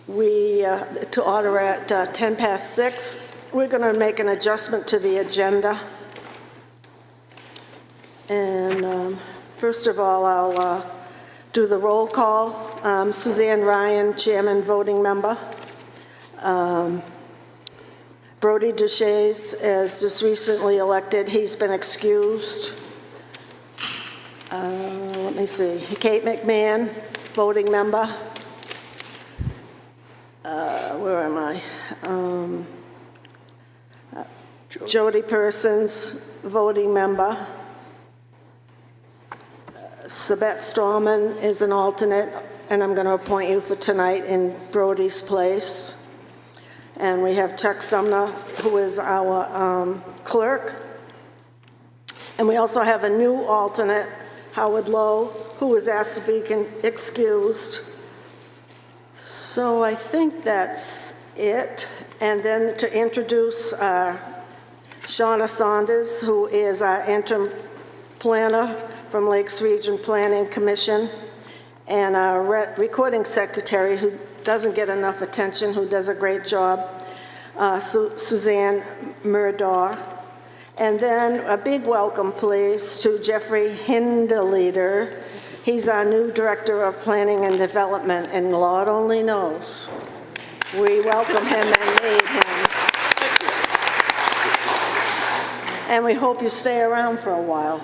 to order at 10 past 6. We're going to make an adjustment to the agenda. And first of all, I'll do the roll call. Suzanne Ryan, Chairman, Voting Member. Brody Duchesne, as just recently elected, he's been excused. Let me see. Kate McMahon, Voting Member. Where am I? Jody Persons, Voting Member. Sabette Strawman is an alternate, and I'm going to appoint you for tonight in Brody's place. And we have Chuck Sumner, who is our clerk. And we also have a new alternate, Howard Lowe, who was asked to be excused. So I think that's it. And then to introduce Shauna Saunders, who is our interim planner from Lakes Region Planning Commission, and our recording secretary, who doesn't get enough attention, who does a great job, Suzanne Murdaugh. And then a big welcome, please, to Jeffrey Hindeleader. He's our new Director of Planning and Development, and Lord only knows. We welcome him and need him. And we hope you stay around for a while.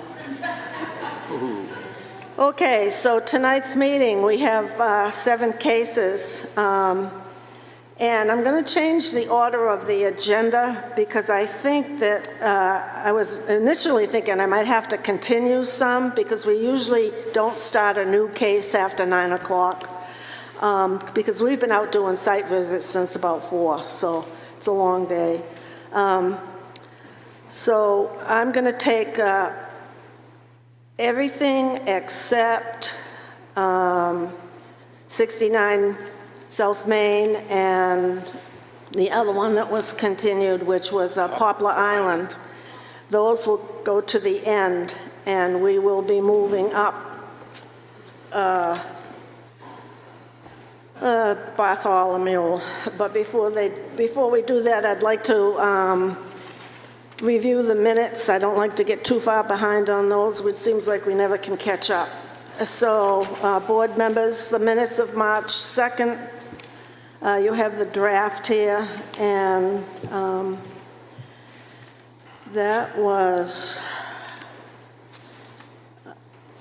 Okay, so tonight's meeting, we have 7 cases. And I'm going to change the order of the agenda because I think that I was initially thinking I might have to continue some because we usually don't start a new case after 9 o'clock because we've been out doing site visits since about 4, so it's a long day. So I'm going to take everything except 69 South Main and the other one that was continued, which was Poplar Island. Those will go to the end, and we will be moving up Bartholomew. But before we do that, I'd like to review the minutes. I don't like to get too far behind on those, which seems like we never can catch up. So, board members, the minutes of March 2nd, you have the draft here, and that was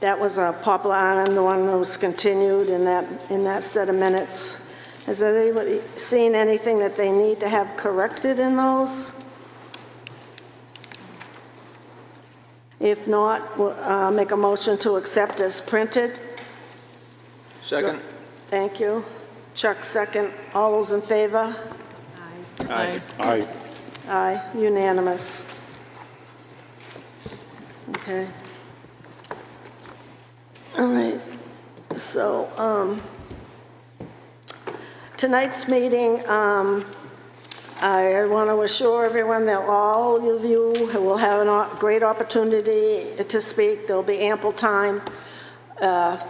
Poplar Island, the one that was continued in that set of minutes. Has anybody seen anything that they need to have corrected in those? If not, we'll make a motion to accept as printed. Second. Thank you. Chuck, second. All those in favor? Aye. Aye. Aye, unanimous. Okay. All right. So, tonight's meeting, I want to assure everyone that all of you will have a great opportunity to speak. There'll be ample time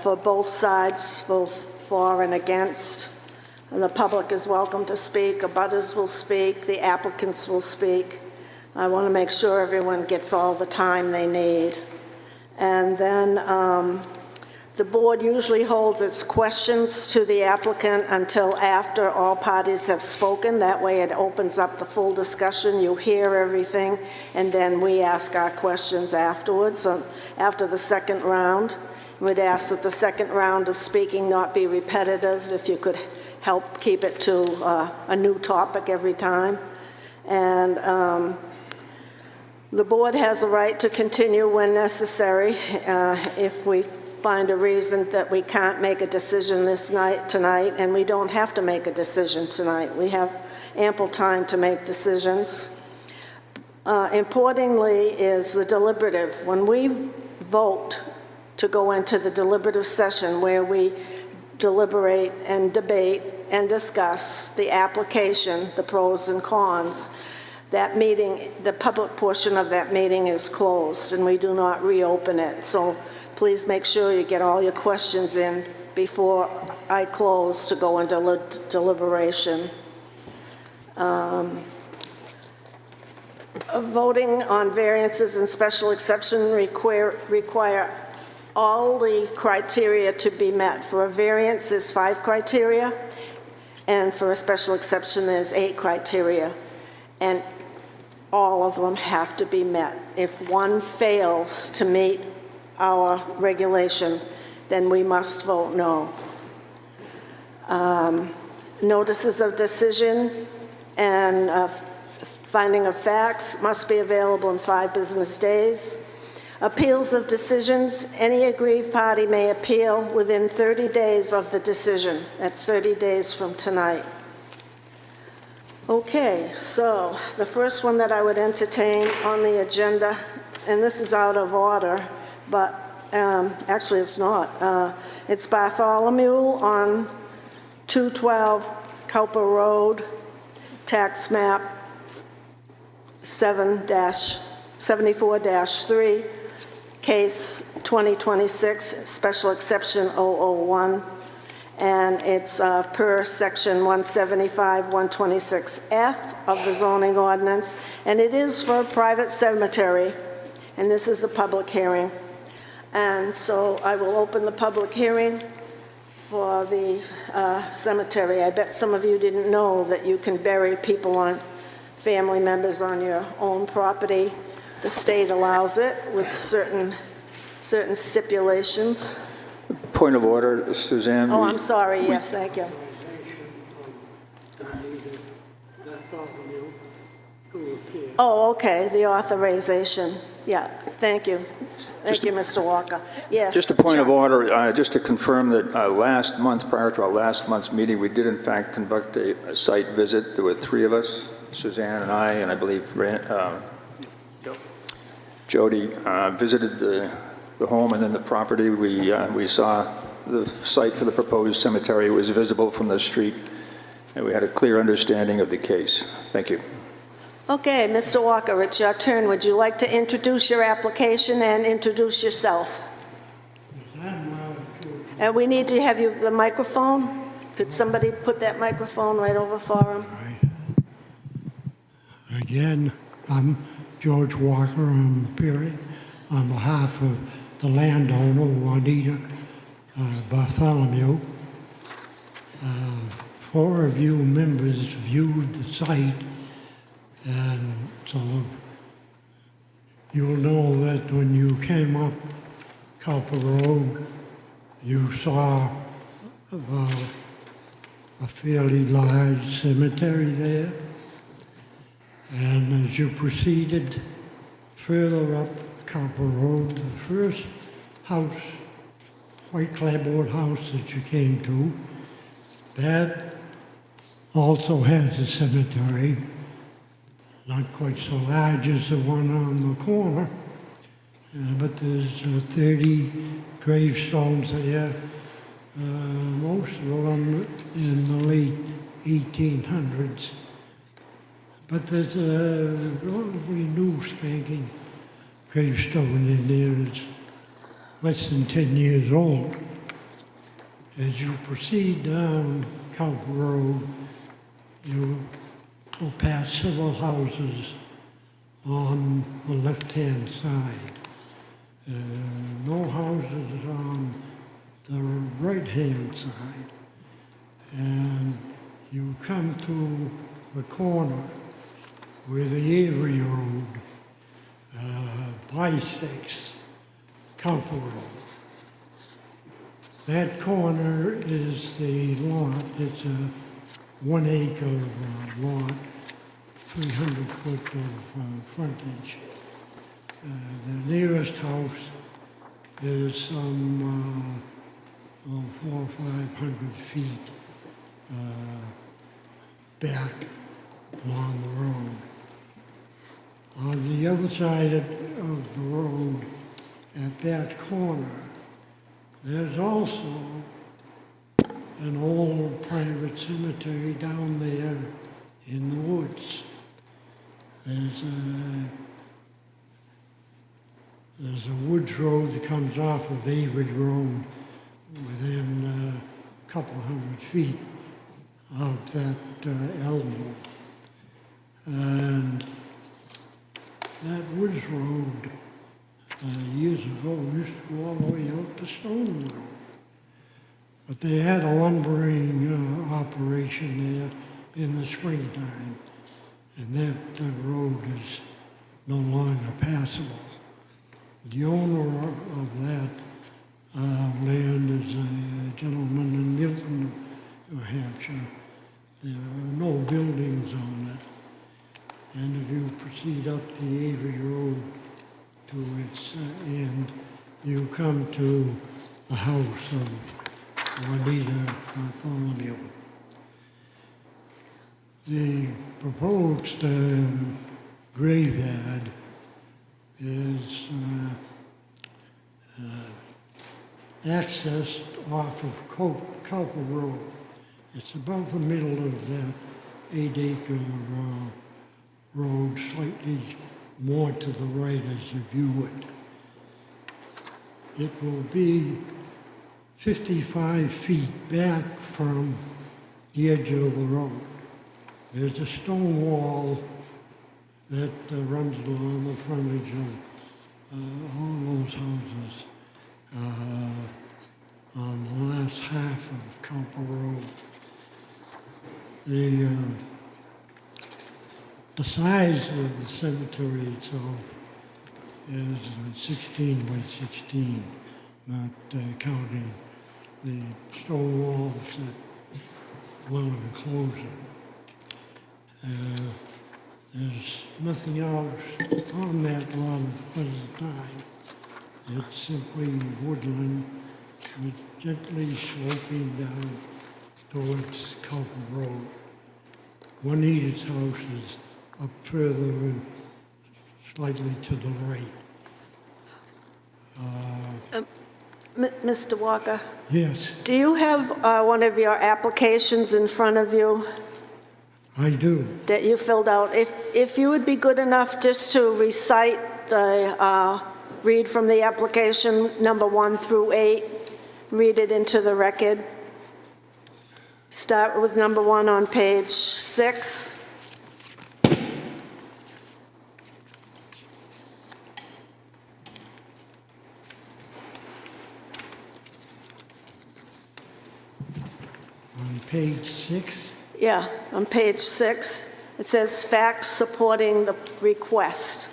for both sides, both for and against. And the public is welcome to speak. Abutters will speak. The applicants will speak. I want to make sure everyone gets all the time they need. And then the board usually holds its questions to the applicant until after all parties have spoken. That way it opens up the full discussion. You hear everything, and then we ask our questions afterwards. So after the second round, we'd ask that the second round of speaking not be repetitive, if you could help keep it to a new topic every time. And the board has a right to continue when necessary if we find a reason that we can't make a decision tonight, and we don't have to make a decision tonight. We have ample time to make decisions. Importantly is the deliberative. When we vote to go into the deliberative session where we deliberate and debate and discuss the application, the pros and cons, that meeting, the public portion of that meeting is closed and we do not reopen it. So please make sure you get all your questions in before I close to go into deliberation. Voting on variances and special exception require all the criteria to be met. For a variance, there's 5 criteria, and for a special exception, there's 8 criteria, and all of them have to be met. If one fails to meet our regulation, then we must vote no. Notices of decision and finding of facts must be available in 5 business days. Appeals of decisions, any aggrieved party may appeal within 30 days of the decision. That's 30 days from tonight. Okay, so the first one that I would entertain on the agenda, and this is out of order, but actually it's not. It's Bartholomew on 212 Cowper Road, tax map 7-74-3, case 2026, special exception 001, and it's per section 175-126F of the zoning ordinance, and it is for a private cemetery, and this is a public hearing. And so I will open the public hearing for the cemetery. I bet some of you didn't know that you can bury people on family members on your own property. The state allows it with certain stipulations. Point of order, Suzanne. Oh, I'm sorry. Yes, thank you. Oh, okay, the authorization. Yeah, thank you. Thank you, Mr. Walker. Yes. Just a point of Chuck. order, just to confirm that last month, prior to our last month's meeting, we did in fact conduct a site visit. There were 3 of us, Suzanne and I believe Jody visited the home and then the property. We saw the site for the proposed cemetery was visible from the street, and we had a clear understanding of the case. Thank you. Okay, Mr. Walker, it's your turn. Would you like to introduce your application and introduce yourself? And we need to have you, the microphone. Could somebody put that microphone right over for him? Again, I'm George Walker. I'm appearing on behalf of the landowner, Juanita Bartholomew. 4 of you members viewed the site, and so you'll know that when you came up Cowper Road, you saw a fairly large cemetery there. And as you proceeded further up Cowper Road, the first house, white clapboard house that you came to, that also has a cemetery, not quite so large as the one on the corner, but there's 30 gravestones there, most of them in the late 1800s. But there's a relatively new spanking gravestone in there that's less than 10 years old. As you proceed down Cowper Road, you go past several houses on the left-hand side. No houses on the right-hand side. And you come to the corner where the Avery Road bisects Cowper Road. That corner is the lot. It's a 1 acre lot, 300 foot of frontage. The nearest house is some 400 or 500 feet back along the road. On the other side of the road, at that corner, there's also an old private cemetery down there in the woods. There's a woods road that comes off of Avery Road within couple hundred feet out that elbow. And that Woods Road, years ago, used to go all the way out to Stone Road. But they had a lumbering operation there in the springtime, and that road is no longer passable. The owner of that land is a gentleman in Milton, New Hampshire. There are no buildings on it. And if you proceed up the Avery Road to its end, you come to the house of Juanita Bartholomew. The proposed graveyard is accessed off of Cowper Road. It's about the middle of that 8-acre road, slightly more to the right as you view it. It will be 55 feet back from the edge of the road. There's a stone wall that runs along the frontage of all those houses on the last half of Cowper Road. The size of the cemetery itself is 16 by 16, not counting the stone walls that will enclose it. There's nothing else on that lot at the present time. It's simply woodland with gently sloping down towards Cowper Road. Juanita's house is up further and slightly to the right. Mr. Walker, Yes, do you have one of your applications in front of you I do. that you filled out? If you would be good enough just to recite the, read from the application, number 1 through 8, read it into the record. Start with number 1 on page 6. On page 6, Yeah, on page 6, it says facts supporting the request.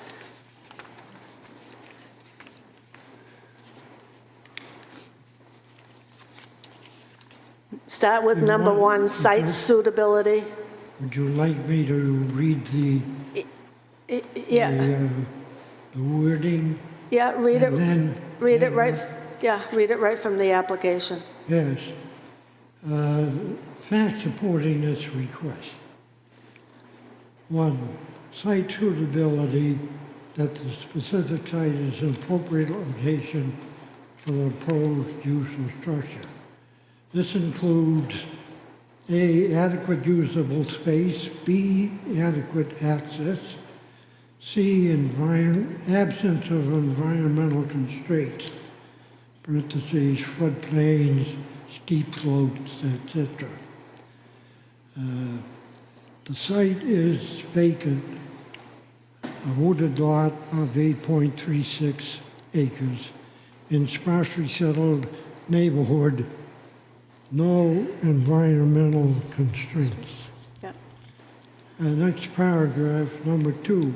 Start with You number want- 1, site okay. suitability. would you like me to read the, Yeah, the wording? yeah, read And it, then, read it right, yeah, read it right from the application. yes. Facts supporting this request. 1, site suitability, that the specific site is an appropriate location for the proposed use of structure. This includes A, adequate usable space, B, adequate access, C, absence of environmental constraints, parentheses, floodplains, steep slopes, etc. The site is vacant, a wooded lot of 8.36 acres in sparsely settled neighborhood, no environmental constraints. Yeah. Next paragraph, number 2,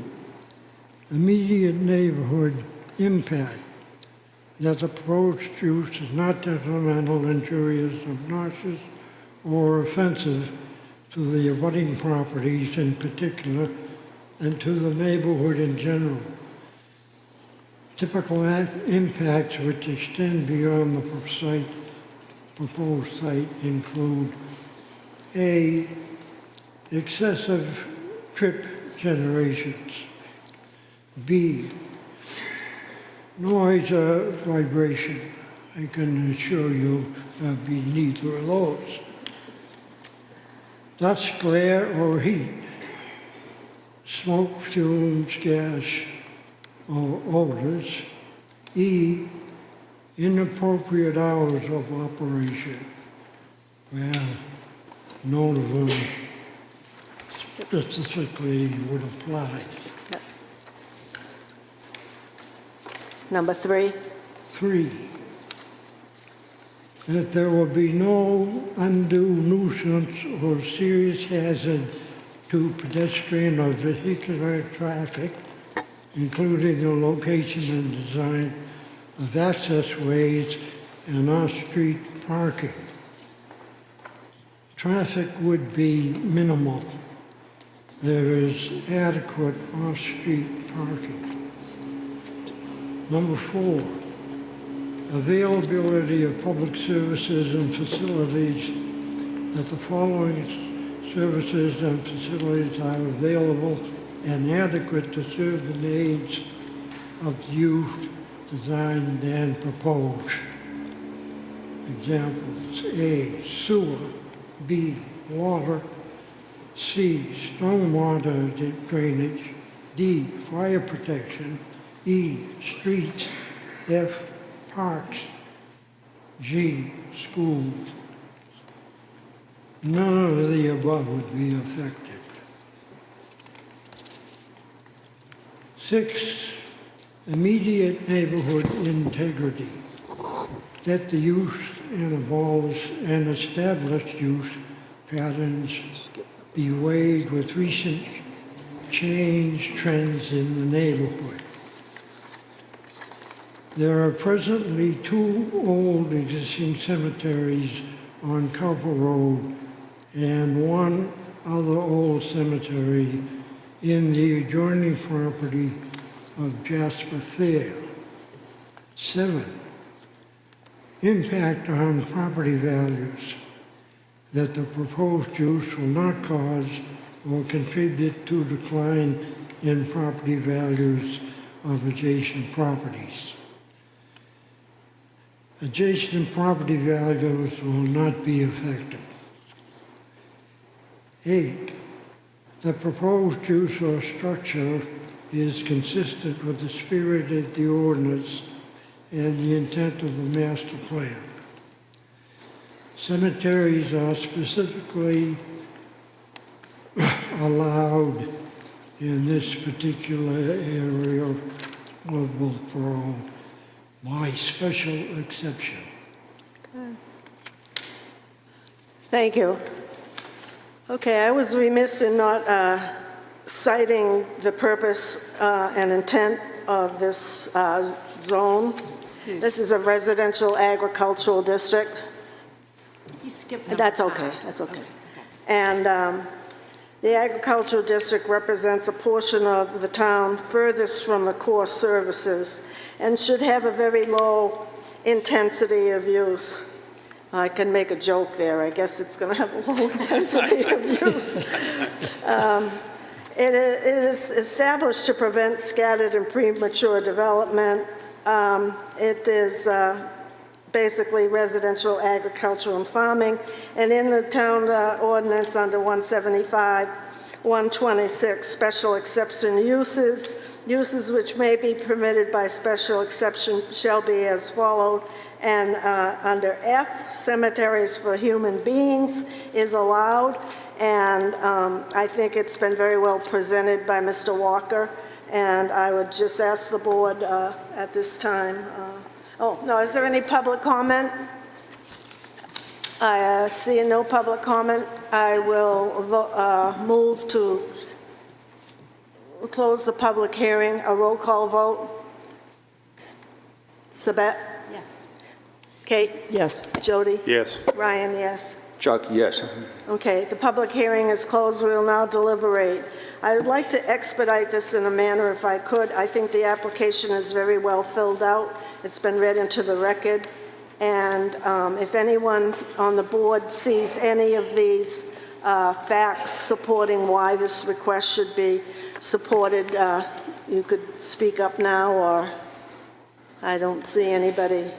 immediate neighborhood impact. That the proposed use is not detrimental, injurious, obnoxious, or offensive to the abutting properties in particular and to the neighborhood in general. Typical impacts which extend beyond the proposed site include A, excessive trip generations, B, noise or vibration. I can assure you there'll be neither of those. Dust, glare, or heat, smoke, fumes, gas, or odors. E, inappropriate hours of operation. well, none of them specifically would apply. Yep. Number 3, 3, that there will be no undue nuisance or serious hazard to pedestrian or vehicular traffic, including the location and design of access ways and off-street parking. Traffic would be minimal. There is adequate off-street parking. Number 4, availability of public services and facilities, that the following services and facilities are available and adequate to serve the needs of the youth designed and proposed. Examples: A, sewer; B, water; C, stormwater drainage; D, fire protection; E, streets; F, parks; G, schools. None of the above would be affected. 6, immediate neighborhood integrity, that the use and established use patterns be weighed with recent change trends in the neighborhood. There are presently 2 old existing cemeteries on Cowper Road and 1 other old cemetery in the adjoining property of Jasper Thayer. 7, impact on property values, that the proposed use will not cause or contribute to decline in property values of adjacent properties. Adjacent property values will not be affected. 8, the proposed use or structure is consistent with the spirit of the ordinance and the intent of the master plan. Cemeteries are specifically allowed in this particular area of Wolfeboro by special exception. Thank you. Okay, I was remiss in not citing the purpose and intent of this zone. This is a residential agricultural district. You skipped That's okay, that's okay. And the agricultural district represents a portion of the town furthest from the core services and should have a very low intensity of use. I can make a joke there. I guess it's going to have a low intensity of use. It is established to prevent scattered and premature development. It is basically residential, agricultural, and farming. And in the town ordinance under 175, 126, special exception uses, uses which may be permitted by special exception shall be as followed. And under F, cemeteries for human beings is allowed. And I think it's been very well presented by Mr. Walker. And I would just ask the board at this time. Oh, no, is there any public comment? I see no public comment. I will move to close the public hearing. A roll call vote. Sabette? Yes. Kate? Yes. Jody? Yes. Ryan, yes. Chuck, yes. Okay, the public hearing is closed. We will now deliberate. I would like to expedite this in a manner if I could. I think the application is very well filled out. It's been read into the record. And if anyone on the board sees any of these facts supporting why this request should be supported, you could speak up now, or I don't see anybody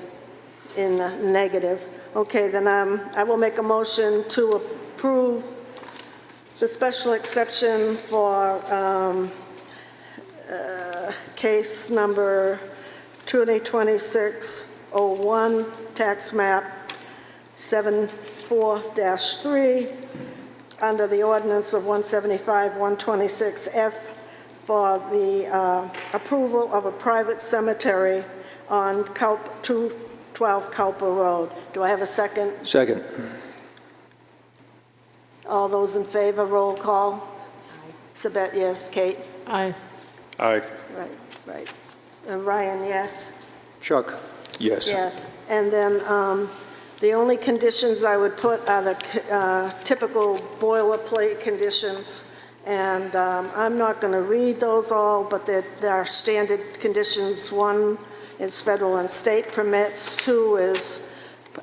in the negative. Okay, then I will make a motion to approve the special exception for case number 2026-01, tax map 7 4-3 under the ordinance of 175-126F for the approval of a private cemetery on 212 Culper Road. Do I have a second? Second. All those in favor, roll call. Sabette, yes. Kate? Aye. Aye. Right. Ryan, yes? Chuck? Yes. Yes. And then the only conditions I would put are the typical boilerplate conditions. And I'm not going to read those all, but there are standard conditions. 1 is federal and state permits. 2 is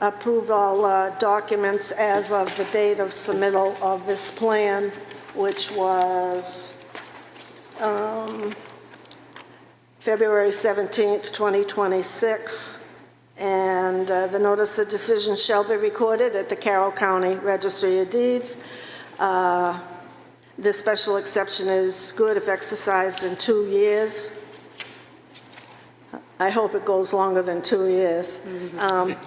approve all documents as of the date of submittal of this plan, which was February 17th, 2026. And the notice of decision shall be recorded at the Carroll County Registry of Deeds. This special exception is good if exercised in 2 years. I hope it goes longer than 2 years.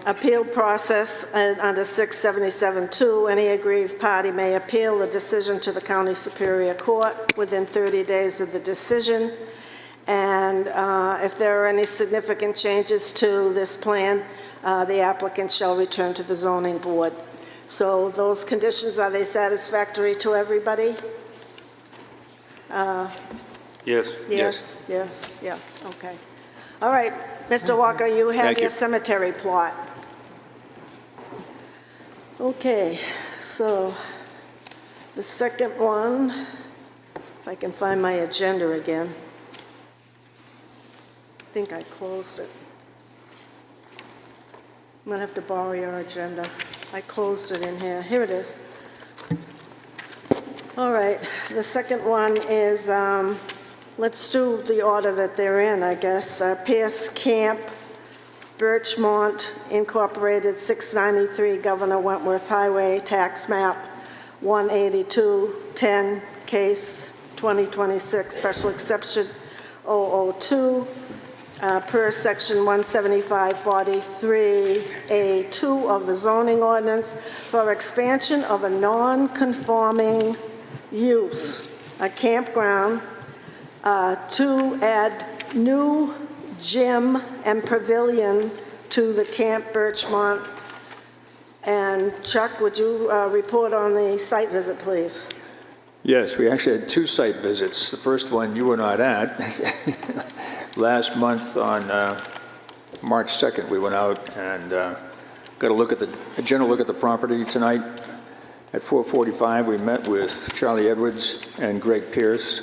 Appeal process under 677-2, any aggrieved party may appeal the decision to the County Superior Court within 30 days of the decision. And if there are any significant changes to this plan, the applicant shall return to the zoning board. So those conditions, are they satisfactory to everybody? Yes. Yes, yeah, okay. All right, Mr. Walker, you have Thank you. your cemetery plot. Okay, so the second one, if I can find my agenda again. I think I closed it. I'm gonna have to borrow your agenda. I closed it in here. Here it is. All right, the second one is, let's do the order that they're in, I guess. Pierce Camp, Birchmont Incorporated, 693 Governor Wentworth Highway, tax map 18210, case 2026, special exception 002, per section 175-43A2 of the zoning ordinance for expansion of a non-conforming use, a campground, to add new gym and pavilion to the Camp Birchmont. And Chuck, would you report on the site visit, please? Yes, we actually had 2 site visits. The first one you were not at. Last month on March 2nd, we went out and got a general look at the property. Tonight at 4:45, we met with Charlie Edwards and Greg Pierce.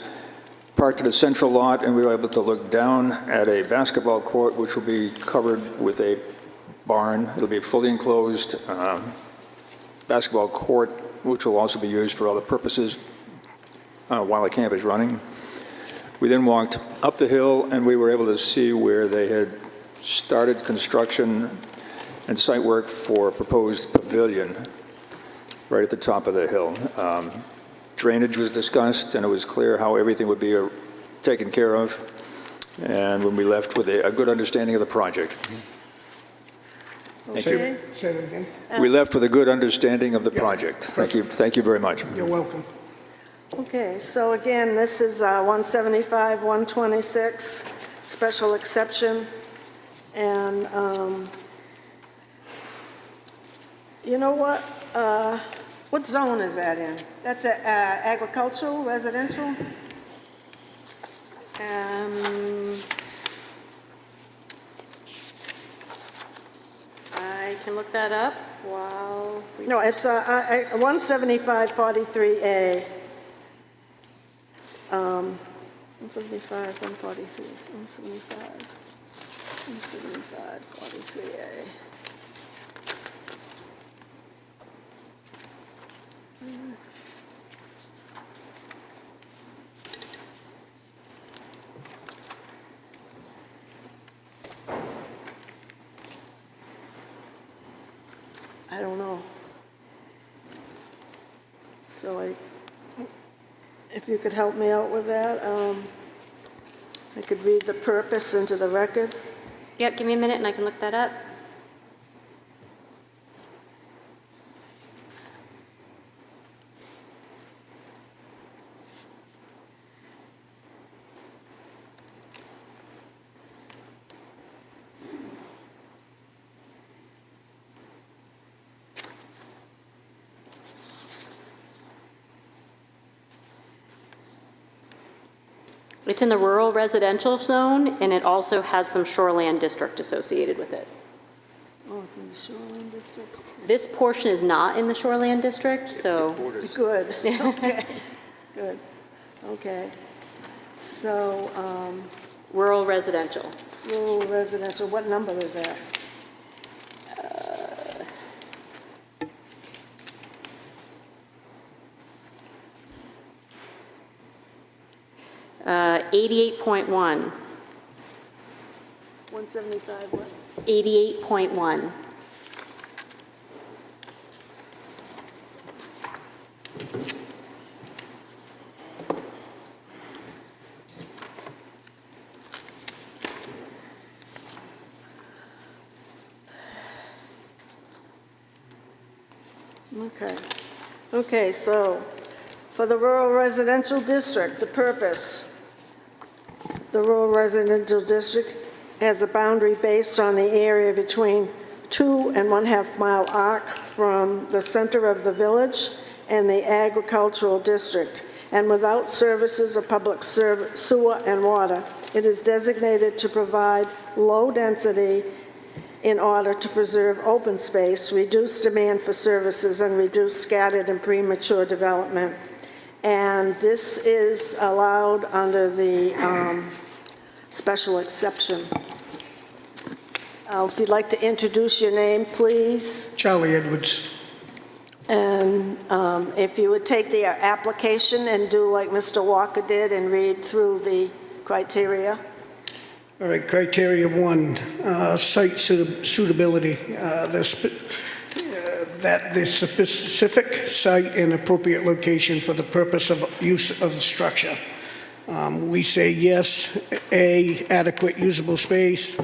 Parked at a central lot, and we were able to look down at a basketball court, which will be covered with a barn. It'll be a fully enclosed basketball court, which will also be used for other purposes while the camp is running. We then walked up the hill, and we were able to see where they had started construction and site work for a proposed pavilion right at the top of the hill. Drainage was discussed, and it was clear how everything would be taken care of, and when we left with a good understanding of the project. Thank you. Say that again. We left with a good understanding of the project. Thank you very much. You're welcome. Okay, so again, this is 175-126, special exception. And you know what zone is that in? That's agricultural, residential? I can look that up while we... No, it's 175-43A. 175, 143, 175, 43A. I don't know. So if you could help me out with that, I could read the purpose into the record. Yep, give me a minute and I can look that up. It's in the rural residential zone, and it also has some shoreland district associated with it. Oh, from the shoreline district? This portion is not in the shoreland district, so Good, okay, good, okay. So, rural residential. rural residential, what number is that? 88.1. 175 what? 88.1. Okay. Okay, so for the rural residential district, the purpose. The rural residential district has a boundary based on the area between 2 and 1/2 mile arc from the center of the village and the agricultural district, and without services of public sewer and water. It is designated to provide low density in order to preserve open space, reduce demand for services, and reduce scattered and premature development. And this is allowed under the special exception. If you'd like to introduce your name, please. Charlie Edwards. And if you would take the application and do like Mr. Walker did and read through the criteria. All right, criteria 1, site suitability. That the specific site and appropriate location for the purpose of use of the structure. We say yes. A, adequate usable space.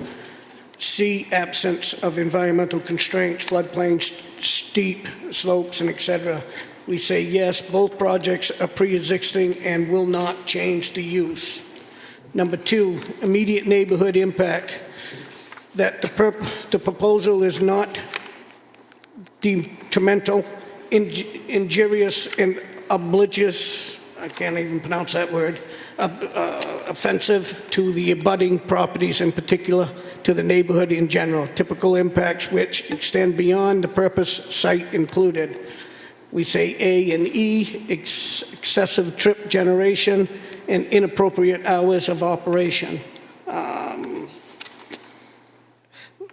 C, absence of environmental constraints, floodplains, steep slopes, and etc. We say yes, both projects are pre-existing and will not change the use. Number 2, immediate neighborhood impact. That the proposal is not detrimental, injurious, and oblivious, I can't even pronounce that word, offensive to the abutting properties, in particular to the neighborhood in general. Typical impacts which extend beyond the purpose site included. We say A and E, excessive trip generation and inappropriate hours of operation.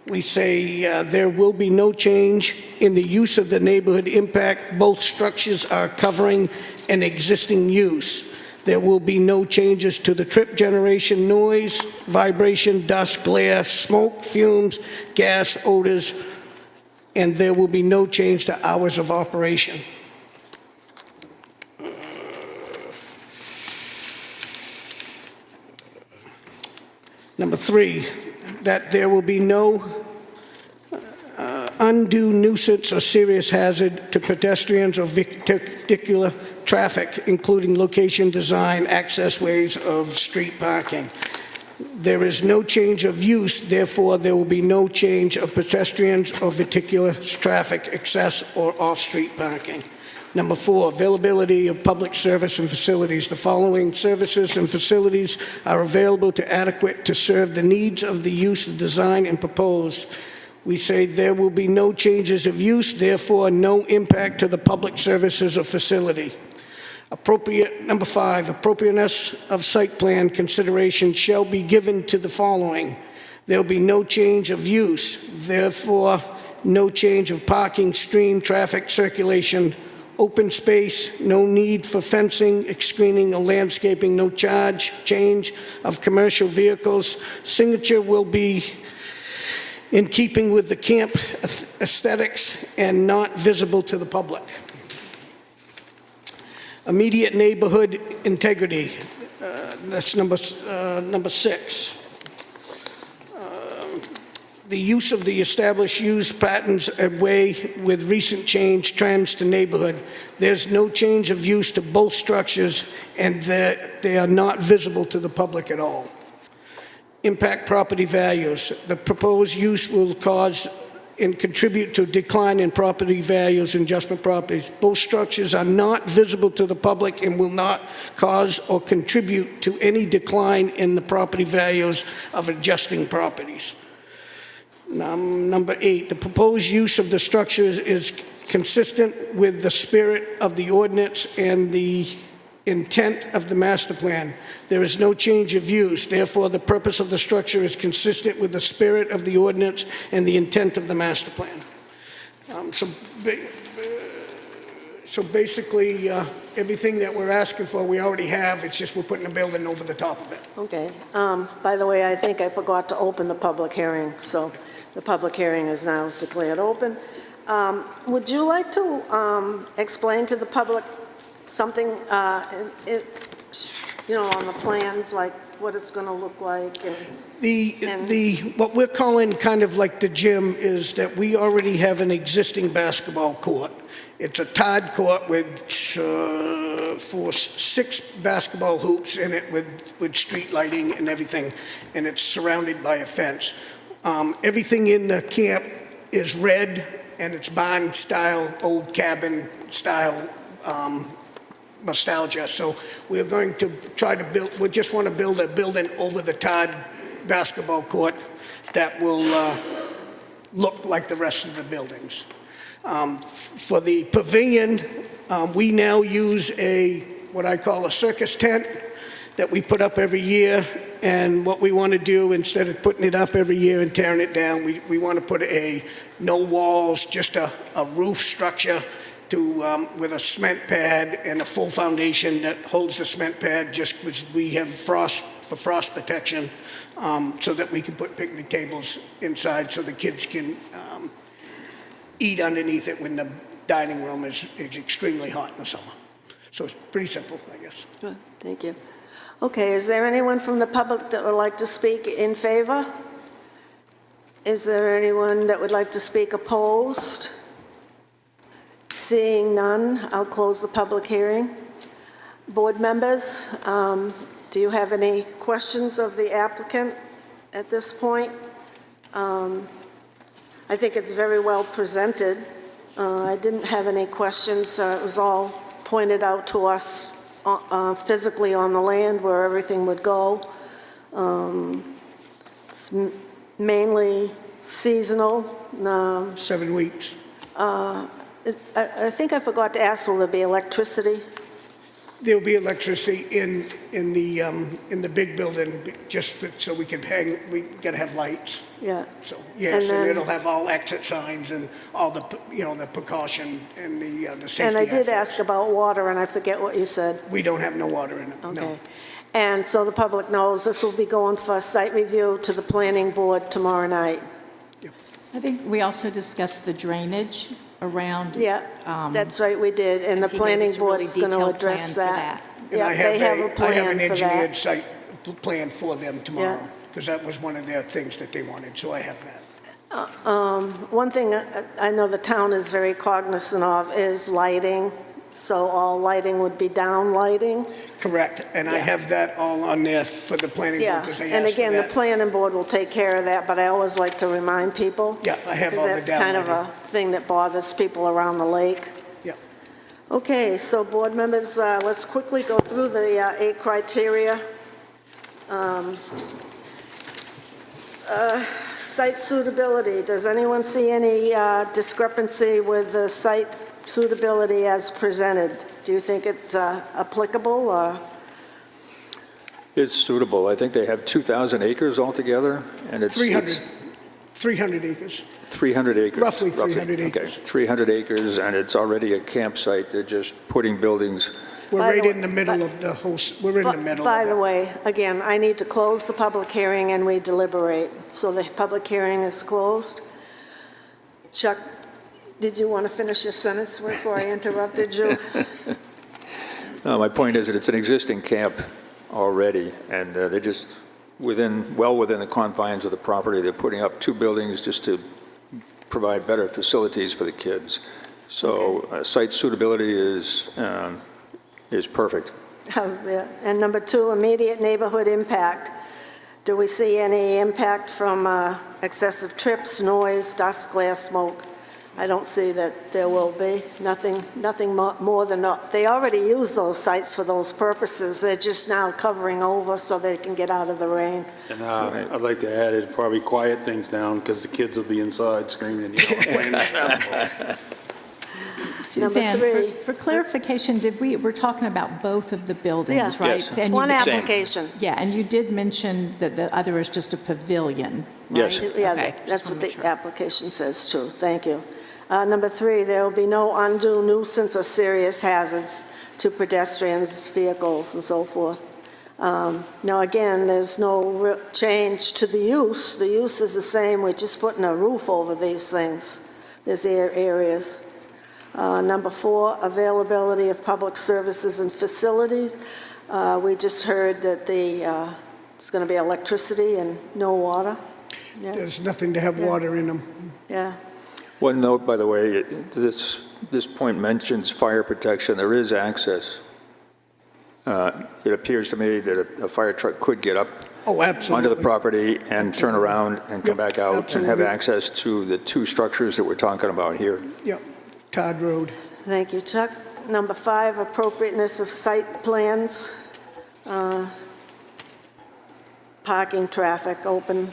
We say there will be no change in the use of the neighborhood impact. Both structures are covering an existing use. There will be no changes to the trip generation, noise, vibration, dust, glare, smoke, fumes, gas, odors, and there will be no change to hours of operation. Number 3, that there will be no undue nuisance or serious hazard to pedestrians or vehicular traffic, including location, design, access ways of street parking. There is no change of use, therefore there will be no change of pedestrians or vehicular traffic, access, or off-street parking. Number 4, availability of public service and facilities. The following services and facilities are available to serve the needs of the use, design, and proposed. We say there will be no changes of use, therefore no impact to the public services or facility. Number 5, appropriateness of site plan consideration shall be given to the following. There will be no change of use, therefore no change of parking, stream, traffic, circulation, open space, no need for fencing, screening, or landscaping, no change of commercial vehicles. Signature will be in keeping with the camp aesthetics and not visible to the public. Immediate neighborhood integrity, that's number 6. The use of the established use patterns away with recent change trends to neighborhood. There's no change of use to both structures, and they are not visible to the public at all. Impact property values. The proposed use will cause and contribute to decline in property values and adjustment properties. Both structures are not visible to the public and will not cause or contribute to any decline in the property values of adjusting properties. Number 8, the proposed use of the structures is consistent with the spirit of the ordinance and the intent of the master plan. There is no change of use. Therefore, the purpose of the structure is consistent with the spirit of the ordinance and the intent of the master plan. So basically, everything that we're asking for, we already have. It's just we're putting a building over the top of it. Okay. By the way, I think I forgot to open the public hearing, so the public hearing is now declared open. Would you like to explain to the public something, you know, on the plans, like what it's going to look like? And What we're calling kind of like the gym is that we already have an existing basketball court. It's a tied court with for 6 basketball hoops in it with street lighting and everything, and it's surrounded by a fence. Everything in the camp is red, and it's barn style, old cabin style nostalgia. So we're going to try to build, we just want to build a building over the Todd basketball court that will look like the rest of the buildings. For the pavilion, we now use what I call a circus tent that we put up every year. And what we want to do, instead of putting it up every year and tearing it down, we want to put no walls, just a roof structure with a cement pad and a full foundation that holds the cement pad, just because we have frost protection, so that we can put picnic tables inside so the kids can eat underneath it when the dining room is extremely hot in the summer. So it's pretty simple, I guess. Good, thank you. Okay, is there anyone from the public that would like to speak in favor? Is there anyone that would like to speak opposed? Seeing none, I'll close the public hearing. Board members, do you have any questions of the applicant at this point? I think it's very well presented. I didn't have any questions. It was all pointed out to us physically on the land where everything would go. It's mainly seasonal. 7 weeks. I think I forgot to ask, will there be electricity? There'll be electricity in the big building, so we can hang. We gotta have lights. Yeah. So yes, And and then- it'll have all exit signs and all the the precaution and the safety. And I did efforts. ask about water, and I forget what you said. We don't have no water in it. Okay. No. And so the public knows this will be going for site review to the planning board tomorrow night. Yep. I think we also discussed the drainage around. Yeah, that's right, we did, and the he gave planning us a really board's going to detailed address plan for that. And Yeah, I they have a I have plan an for engineered that. site plan for them tomorrow, Yeah. because that was one of their things that they wanted, so I have that. One thing I know the town is very cognizant of is lighting, so all lighting would be down lighting. Correct, and I Yeah. have that all on there for the planning board, Yeah, because they and asked for again, the that. planning board will take care of that, but I always like to remind people. Yeah, I have all the Because that's kind of downlighting. a thing that bothers people around the lake. Yeah. Okay, so board members, let's quickly go through the 8 criteria. Site suitability, does anyone see any discrepancy with the site suitability as presented? Do you think it's applicable, or? It's suitable. I think they have 2,000 acres altogether, and it's 300 acres. 300 acres. Roughly 300 acres. Okay, 300 acres, and it's already a campsite. They're just putting buildings. We're By the right way- in the middle of the whole, we're in the middle of By the it. way, again, I need to close the public hearing and we deliberate. So the public hearing is closed. Chuck, did you want to finish your sentence before I interrupted you? No, my point is that it's an existing camp already, and they're just well within the confines of the property. They're putting up 2 buildings just to provide better facilities for the kids. So site suitability is perfect. And number 2, immediate neighborhood impact. Do we see any impact from excessive trips, noise, dust, glare, smoke? I don't see that there will be. Nothing more than, they already use those sites for those purposes. They're just now covering over so they can get out of the rain. And I'd like to add, it'd probably quiet things down because the kids will be inside screaming and yelling, playing basketball. Suzanne, three. for clarification, we're talking about both of the buildings, Yeah. right? Yes. It's And one you- application. Yeah, and you did mention that the other is just a pavilion, Yes. right? Yeah, Okay, that's just what wanna make the sure. application says too. Thank you. Number 3, there will be no undue nuisance or serious hazards to pedestrians, vehicles, and so forth. Now, again, there's no change to the use. The use is the same. We're just putting a roof over these things, these areas. Number 4, availability of public services and facilities. We just heard that it's going to be electricity and no water. Yeah, There's nothing to have water in them. yeah. One note, by the way, this point mentions fire protection. There is access. It appears to me that a fire truck could get up Oh, absolutely. onto the property and turn around and come Yep, back out and have absolutely. access to the 2 structures that we're talking about here. Yep, Todd Road. Thank you, Chuck. Number 5, appropriateness of site plans. Parking, traffic, open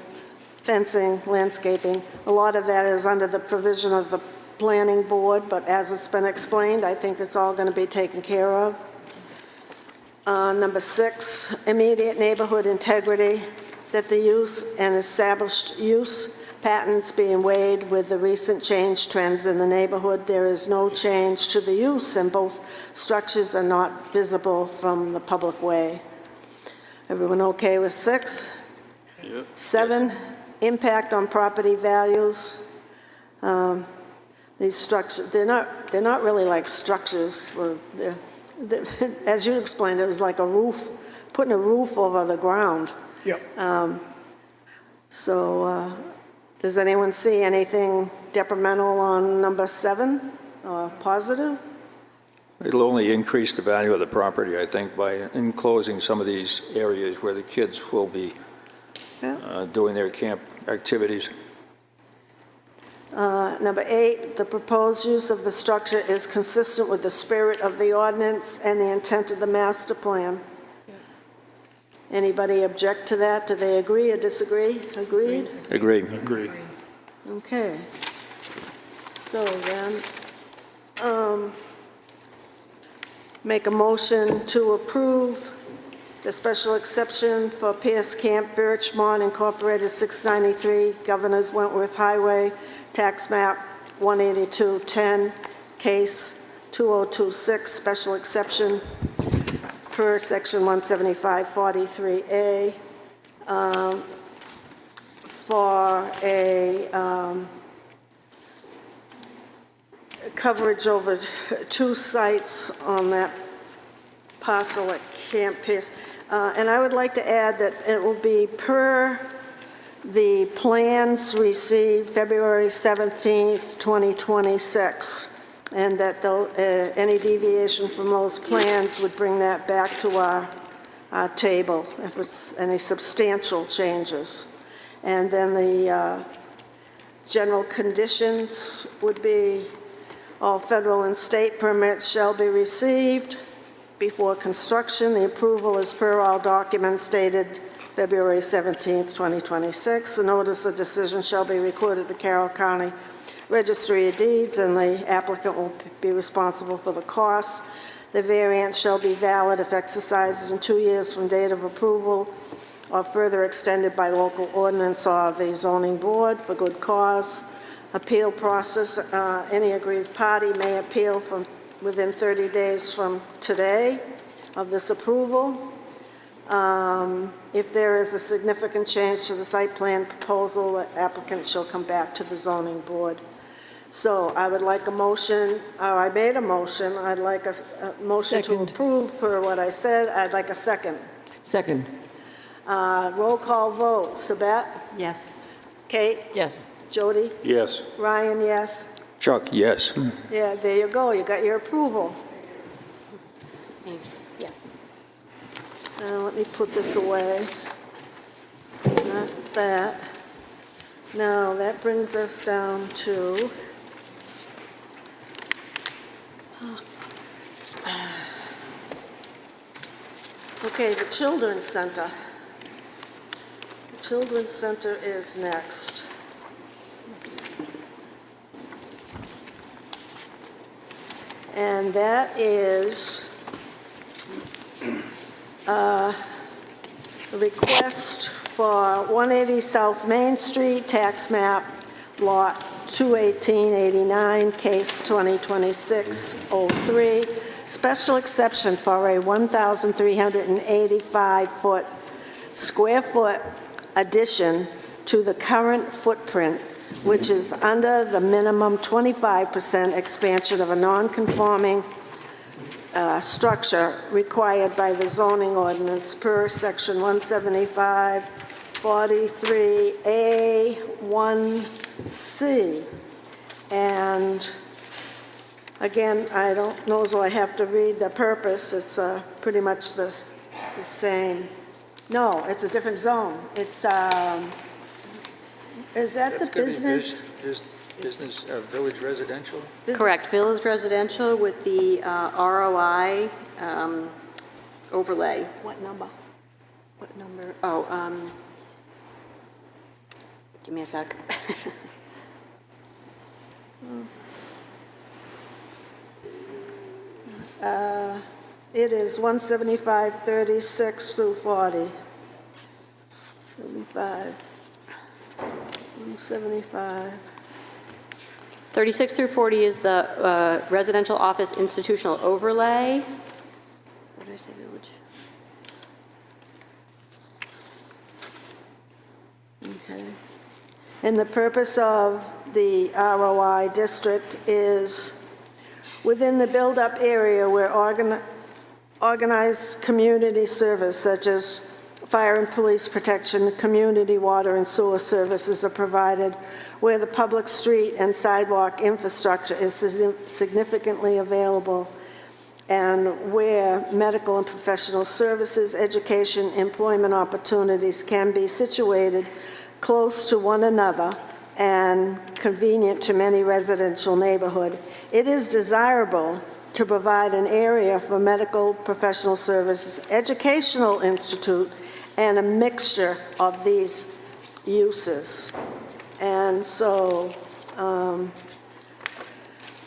fencing, landscaping. A lot of that is under the provision of the planning board, but as it's been explained, I think it's all going to be taken care of. Number 6, immediate neighborhood integrity, that the use and established use patterns being weighed with the recent change trends in the neighborhood. There is no change to the use, and both structures are not visible from the public way. Everyone okay with 6? Yep. 7, impact on property values. These structures, they're not really like structures. As you explained, it was like a roof, putting a roof over the ground. Yep. So does anyone see anything detrimental on number 7 or positive? It'll only increase the value of the property, I think, by enclosing some of these areas where the kids will be doing their camp activities. Number 8, the proposed use of the structure is consistent with the spirit of the ordinance and the intent of the master plan. Anybody object to that? Do they agree or disagree? Agreed? Agreed. Agree. Okay. So then, make a motion to approve the special exception for Pierce Camp Birchmont Incorporated 693 Governors Wentworth Highway, tax map 18210, case 2026, special exception per section 175-43A, for a coverage over 2 sites on that parcel at Camp Pierce. And I would like to add that it will be per the plans received February 17th, 2026, and that any deviation from those plans would bring that back to our table if it's any substantial changes. And then the general conditions would be all federal and state permits shall be received before construction. The approval is per all documents dated February 17th, 2026. The notice of decision shall be recorded at the Carroll County Registry of Deeds, and the applicant will be responsible for the costs. The variance shall be valid if exercised in 2 years from date of approval or further extended by local ordinance or the zoning board for good cause. Appeal process, any aggrieved party may appeal from within 30 days from today of this approval. If there is a significant change to the site plan proposal, the applicant shall come back to the zoning board. So I would like a motion, or I made a motion, I'd like a motion to Second. approve for what I said. I'd like a second. Second, Roll call vote. Sabette? Yes. Kate? yes. Jody? Yes. Ryan, yes? Chuck, yes. Yeah, there you go. You got your approval. Thanks. Let me put this away. got that. Now, that brings us down to okay, the Children's Center. The Children's Center is next. And that is a request for 180 South Main Street, tax map, lot 21889, case 2026-03, special exception for a 1,385 square foot addition to the current footprint, which is under the minimum 25% expansion of a non-conforming structure required by the zoning ordinance per section 175-43A1C. And again, I don't know as I have to read the purpose. It's pretty much the same. No, it's a different zone. It's, is that the business? Business, village residential? Correct, village residential with the ROI overlay. What number? What number? Oh, give me a sec. It is 175-36 through 40. 75. 175. 36 through 40 is the residential office institutional overlay. What did I say, village? Okay. And the purpose of the ROI district is within the build-up area where organized community service such as fire and police protection, community water and sewer services are provided, where the public street and sidewalk infrastructure is significantly available, and where medical and professional services, education, employment opportunities can be situated close to one another and convenient to many residential neighborhood. It is desirable to provide an area for medical professional services, educational institute, and a mixture of these uses. And so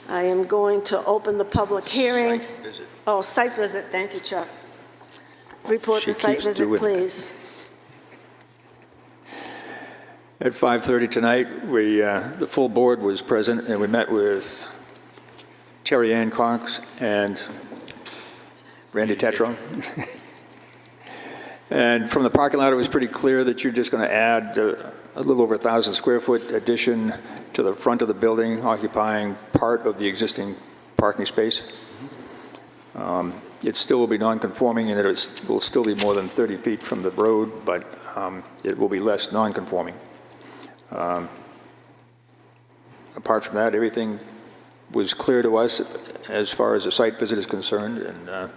I am going to open the public hearing. Site visit. Oh, site visit, thank you, Chuck. Report the She site keeps visit, doing that. please. At 5:30 tonight, the full board was present, and we met with Terry Ann Cox and Randy Tetro. And from the parking lot, it was pretty clear that you're just going to add a little over 1,000 square foot addition to the front of the building, occupying part of the existing parking space. It still will be non-conforming in that it will still be more than 30 feet from the road, but it will be less non-conforming. Apart from that, everything was clear to us as far as the site visit is concerned, and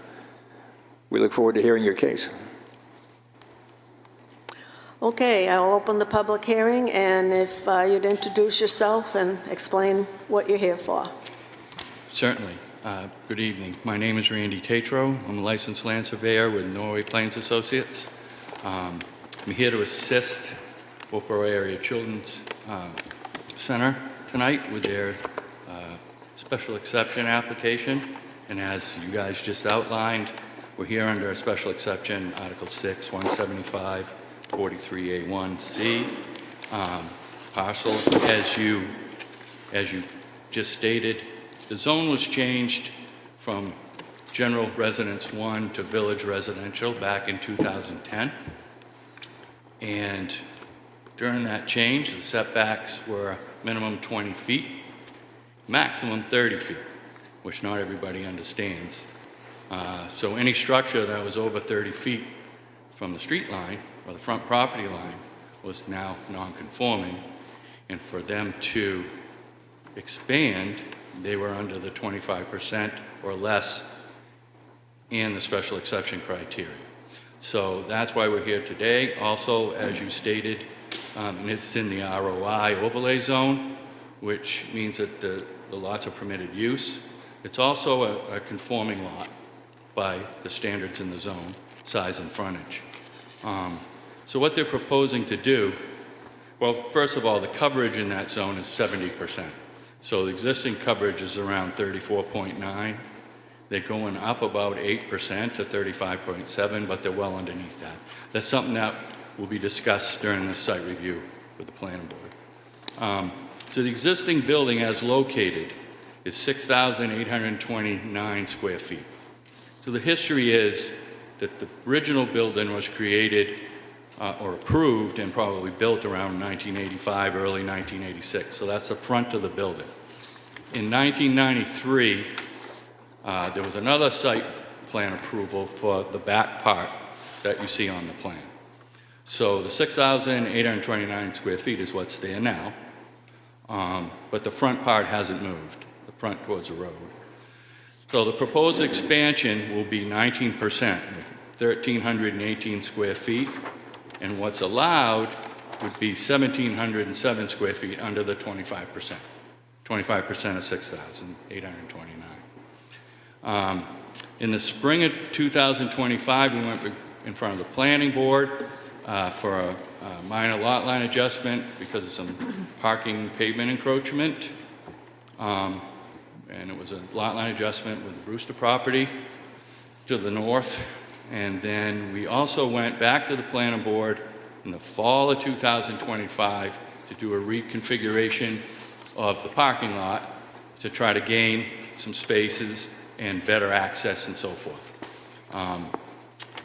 we look forward to hearing your case. Okay, I'll open the public hearing, and if you'd introduce yourself and explain what you're here for. Certainly. Good evening. My name is Randy Tatro. I'm a licensed land surveyor with Norway Plains Associates. I'm here to assist Wolfeboro Area Children's Center tonight with their special exception application. And as you guys just outlined, we're here under a special exception, Article 6, 175, 43A1C parcel. As you just stated, the zone was changed from general residence 1 to village residential back in 2010. And during that change, the setbacks were minimum 20 feet, maximum 30 feet, which not everybody understands. So any structure that was over 30 feet from the street line or the front property line was now non-conforming. And for them to expand, they were under the 25% or less in the special exception criteria. So that's why we're here today. Also, as you stated, and it's in the ROI overlay zone, which means that the lots are permitted use. It's also a conforming lot by the standards in the zone, size and frontage. So what they're proposing to do, well, first of all, the coverage in that zone is 70%. So the existing coverage is around 34.9. They're going up about 8% to 35.7, but they're well underneath that. That's something that will be discussed during the site review with the planning board. So the existing building as located is 6,829 square feet. So the history is that the original building was created or approved and probably built around 1985, early 1986. So that's the front of the building. In 1993, there was another site plan approval for the back part that you see on the plan. So the 6,829 square feet is what's there now, but the front part hasn't moved, the front towards the road. So the proposed expansion will be 19%, 1,318 square feet, and what's allowed would be 1,707 square feet under the 25%. 25% of 6,829. In the spring of 2025, we went in front of the planning board for a minor lot line adjustment because of some parking pavement encroachment. And it was a lot line adjustment with the Brewster property to the north. And then we also went back to the planning board in the fall of 2025 to do a reconfiguration of the parking lot to try to gain some spaces and better access and so forth.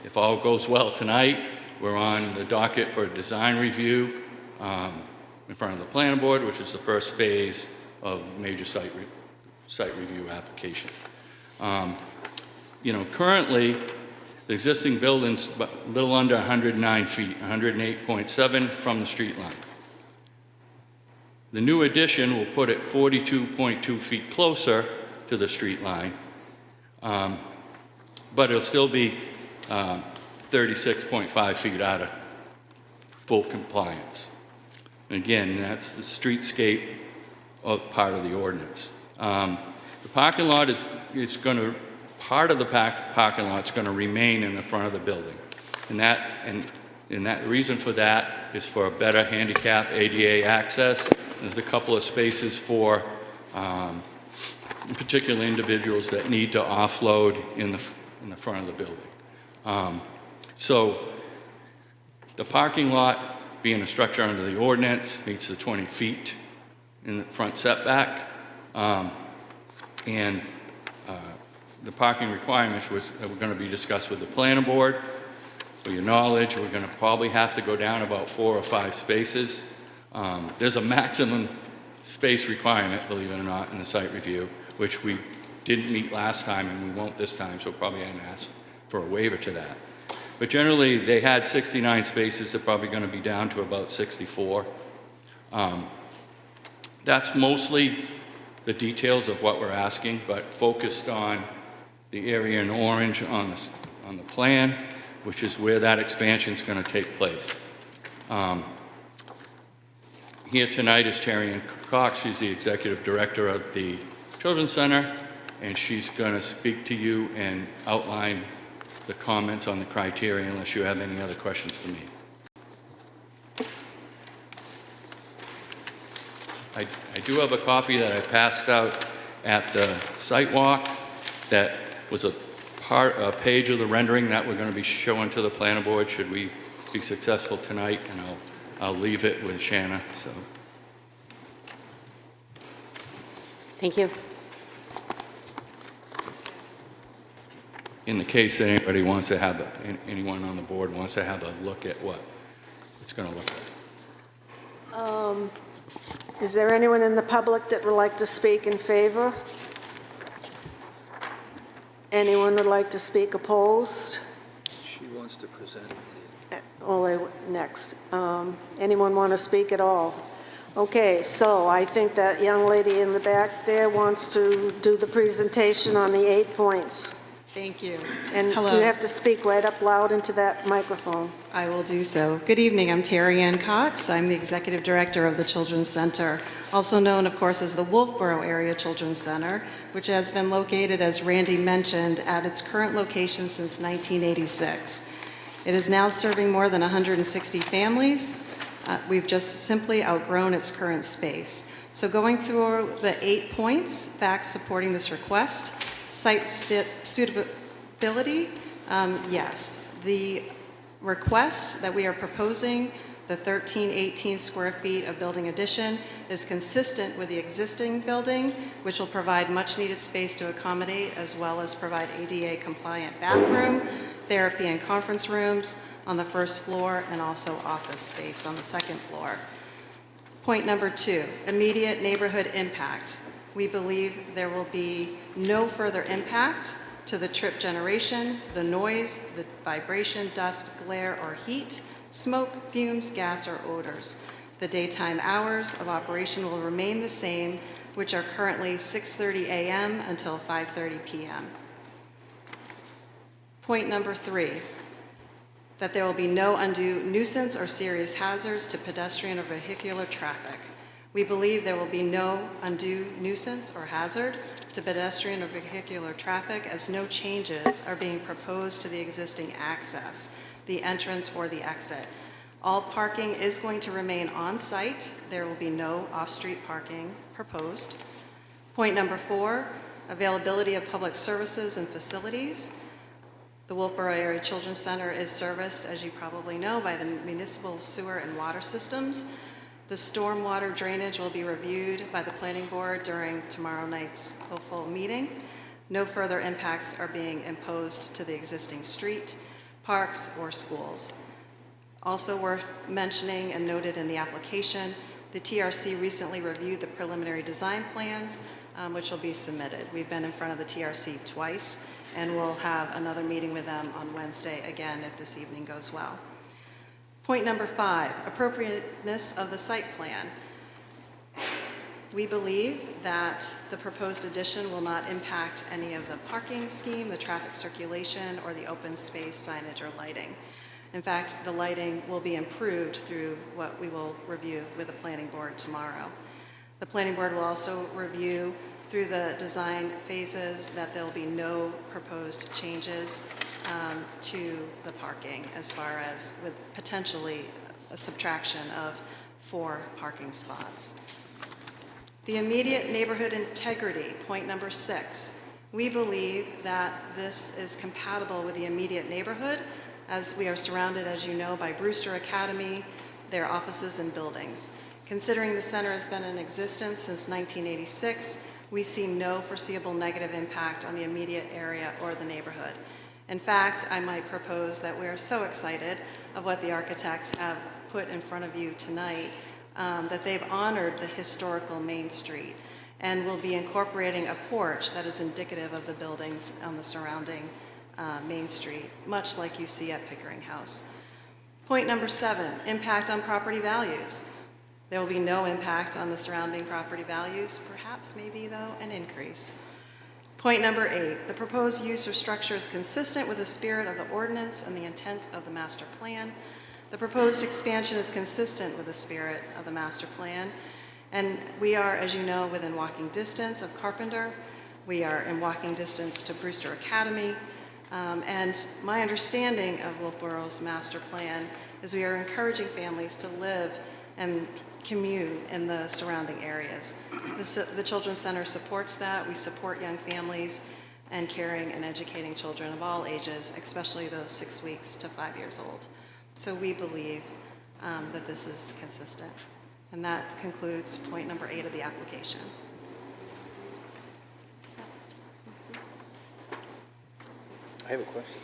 If all goes well tonight, we're on the docket for a design review in front of the planning board, which is the first phase of major site review application. Currently, the existing building's a little under 109 feet, 108.7 from the street line. The new addition will put it 42.2 feet closer to the street line, but it'll still be 36.5 feet out of full compliance. And again, that's the streetscape of part of the ordinance. The parking lot is going to, part of the parking lot is going to remain in the front of the building. And that reason for that is for a better handicap ADA access. There's a couple of spaces for particular individuals that need to offload in the front of the building. So the parking lot, being a structure under the ordinance, meets the 20 feet in the front setback. And the parking requirements were going to be discussed with the planning board. For your knowledge, we're going to probably have to go down about 4 or 5 spaces. There's a maximum space requirement, believe it or not, in the site review, which we didn't meet last time and we won't this time, so probably I'm going to ask for a waiver to that. But generally, they had 69 spaces. They're probably going to be down to about 64. That's mostly the details of what we're asking, but focused on the area in orange on the plan, which is where that expansion is going to take place. Here tonight is Terry Cox. She's the executive director of the Children's Center, and she's going to speak to you and outline the comments on the criteria unless you have any other questions for me. I do have a copy that I passed out at the site walk that was a page of the rendering that we're going to be showing to the planning board should we be successful tonight, and I'll leave it with Shanna. So. Thank you. In the case that anybody wants to have, anyone on the board wants to have a look at what it's going to look like. Is there anyone in the public that would like to speak in favor? Anyone would like to speak opposed? She wants to present Next. Anyone want to speak at all? Okay, so I think that young lady in the back there wants to do the presentation on the 8 points. Thank you. And so Hello. you have to speak right up loud into that microphone. I will do so. Good evening. I'm Terry Ann Cox. I'm the Executive Director of the Children's Center, also known, of course, as the Wolfeboro Area Children's Center, which has been located, as Randy mentioned, at its current location since 1986. It is now serving more than 160 families. We've just simply outgrown its current space. So going through the 8 points, facts supporting this request, site suitability, yes. The request that we are proposing, the 1318 square feet of building addition, is consistent with the existing building, which will provide much needed space to accommodate, as well as provide ADA compliant bathroom, therapy and conference rooms on the first floor, and also office space on the second floor. Point number 2, immediate neighborhood impact. We believe there will be no further impact to the trip generation, the noise, the vibration, dust, glare, or heat, smoke, fumes, gas, or odors. The daytime hours of operation will remain the same, which are currently 6:30 a.m. until 5:30 p.m. Point number 3, that there will be no undue nuisance or serious hazards to pedestrian or vehicular traffic. We believe there will be no undue nuisance or hazard to pedestrian or vehicular traffic, as no changes are being proposed to the existing access, the entrance or the exit. All parking is going to remain on site. There will be no off-street parking proposed. Point number 4, availability of public services and facilities. The Wolfeboro Area Children's Center is serviced, as you probably know, by the municipal sewer and water systems. The stormwater drainage will be reviewed by the planning board during tomorrow night's full meeting. No further impacts are being imposed to the existing street, parks, or schools. Also worth mentioning and noted in the application, the TRC recently reviewed the preliminary design plans, which will be submitted. We've been in front of the TRC twice, and we'll have another meeting with them on Wednesday, again, if this evening goes well. Point number 5, appropriateness of the site plan. We believe that the proposed addition will not impact any of the parking scheme, the traffic circulation, or the open space signage or lighting. In fact, the lighting will be improved through what we will review with the planning board tomorrow. The planning board will also review through the design phases that there will be no proposed changes to the parking, as far as with potentially a subtraction of 4 parking spots. The immediate neighborhood integrity, point number 6. We believe that this is compatible with the immediate neighborhood, as we are surrounded, as you know, by Brewster Academy, their offices and buildings. Considering the center has been in existence since 1986, we see no foreseeable negative impact on the immediate area or the neighborhood. In fact, I might propose that we are so excited of what the architects have put in front of you tonight, that they've honored the historical Main Street and will be incorporating a porch that is indicative of the buildings on the surrounding Main Street, much like you see at Pickering House. Point number 7, impact on property values. There will be no impact on the surrounding property values, perhaps maybe though an increase. Point number 8, the proposed use or structure is consistent with the spirit of the ordinance and the intent of the master plan. The proposed expansion is consistent with the spirit of the master plan. And we are, as you know, within walking distance of Carpenter. We are in walking distance to Brewster Academy. And my understanding of Wolfeboro's master plan is we are encouraging families to live and commute in the surrounding areas. The Children's Center supports that. We support young families and caring and educating children of all ages, especially those 6 weeks to 5 years old. So we believe that this is consistent. And that concludes point number 8 of the application. I have a question.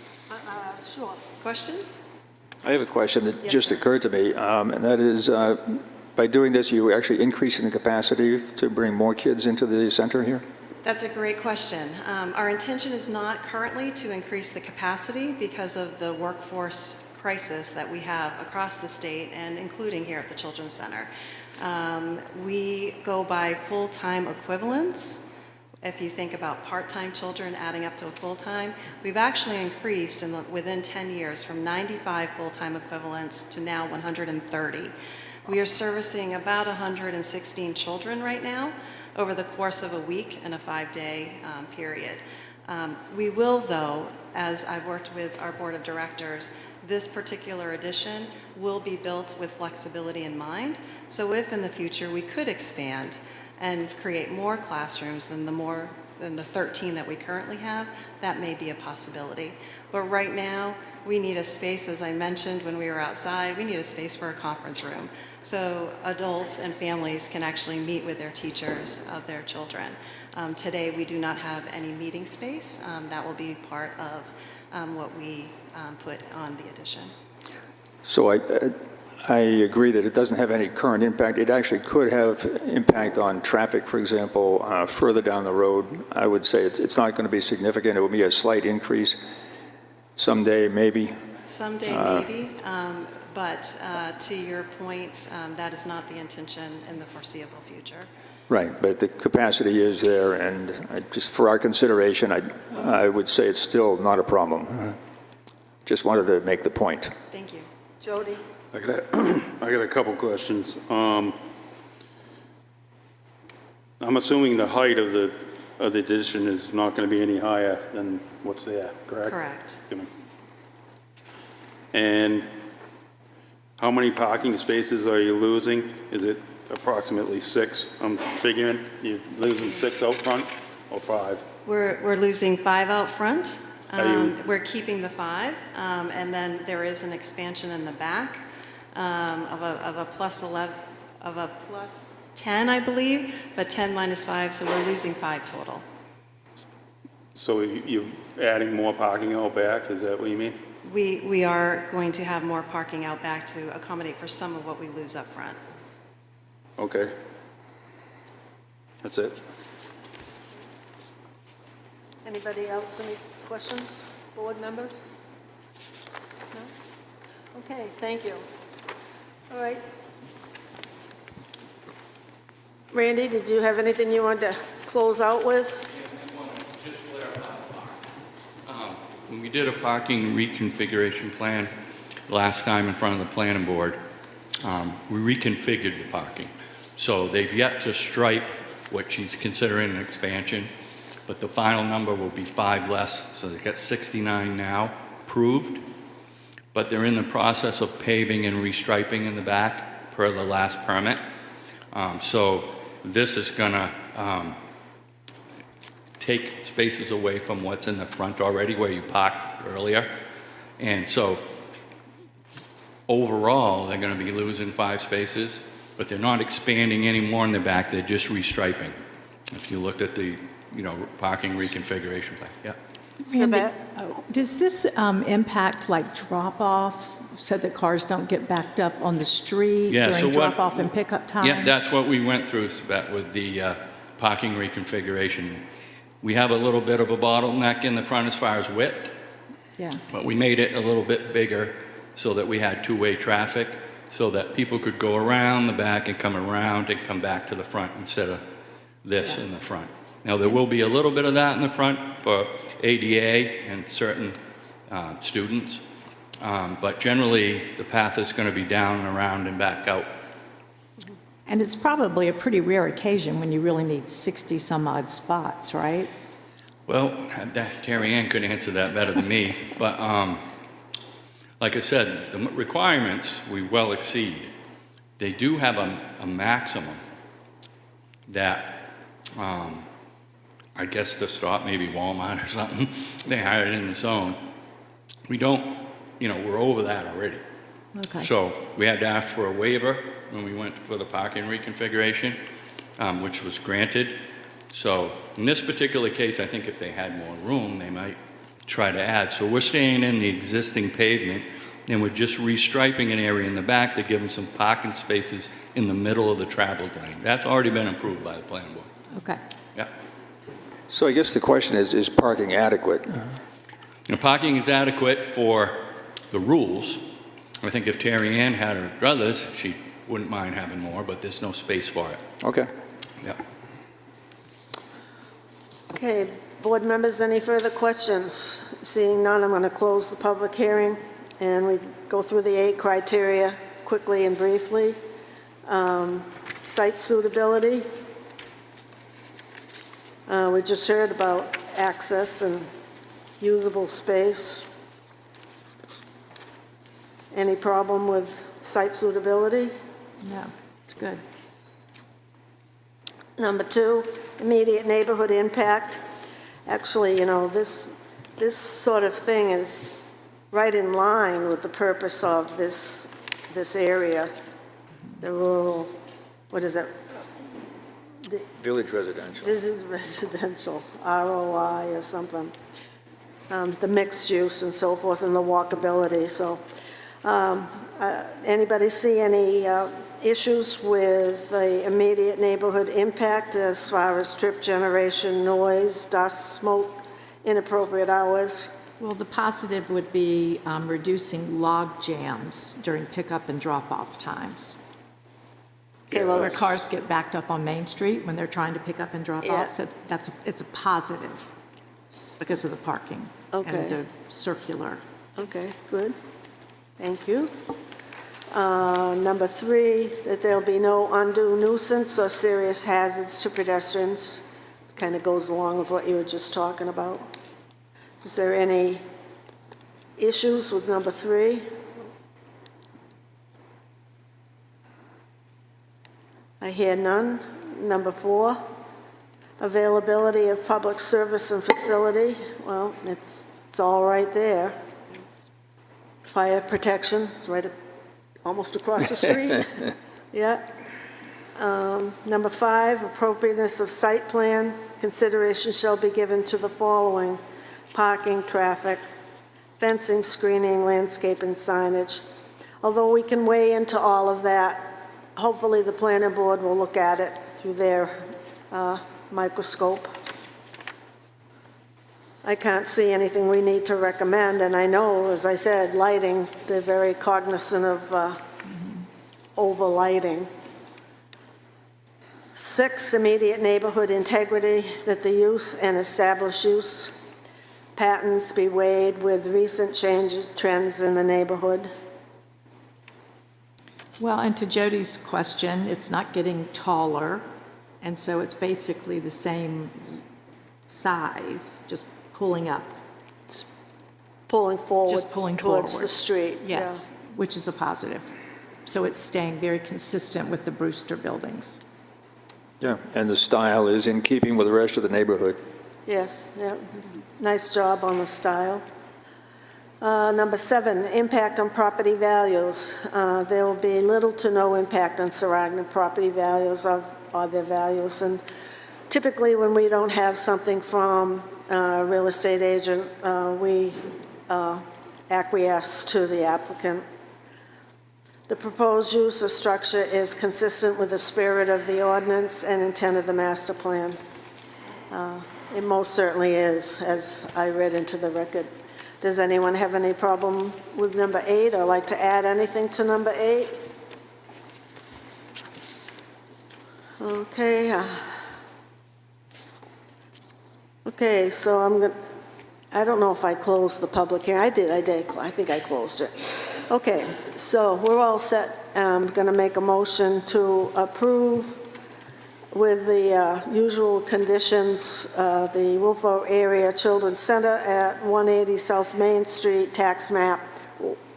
Sure. Questions? I have a question that Yes, just sir. occurred to me, and that is, by doing this, you actually increasing the capacity to bring more kids into the center here? That's a great question. Our intention is not currently to increase the capacity because of the workforce crisis that we have across the state and including here at the Children's Center. We go by full-time equivalents If you think about part-time children adding up to a full-time, we've actually increased within 10 years from 95 full-time equivalents to now 130. We are servicing about 116 children right now over the course of a week and a 5-day period. We will, though, as I've worked with our board of directors, this particular addition will be built with flexibility in mind. So if in the future we could expand and create more classrooms than the 13 that we currently have, that may be a possibility. But right now, we need a space, as I mentioned when we were outside, we need a space for a conference room. So adults and families can actually meet with their teachers of their children. Today, we do not have any meeting space. That will be part of what we put on the addition. So I agree that it doesn't have any current impact. It actually could have impact on traffic, for example, further down the road. I would say it's not going to be significant. It will be a slight increase. Someday, maybe. Someday, maybe. But to your point, that is not the intention in the foreseeable future. Right, but the capacity is there, and just for our consideration, I would say it's still not a problem. Just wanted to make the point. Thank you. Jody? I got a couple questions. I'm assuming the height of the addition is not going to be any higher than what's there, correct? Correct. And how many parking spaces are you losing? Is it approximately 6? I'm figuring you're losing 6 out front or 5? We're losing 5 out front. Are you- We're keeping the 5, and then there is an expansion in the back of a plus 11, of a plus 10, I believe, but 10 minus 5, so we're losing 5 total. So you're adding more parking out back, is that what you mean? We are going to have more parking out back to accommodate for some of what we lose up front. Okay. That's it. Anybody else, any questions, board members? No? Okay, thank you. All right. Randy, did you have anything you wanted to close out with? When we did a parking reconfiguration plan last time in front of the planning board, we reconfigured the parking. So they've yet to stripe what she's considering an expansion, but the final number will be 5 less, so they've got 69 now approved, but they're in the process of paving and restriping in the back per the last permit. So this is gonna take spaces away from what's in the front already where you parked earlier. And so overall, they're gonna be losing 5 spaces, but they're not expanding any more in the back, they're just restriping. If you looked at the, parking reconfiguration plan, yeah. Randy, Does this impact like drop-off so that cars don't get backed up on the street Yeah, so during what- drop-off and pickup time? Yeah, that's what we went through, Sabette, with the parking reconfiguration. We have a little bit of a bottleneck in the front as far as width, Yeah. but we made it a little bit bigger so that we had two-way traffic, so that people could go around the back and come around and come back to the front instead of this in the front. Now, there will be a little bit of that in the front for ADA and certain students, but generally, the path is going to be down and around and back out. And it's probably a pretty rare occasion when you really need 60-some-odd spots, right? Well, Terry Ann could answer that better than me, but like I said, the requirements we well exceed. They do have a maximum that, I guess to stop maybe Walmart or something, they hired in the zone. We don't, we're over that already. Okay. So we had to ask for a waiver when we went for the parking reconfiguration, which was granted. So in this particular case, I think if they had more room, they might try to add. So we're staying in the existing pavement, and we're just restriping an area in the back to give them some parking spaces in the middle of the travel lane. That's already been approved by the planning board. Okay. Yeah. So I guess the question is parking adequate? Parking is adequate for the rules. I think if Terry Ann had her brothers, she wouldn't mind having more, but there's no space for it. Okay. Yeah. Okay, board members, any further questions? Seeing none, I'm going to close the public hearing, and we go through the 8 criteria quickly and briefly. Site suitability. We just heard about access and usable space. Any problem with site suitability? No, it's good. Number 2, immediate neighborhood impact. Actually, you know, this sort of thing is right in line with the purpose of this area, the rural, what is it? Village residential. This is residential, ROI or something. The mixed use and so forth, and the walkability. So, anybody see any issues with the immediate neighborhood impact as far as trip generation, noise, dust, smoke, inappropriate hours? Well, the positive would be reducing log jams during pickup and drop-off times. Okay, well, Where cars get backed up on Main Street when they're trying to pick up and drop Yeah. off, so it's a positive because of the parking Okay. and the circular. Okay, good. Thank you. Number 3, that there'll be no undue nuisance or serious hazards to pedestrians. Kind of goes along with what you were just talking about. Is there any issues with number 3? I hear none. Number 4, availability of public service and facility. Well, it's all right there. Fire protection is right almost across the street. Yeah. Number 5, appropriateness of site plan. Consideration shall be given to the following: parking, traffic, fencing, screening, landscaping, signage. Although we can weigh into all of that, hopefully the planning board will look at it through their microscope. I can't see anything we need to recommend, and I know, as I said, lighting, they're very cognizant of over-lighting. 6, immediate neighborhood integrity, that the use and established use patterns be weighed with recent changes, trends in the neighborhood. Well, and to Jody's question, it's not getting taller, and so it's basically the same size, just pulling up. Pulling forward Just pulling towards forward. the street. Yes, which is a positive. So it's staying very consistent with the Brewster buildings. Yeah, and the style is in keeping with the rest of the neighborhood. Yes, yeah. Nice job on the style. Number 7, impact on property values. There will be little to no impact on surrounding property values or their values. And typically when we don't have something from a real estate agent, we acquiesce to the applicant. The proposed use or structure is consistent with the spirit of the ordinance and intent of the master plan. It most certainly is, as I read into the record. Does anyone have any problem with number 8 or like to add anything to number 8? Okay. Okay, so I don't know if I closed the public hearing. I did. I think I closed it. Okay, so we're all set. I'm going to make a motion to approve with the usual conditions, the Wolfeboro Area Children's Center at 180 South Main Street, tax map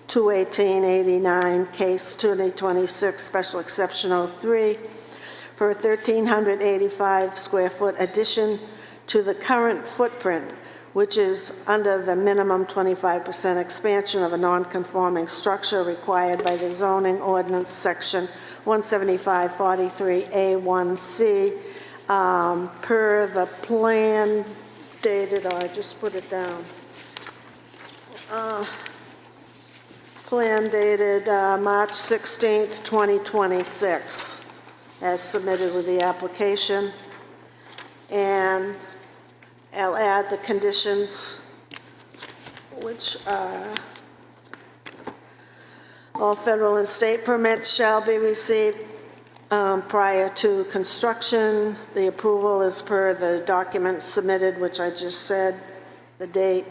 21889, case 2026, special exception 03, for a 1,385 square foot addition to the current footprint, which is under the minimum 25% expansion of a non-conforming structure required by the zoning ordinance section 175-43A1C, per the plan dated, I just put it down. Plan dated March 16th, 2026, as submitted with the application. And I'll add the conditions, which are all federal and state permits shall be received prior to construction. The approval is per the documents submitted, which I just said, the date.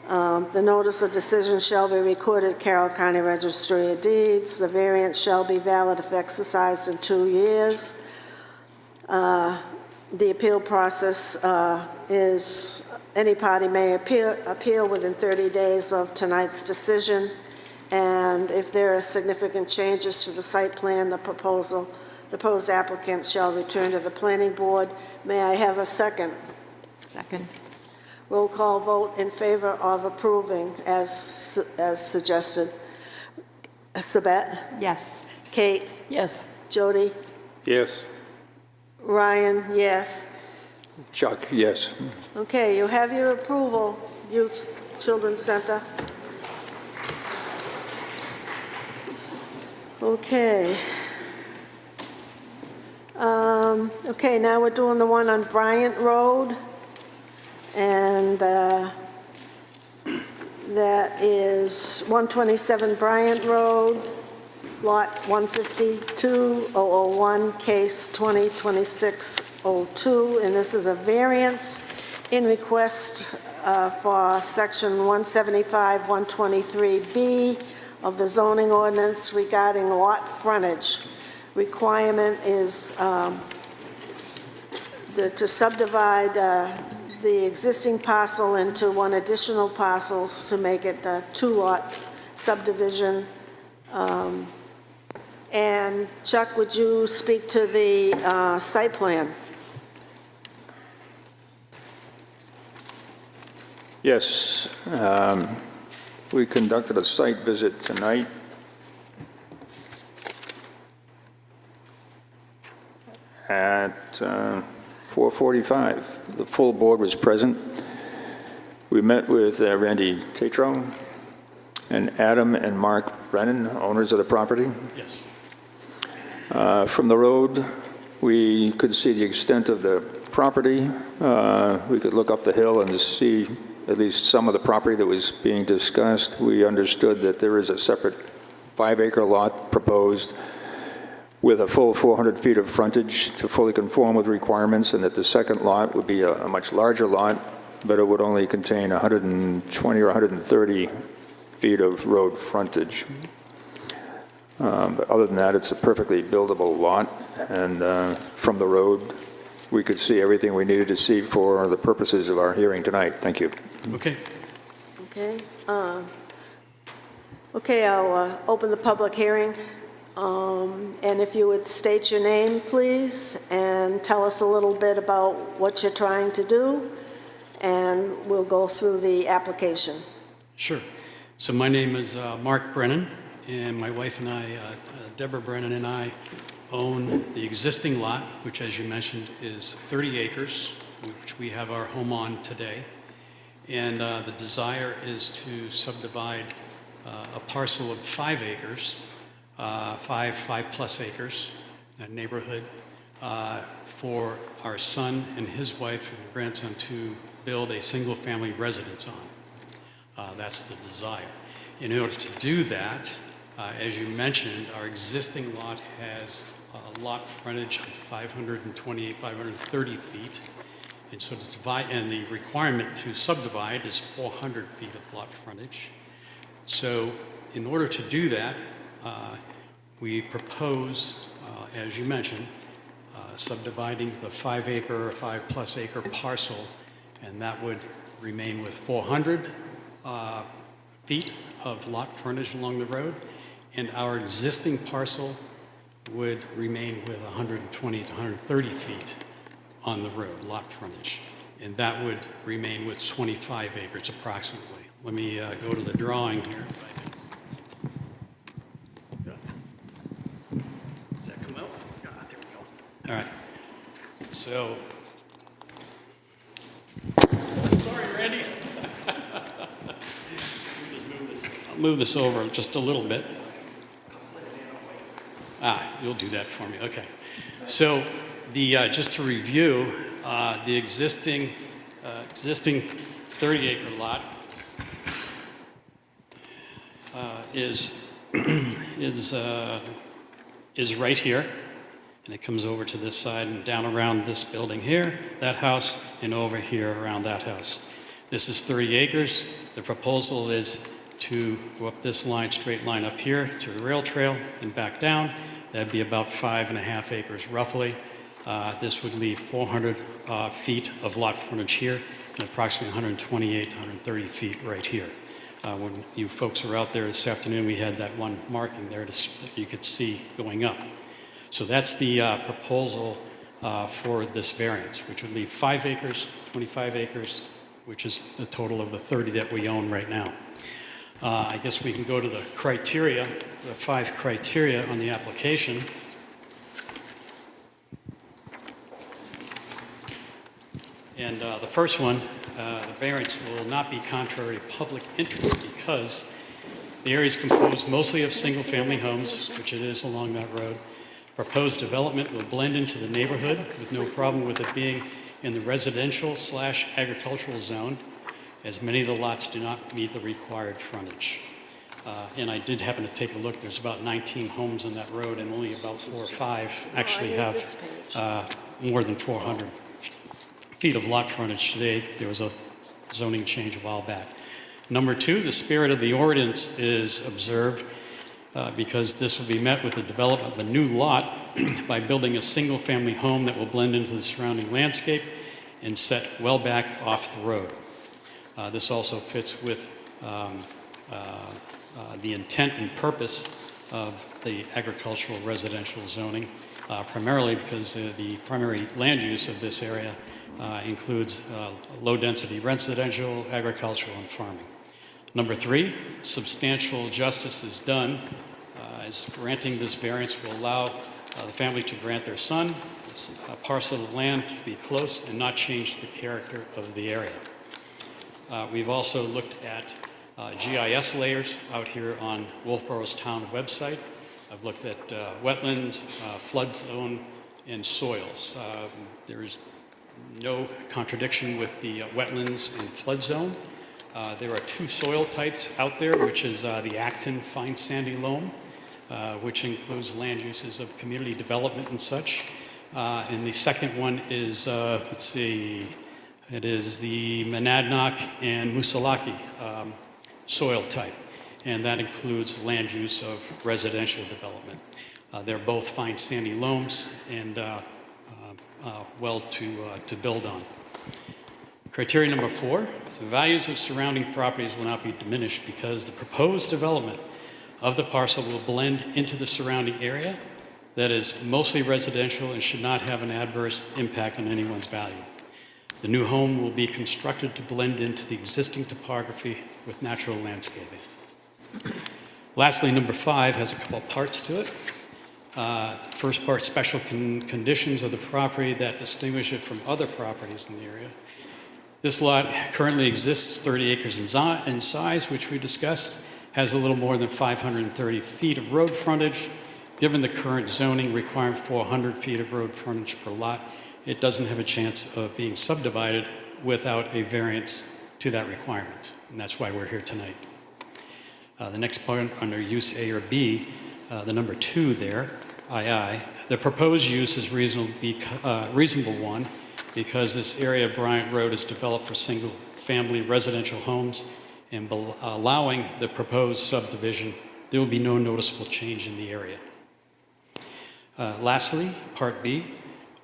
The notice of decision shall be recorded Carroll County Registry of Deeds. The variance shall be valid if exercised in 2 years. The appeal process is any party may appeal within 30 days of tonight's decision. And if there are significant changes to the site plan, the proposed applicant shall return to the planning board. May I have a second? Second. Roll call vote in favor of approving as suggested. Sabette? Yes. Kate? Yes. Jody? Yes. Ryan, yes. Chuck, yes. Okay, you have your approval, Youth Children's Center. Okay. Okay, now we're doing the one on Bryant Road. And that is 127 Bryant Road, Lot 152-001, case 2026-02. And this is a variance in request for section 175-123B of the zoning ordinance regarding lot frontage. Requirement is to subdivide the existing parcel into one additional parcels to make it a two-lot subdivision. And Chuck, would you speak to the site plan? Yes, we conducted a site visit tonight. At 4:45, the full board was present. We met with Randy Tatro and Adam and Mark Brennan, owners of the property. Yes. From the road, we could see the extent of the property. We could look up the hill and see at least some of the property that was being discussed. We understood that there is a separate 5-acre lot proposed with a full 400 feet of frontage to fully conform with requirements, and that the second lot would be a much larger lot, but it would only contain 120 or 130 feet of road frontage. But other than that, it's a perfectly buildable lot, and from the road, we could see everything we needed to see for the purposes of our hearing tonight. Thank you. Okay. Okay. Okay, I'll open the public hearing. And if you would state your name, please, and tell us a little bit about what you're trying to do, and we'll go through the application. Sure. So my name is Mark Brennan, and my wife and I, Deborah Brennan and I, own the existing lot, which, as you mentioned, is 30 acres, which we have our home on today. And the desire is to subdivide a parcel of 5 acres, 5+ acres, that neighborhood, for our son and his wife and grandson to build a single-family residence on. That's the desire. In order to do that, as you mentioned, our existing lot has a lot frontage of 528, 530 feet. And so to divide, and the requirement to subdivide is 400 feet of lot frontage. So in order to do that, we propose, as you mentioned, subdividing the 5-acre or 5+ acre parcel, and that would remain with 400 feet of lot frontage along the road, and our existing parcel would remain with 120 to 130 feet on the road, lot frontage, and that would remain with 25 acres approximately. Let me go to the drawing here. Does that come out? There we go. All right. So, sorry, Randy. I'll move this over just a little bit. You'll do that for me. Okay. So, just to review, the existing 30-acre lot is right here, and it comes over to this side and down around this building here, that house, and over here around that house. This is 30 acres. The proposal is to go up this line, straight line up here to the rail trail and back down. That'd be about 5.5 acres roughly. This would leave 400 feet of lot frontage here and approximately 128 to 130 feet right here. When you folks were out there this afternoon, we had that one marking there that you could see going up. So that's the proposal for this variance, which would leave 5 acres, 25 acres, which is the total of the 30 that we own right now. I guess we can go to the criteria, the 5 criteria on the application. And the first one, the variance will not be contrary to public interest because the area is composed mostly of single-family homes, which it is along that road. Proposed development will blend into the neighborhood with no problem with it being in the residential/agricultural zone, as many of the lots do not meet the required frontage. And I did happen to take a look. There's about 19 homes on that road, and only about 4 or 5 actually have more than 400 feet of lot frontage today. There was a zoning change a while back. Number 2, the spirit of the ordinance is observed because this will be met with the development of a new lot by building a single-family home that will blend into the surrounding landscape and set well back off the road. This also fits with the intent and purpose of the agricultural residential zoning, primarily because the primary land use of this area includes low-density residential, agricultural, and farming. Number 3, substantial justice is done as granting this variance will allow the family to grant their son a parcel of land to be close and not change the character of the area. We've also looked at GIS layers out here on Wolfeboro's town website. I've looked at wetlands, flood zone, and soils. There is no contradiction with the wetlands and flood zone. There are 2 soil types out there, which is the Acton fine sandy loam, which includes land uses of community development and such. And the second one is, let's see, it is the Monadnock and Musalaki soil type, and that includes land use of residential development. They're both fine sandy loams and well to build on. Criteria number 4, the values of surrounding properties will not be diminished because the proposed development of the parcel will blend into the surrounding area that is mostly residential and should not have an adverse impact on anyone's value. The new home will be constructed to blend into the existing topography with natural landscaping. Lastly, number 5 has a couple parts to it. First part, special conditions of the property that distinguish it from other properties in the area. This lot currently exists 30 acres in size, which we discussed, has a little more than 530 feet of road frontage. Given the current zoning requiring 400 feet of road frontage per lot, it doesn't have a chance of being subdivided without a variance to that requirement, and that's why we're here tonight. The next part under use A or B, the number 2 there, II, the proposed use is reasonable one because this area of Bryant Road is developed for single-family residential homes, and allowing the proposed subdivision, there will be no noticeable change in the area. Lastly, Part B,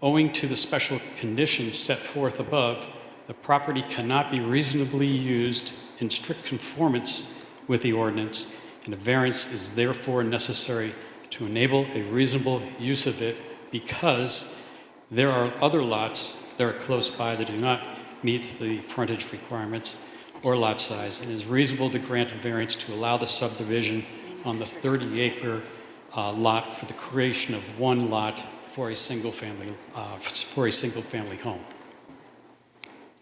owing to the special conditions set forth above, the property cannot be reasonably used in strict conformance with the ordinance, and a variance is therefore necessary to enable a reasonable use of it because there are other lots that are close by that do not meet the frontage requirements or lot size, and it is reasonable to grant a variance to allow the subdivision on the 30-acre lot for the creation of one lot for a single-family home.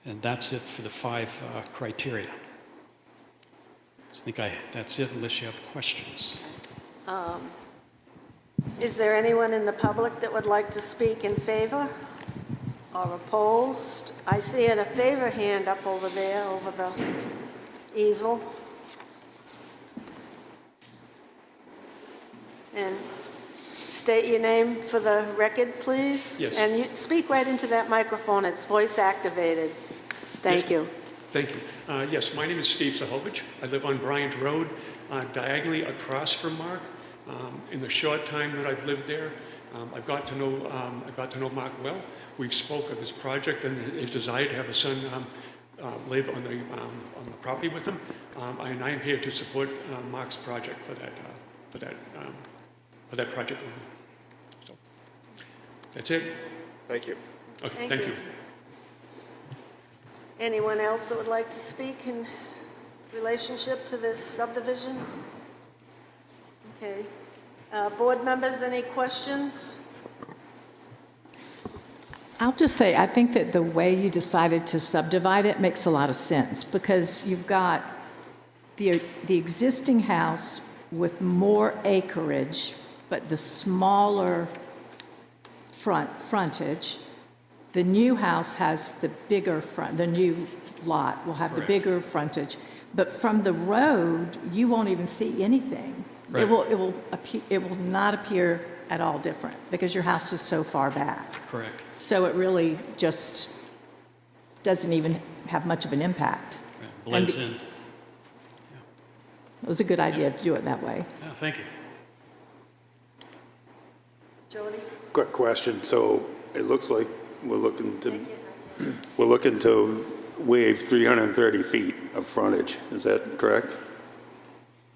And that's it for the 5 criteria. I think that's it unless you have questions. Is there anyone in the public that would like to speak in favor or opposed? I see a favor hand up over there, over the easel. state your name for the record, please? Yes. And you speak right into that microphone. It's voice activated. Thank you. Thank you. Yes, my name is Steve Zahovich. I live on Bryant Road, diagonally across from Mark. In the short time that I've lived there, I got to know Mark well. We've spoke of his project and his desire to have a son live on the property with him, and I am here to support Mark's project for that project. So that's it. Thank you. Okay, Thank thank you. you. Anyone else that would like to speak in relationship to this subdivision? Okay. Board members, any questions? I'll just say, I think that the way you decided to subdivide it makes a lot of sense, because you've got the existing house with more acreage, but the smaller frontage. The new house has the bigger front, the new lot will have the Correct. bigger frontage. But from the road, you won't even see anything. Right. It will not appear at all different, because your house is so far back. Correct. So it really just doesn't even have much of an impact. Right. Blends in. It was a good idea to do it that way. Yeah, thank you. Jody? Quick question. So it looks like we're looking to waive 330 feet of frontage. Is that correct?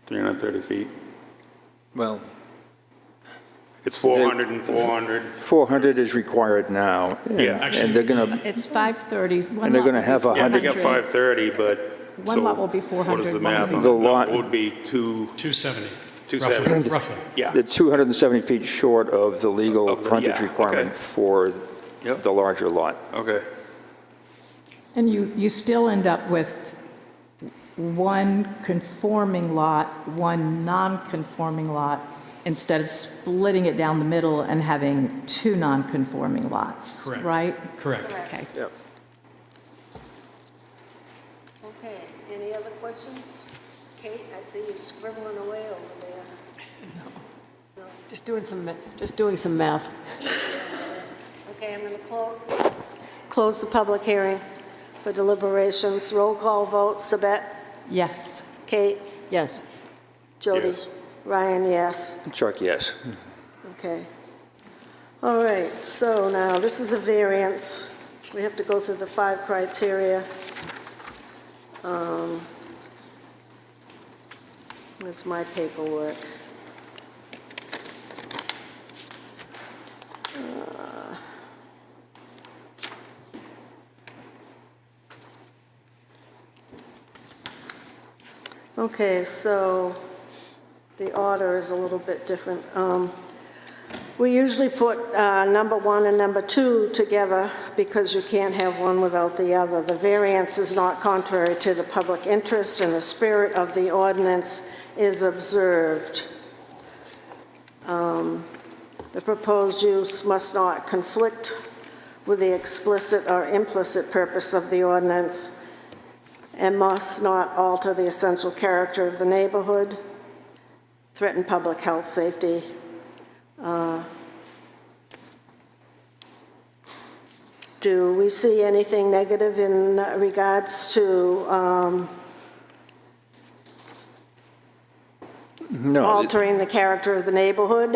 330 feet? Well, It's 400 and 400. 400 is required now. Yeah. And they're going to, It's 530. And they're gonna have Yeah, they got 100. 530, but. One so lot will be What 400, is the one math will on be- that? The lot- It would be 270. 270. Roughly. Yeah. they're 270 feet short of the legal Of the- frontage yeah, requirement okay. for Yep. the larger lot. Okay. And you still end up with one conforming lot, one non-conforming lot, instead of splitting it down the middle and having two non-conforming lots, Correct. right? Correct. Okay. Yep. Okay, any other questions? Kate, I see you scribbling away over there. Just doing some math. Okay, I'm going to close the public hearing for deliberations. Roll call vote, Sabette, Yes. Kate, Yes. Jody, Yes. Ryan, yes. Chuck, yes. Okay. All right, so now this is a variance. We have to go through the 5 criteria. That's my paperwork. Okay, so the order is a little bit different. We usually put number 1 and number 2 together because you can't have one without the other. The variance is not contrary to the public interest, and the spirit of the ordinance is observed. The proposed use must not conflict with the explicit or implicit purpose of the ordinance and must not alter the essential character of the neighborhood, threaten public health, safety. Do we see anything negative in regards to No, altering the character of the neighborhood?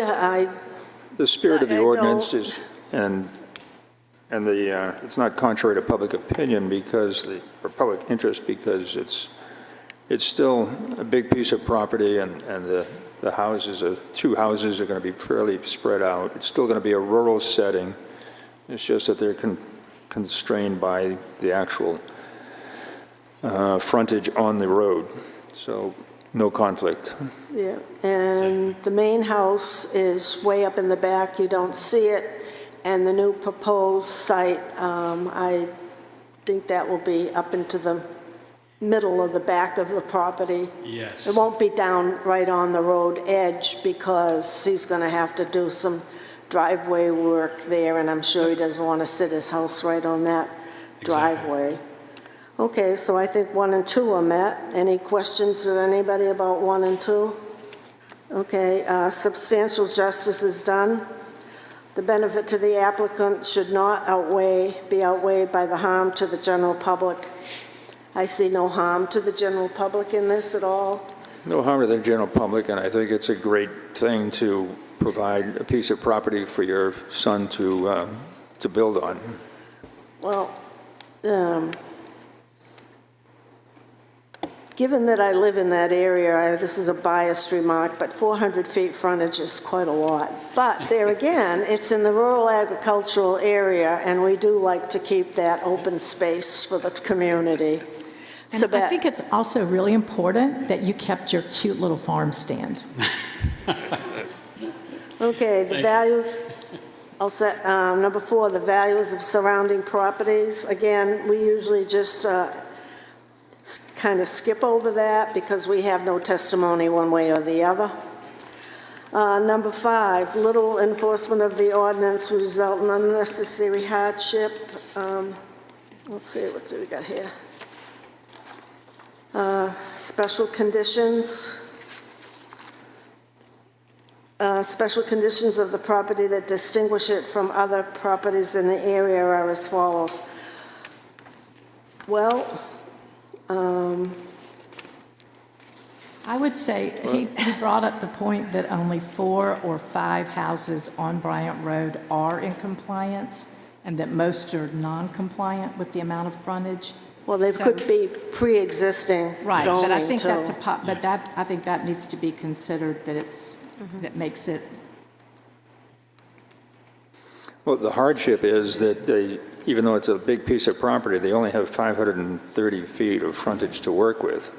the spirit of I the ordinance don't- is, and it's not contrary to public opinion because, or public interest, because it's still a big piece of property, and the houses, 2 houses are going to be fairly spread out. It's still going to be a rural setting. It's just that they're constrained by the actual frontage on the road. So no conflict. Yeah, and the main house is way up in the back, you don't see it, and the new proposed site, I think that will be up into the middle of the back of the property. Yes. It won't be down right on the road edge because he's going to have to do some driveway work there, and I'm sure he doesn't want to sit his house right on that driveway. Okay, so I think 1 and 2 are met. Any questions to anybody about 1 and 2? Okay, substantial justice is done. The benefit to the applicant should not be outweighed by the harm to the general public. I see no harm to the general public in this at all. No harm to the general public, and I think it's a great thing to provide a piece of property for your son to build on. Well, given that I live in that area, this is a biased remark, but 400 feet frontage is quite a lot. But there again, it's in the rural agricultural area, and we do like to keep that open space for the community. And I think it's also really important that you kept your cute little farm stand. Okay, the values, I'll set, number 4, the values of surrounding properties. Again, we usually just kind of skip over that because we have no testimony one way or the other. Number 5, little enforcement of the ordinance will result in unnecessary hardship. Let's see, what do we got here? Special conditions. Special conditions of the property that distinguish it from other properties in the area are as follows. Well, I would say he brought up the point that only 4 or 5 houses on Bryant Road are in compliance and that most are non-compliant with the amount of frontage. well, they could be pre-existing Right, but I zoning think that's too. I think that needs to be considered, that it's, that makes it, Well, the hardship is that even though it's a big piece of property, they only have 530 feet of frontage to work with.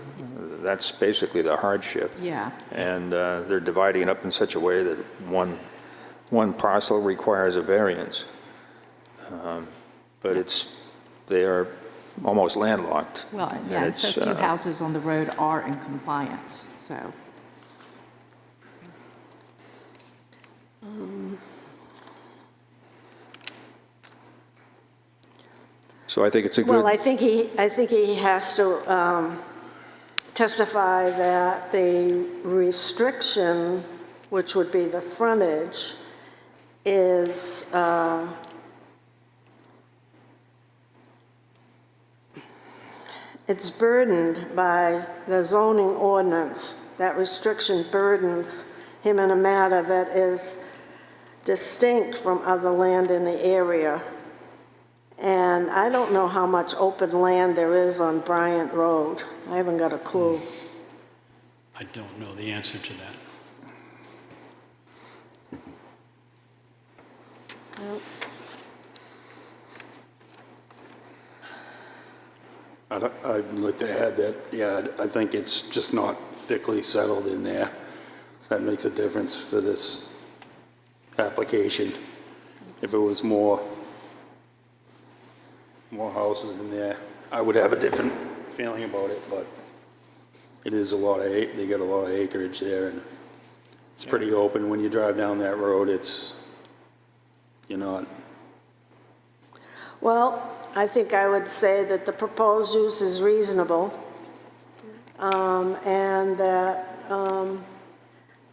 That's basically the hardship. yeah. And they're dividing it up in such a way that one parcel requires a variance. But they are almost landlocked. Well, And yeah, and so it's, few houses on the road are in compliance, so. So I think it's a good. Well, I think he has to testify that the restriction, which would be the frontage, is it's burdened by the zoning ordinance. That restriction burdens him in a matter that is distinct from other land in the area. And I don't know how much open land there is on Bryant Road. I haven't got a clue. I don't know the answer to that. I'd like to add that, yeah, I think it's just not thickly settled in there. That makes a difference for this application. If it was more houses in there, I would have a different feeling about it, but it is a lot of, they got a lot of acreage there, and it's pretty open. When you drive down that road, you're not. Well, I think I would say that the proposed use is reasonable, and that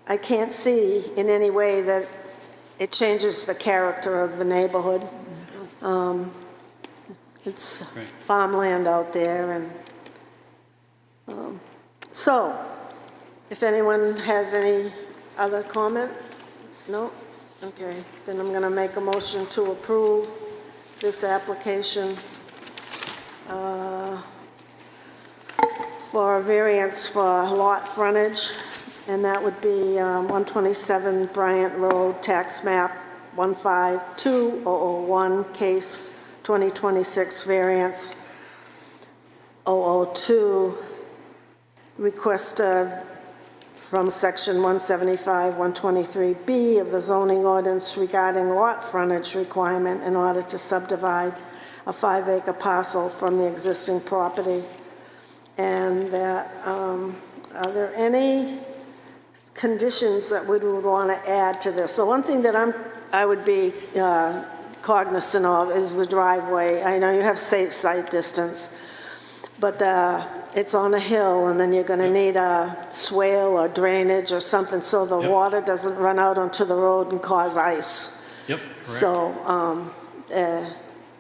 I can't see in any way that it changes the character of the neighborhood. It's Right. farmland out there, and so, if anyone has any other comment? No? Okay, then I'm going to make a motion to approve this application for a variance for lot frontage, and that would be 127 Bryant Road, tax map 152001, case 2026 variance 002, request from section 175, 123B of the zoning ordinance regarding lot frontage requirement in order to subdivide a 5-acre parcel from the existing property. And that, are there any conditions that we would want to add to this? So one thing that I would be cognizant of is the driveway. I know you have safe site distance, but it's on a hill, and then you're going to need a swale or drainage or something so the Yep. water doesn't run out onto the road and cause ice. Yep, correct. So,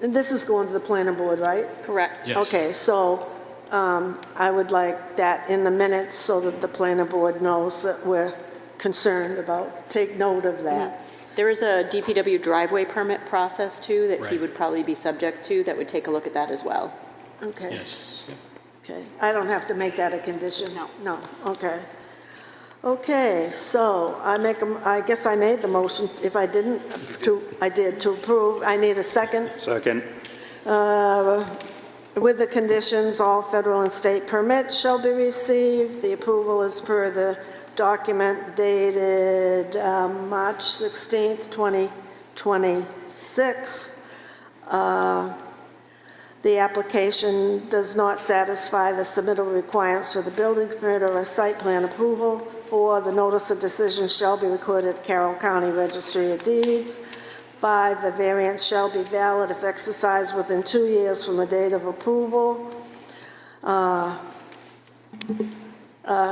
and this is going to the planning board, right? Correct. Yes. Okay, so I would like that in the minutes so that the planning board knows that we're concerned about, take note of that. There is a DPW driveway permit process too that he Right. would probably be subject to that would take a look at that as well. Okay. Yes. Yep. Okay, I don't have to make that a condition? No. No, okay. Okay, so I guess I made the motion. If I didn't, I did, to approve. I need a second. Second. With the conditions, all federal and state permits shall be received. The approval is per the document dated March 16th, 2026. The application does not satisfy the submittal requirements for the building permit or a site plan approval. 4, the notice of decision shall be recorded at Carroll County Registry of Deeds. 5, the variance shall be valid if exercised within 2 years from the date of approval.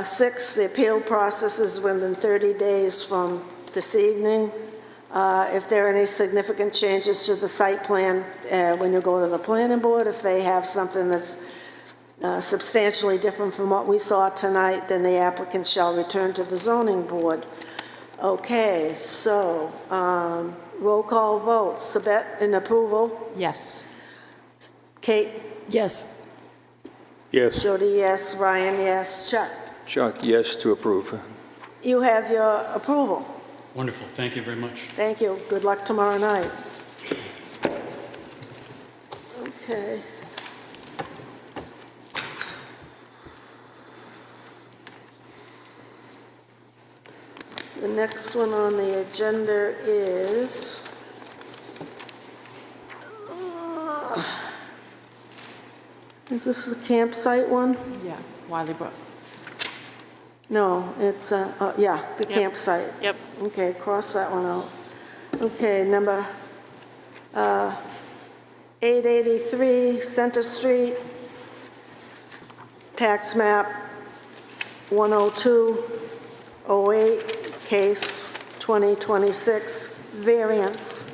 6, the appeal process is within 30 days from this evening. If there are any significant changes to the site plan when you go to the planning board, if they have something that's substantially different from what we saw tonight, then the applicant shall return to the zoning board. Okay, so roll call vote. Sabette in approval. Yes. Kate? Yes. Yes. Jody, yes. Ryan, yes. Chuck? Chuck, yes to approve. You have your approval. Wonderful. Thank you very much. Thank you. Good luck tomorrow night. Okay. The next one on the agenda is this the campsite one? Yeah, Wiley Brook. No, it's, yeah, the campsite. Yep. Okay, cross that one out. Okay, number 883 Center Street, tax map 10208, case 2026, variance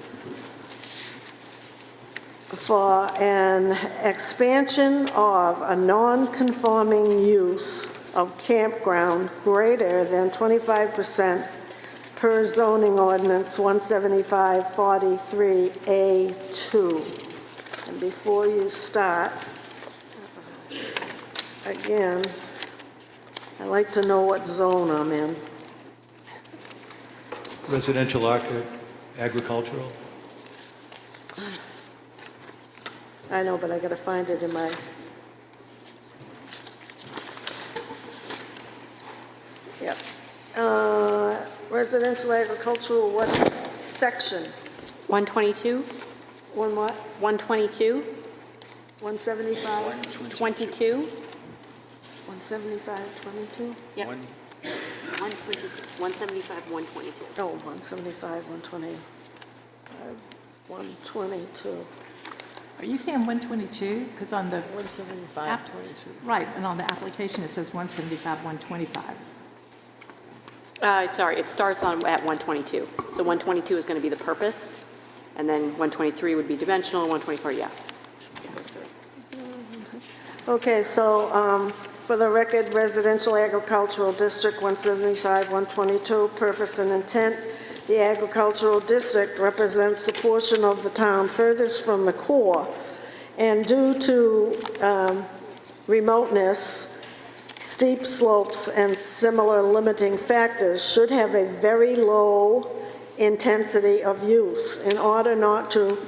for an expansion of a non-conforming use of campground greater than 25% per zoning ordinance 175-43A2. And before you start, again, I like to know what zone I'm in. Residential, agricultural? I know, but I gotta find it in my... Yep. Residential agricultural, what section? 122, One what? 122, 175? 22. 175, 22? Yep. 175, 122. Oh, 175, 120, 122. Are you saying 122? Because on the, 175, 22. right, and on the application it says 175, 125. Sorry, it starts on at 122. So 122 is going to be the purpose, and then 123 would be dimensional, 124, yeah. It goes through. Okay, so for the record, residential agricultural district 175, 122, purpose and intent. The agricultural district represents the portion of the town furthest from the core, and due to remoteness, steep slopes and similar limiting factors should have a very low intensity of use in order not to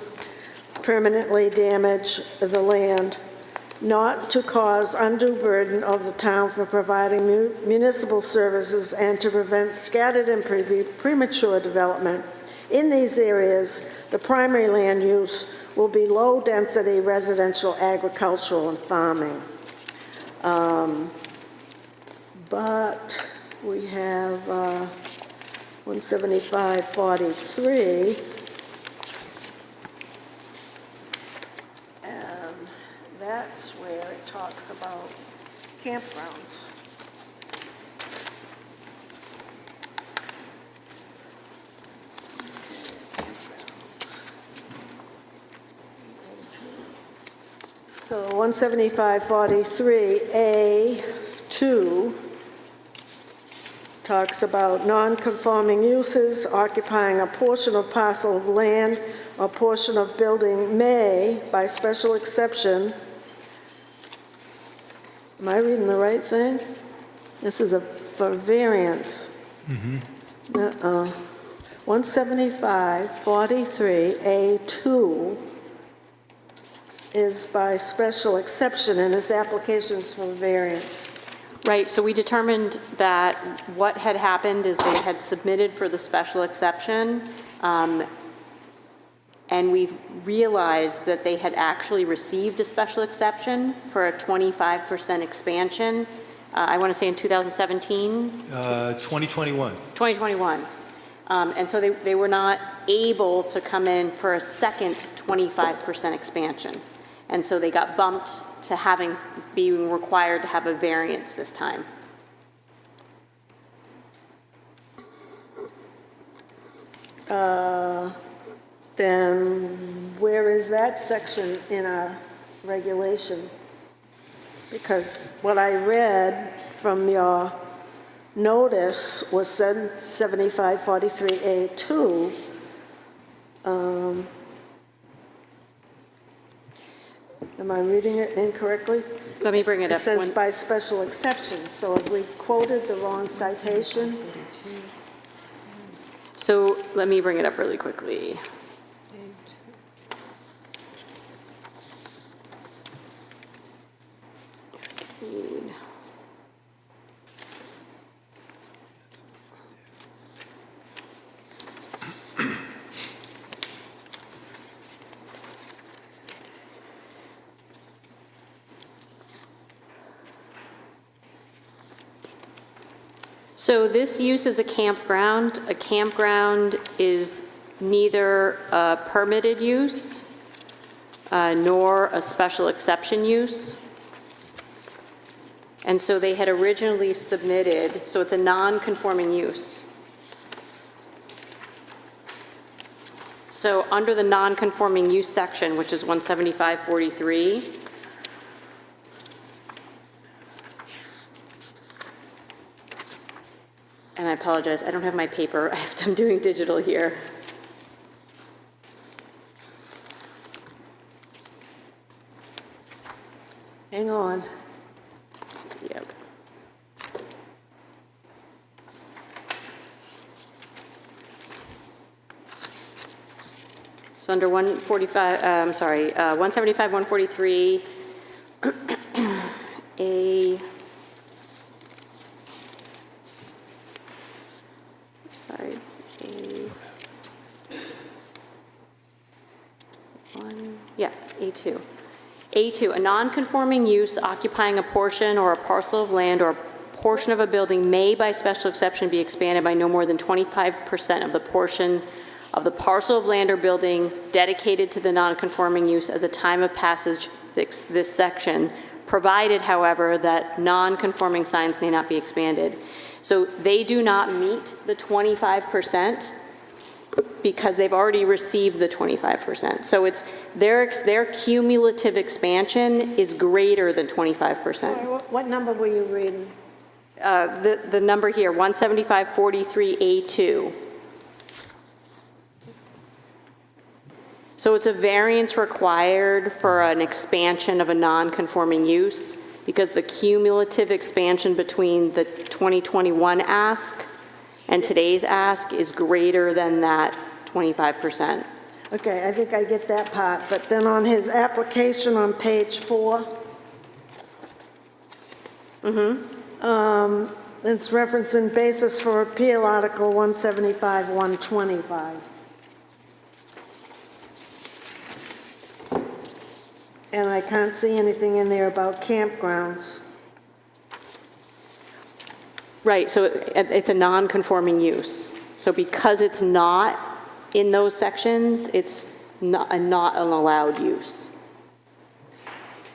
permanently damage the land, not to cause undue burden of the town for providing municipal services, and to prevent scattered and premature development. In these areas, the primary land use will be low-density residential, agricultural, and farming. But we have 175-43, and that's where it talks about So 175-43A2 talks about non-conforming uses occupying a portion of parcel of land or portion of building may, by special exception, am I reading the right thing? This is for variance. 175-43A2 is by special exception, and its applications for variance. Right, so we determined that what had happened is they had submitted for the special exception, and we realized that they had actually received a special exception for a 25% expansion, I want to say in 2017? 2021. 2021. And so they were not able to come in for a second 25% expansion. And so they got bumped to being required to have a variance this time. Then where is that section in our regulation? Because what I read from your notice was 75-43A2. Am I reading it incorrectly? Let me bring it up. It says by special exception, so have we quoted the wrong citation? So let me bring it up really quickly. So this use is a campground. A campground is neither a permitted use nor a special exception use. And so they had originally submitted, so it's a non-conforming use. So under the non-conforming use section, which is 175-43, and I apologize, I don't have my paper. I'm doing digital here. Hang on. Yeah, okay. So under 175-143, A2. A2, a non-conforming use occupying a portion or a parcel of land or a portion of a building may, by special exception, be expanded by no more than 25% of the portion of the parcel of land or building dedicated to the non-conforming use at the time of passage this section, provided, however, that non-conforming signs may not be expanded. So they do not meet the 25% because they've already received the 25%. So it's their cumulative expansion is greater than 25%. What number were you reading? The number here, 175-43A2. So it's a variance required for an expansion of a non-conforming use because the cumulative expansion between the 2021 ask and today's ask is greater than that 25%. Okay, I think I get that part, but then on his application on page 4, it's referencing basis for appeal article 175-125. And I can't see anything in there about campgrounds. Right, so it's a non-conforming use. So because it's not in those sections, it's not an allowed use.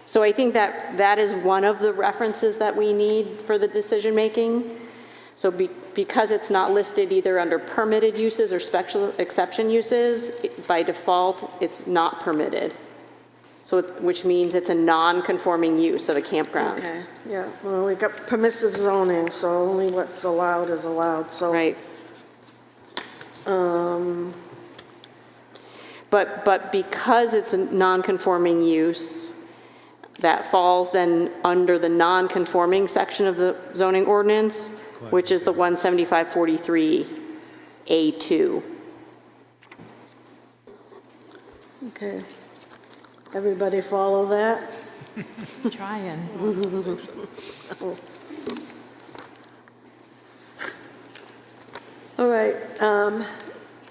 So I think that is one of the references that we need for the decision making. So because it's not listed either under permitted uses or special exception uses, by default, it's not permitted. So, which means it's a non-conforming use of a campground. Okay, yeah, well, we got permissive zoning, so only what's allowed is allowed, so. Right. But because it's a non-conforming use, that falls then under the non-conforming section of the zoning ordinance, which is the 17543A2. Okay. Everybody follow that? Trying. All right,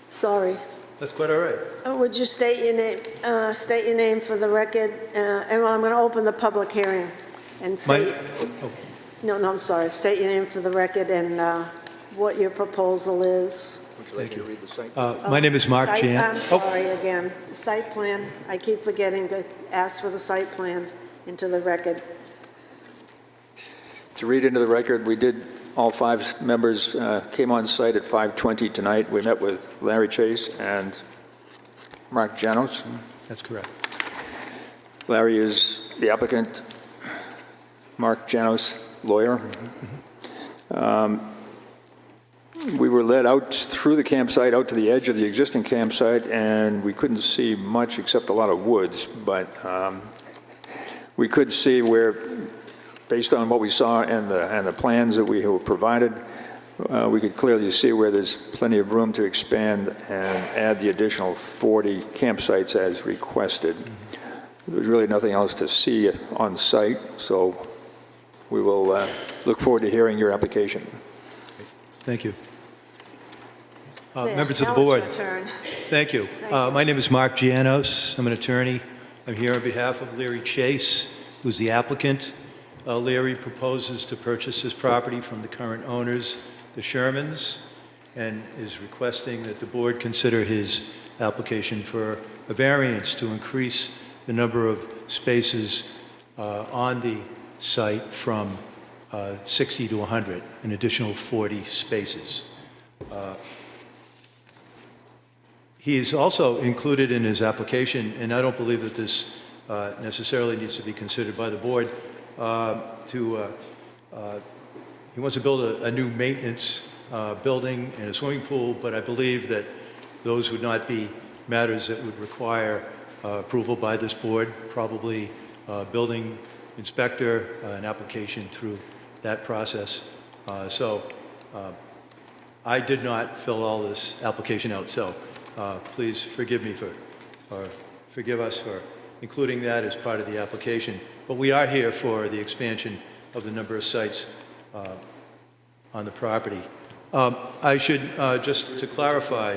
sorry. That's quite all right. Would you state your name for the record? And well, I'm going to open the public hearing and state, no, I'm sorry. State your name for the record and what your proposal is. Would you like me to read the site? My name is Mark Site- Jan. I'm sorry again. Site plan, I keep forgetting to ask for the site plan into the record. To read into the record, we did, all 5 members came on site at 5:20 tonight. We met with Larry Chase and Mark Janos. That's correct. Larry is the applicant, Mark Janos, lawyer. We were led out through the campsite, out to the edge of the existing campsite, and we couldn't see much except a lot of woods, but we could see where, based on what we saw and the plans that we were provided, we could clearly see where there's plenty of room to expand and add the additional 40 campsites as requested. There was really nothing else to see on site, so we will look forward to hearing your application. Thank you. There, Members of the now it's board. your turn. Thank you. My name is Mark Gianos. I'm an attorney. I'm here on behalf of Larry Chase, who's the applicant. Larry proposes to purchase this property from the current owners, the Shermans, and is requesting that the board consider his application for a variance to increase the number of spaces on the site from 60 to 100, an additional 40 spaces. He is also included in his application, and I don't believe that this necessarily needs to be considered by the board, he wants to build a new maintenance building and a swimming pool, but I believe that those would not be matters that would require approval by this board, probably building inspector, an application through that process. I did not fill all this application out, so please forgive me or forgive us for including that as part of the application. But we are here for the expansion of the number of sites on the property. I should, just to clarify,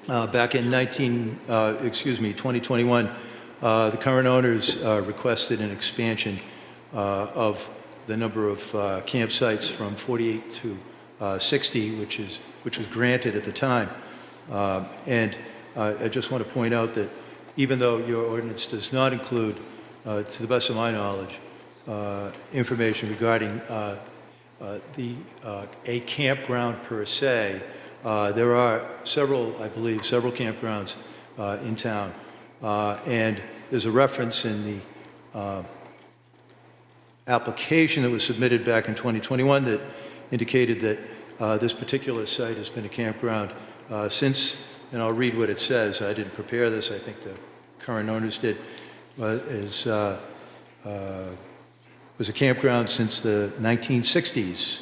back in 2021, the current owners requested an expansion of the number of campsites from 48 to 60, which was granted at the time. And I just want to point out that even though your ordinance does not include, to the best of my knowledge, information regarding a campground per se, there are several, I believe, several campgrounds in town. And there's a reference in the application that was submitted back in 2021 that indicated that this particular site has been a campground since, and I'll read what it says. I didn't prepare this. I think the current owners did. Was a campground since the 1960s.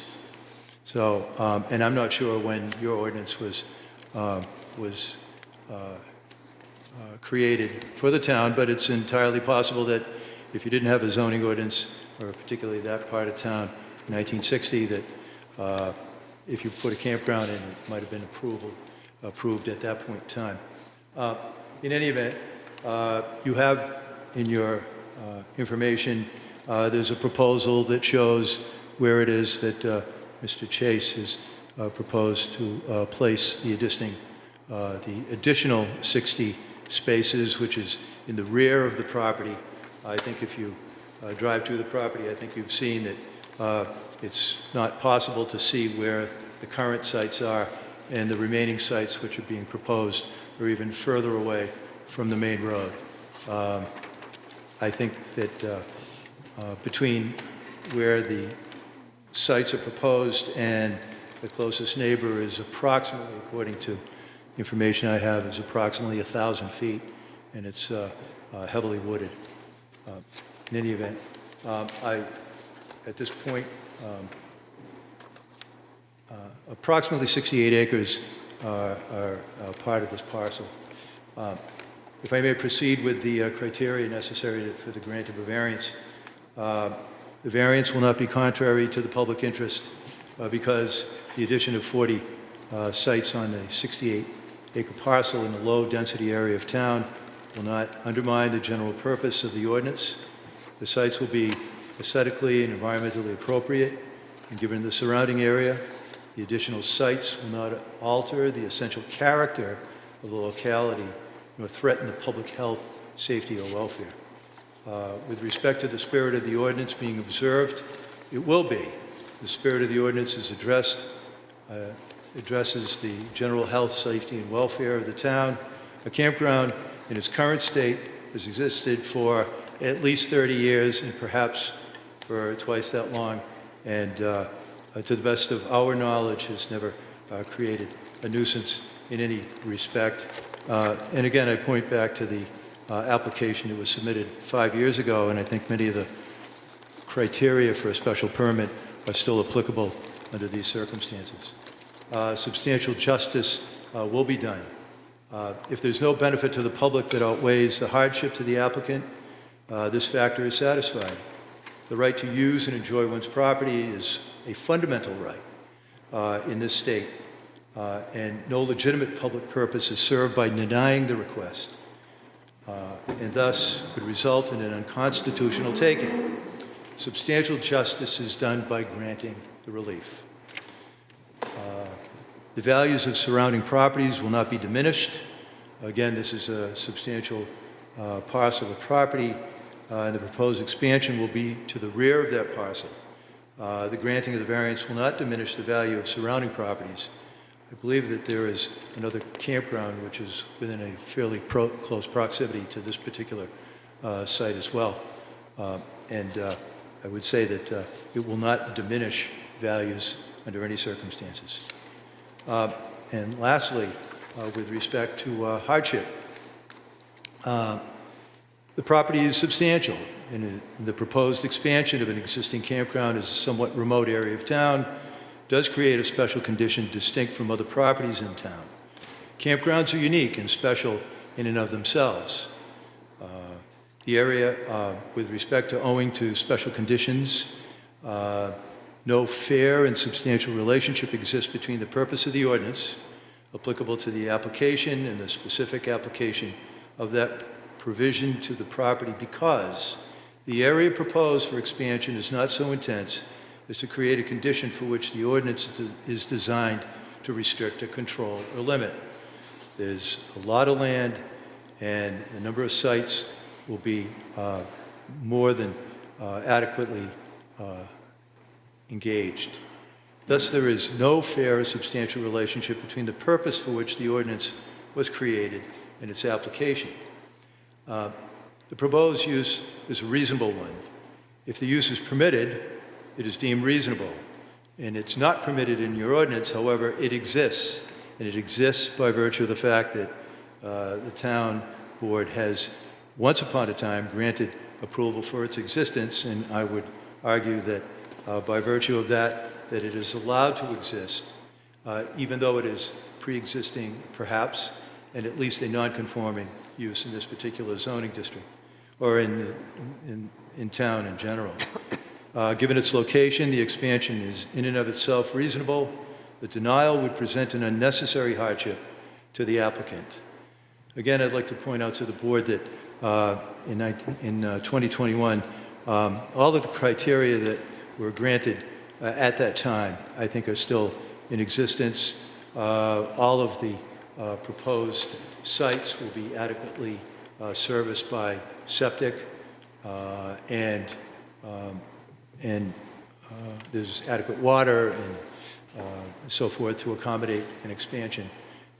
So, and I'm not sure when your ordinance was created for the town, but it's entirely possible that if you didn't have a zoning ordinance, or particularly that part of town, in 1960, that if you put a campground in, it might have been approved at that point in time. In any event, you have in your information, there's a proposal that shows where it is that Mr. Chase has proposed to place the additional 60 spaces, which is in the rear of the property. I think if you drive through the property, I think you've seen that it's not possible to see where the current sites are, and the remaining sites which are being proposed are even further away from the main road. I think that between where the sites are proposed and the closest neighbor is approximately, according to information I have, is approximately 1,000 feet, and it's heavily wooded. In any event, at this point, approximately 68 acres are part of this parcel. If I may proceed with the criteria necessary for the grant of a variance, the variance will not be contrary to the public interest because the addition of 40 sites on the 68-acre parcel in a low-density area of town will not undermine the general purpose of the ordinance. The sites will be aesthetically and environmentally appropriate, and given the surrounding area, the additional sites will not alter the essential character of the locality nor threaten the public health, safety, or welfare. With respect to the spirit of the ordinance being observed, it will be. The spirit of the ordinance is addresses the general health, safety, and welfare of the town. A campground in its current state has existed for at least 30 years and perhaps for twice that long, and to the best of our knowledge has never created a nuisance in any respect. And again, I point back to the application that was submitted 5 years ago, and I think many of the criteria for a special permit are still applicable under these circumstances. Substantial justice will be done. If there's no benefit to the public that outweighs the hardship to the applicant, this factor is satisfied. The right to use and enjoy one's property is a fundamental right in this state, and no legitimate public purpose is served by denying the request, and thus could result in an unconstitutional taking. Substantial justice is done by granting the relief. The values of surrounding properties will not be diminished. Again, this is a substantial parcel of property, and the proposed expansion will be to the rear of that parcel. The granting of the variance will not diminish the value of surrounding properties. I believe that there is another campground which is within a fairly close proximity to this particular site as well. And I would say that it will not diminish values under any circumstances. And lastly, with respect to hardship, the property is substantial, and the proposed expansion of an existing campground is a somewhat remote area of town does create a special condition distinct from other properties in town. Campgrounds are unique and special in and of themselves. The area, with respect to owing to special conditions, no fair and substantial relationship exists between the purpose of the ordinance applicable to the application and the specific application of that provision to the property, because the area proposed for expansion is not so intense as to create a condition for which the ordinance is designed to restrict or control or limit. There's a lot of land, and the number of sites will be more than adequately engaged. Thus, there is no fair or substantial relationship between the purpose for which the ordinance was created and its application. The proposed use is a reasonable one. If the use is permitted, it is deemed reasonable. And it's not permitted in your ordinance, however, it exists. And it exists by virtue of the fact that the town board has once upon a time granted approval for its existence, and I would argue that by virtue of that, that it is allowed to exist, even though it is pre-existing perhaps, and at least a non-conforming use in this particular zoning district, or in town in general. Given its location, the expansion is in and of itself reasonable. The denial would present an unnecessary hardship to the applicant. Again, I'd like to point out to the board that in 2021, all of the criteria that were granted at that time, I think, are still in existence. All of the proposed sites will be adequately serviced by septic, and there's adequate water and so forth to accommodate an expansion.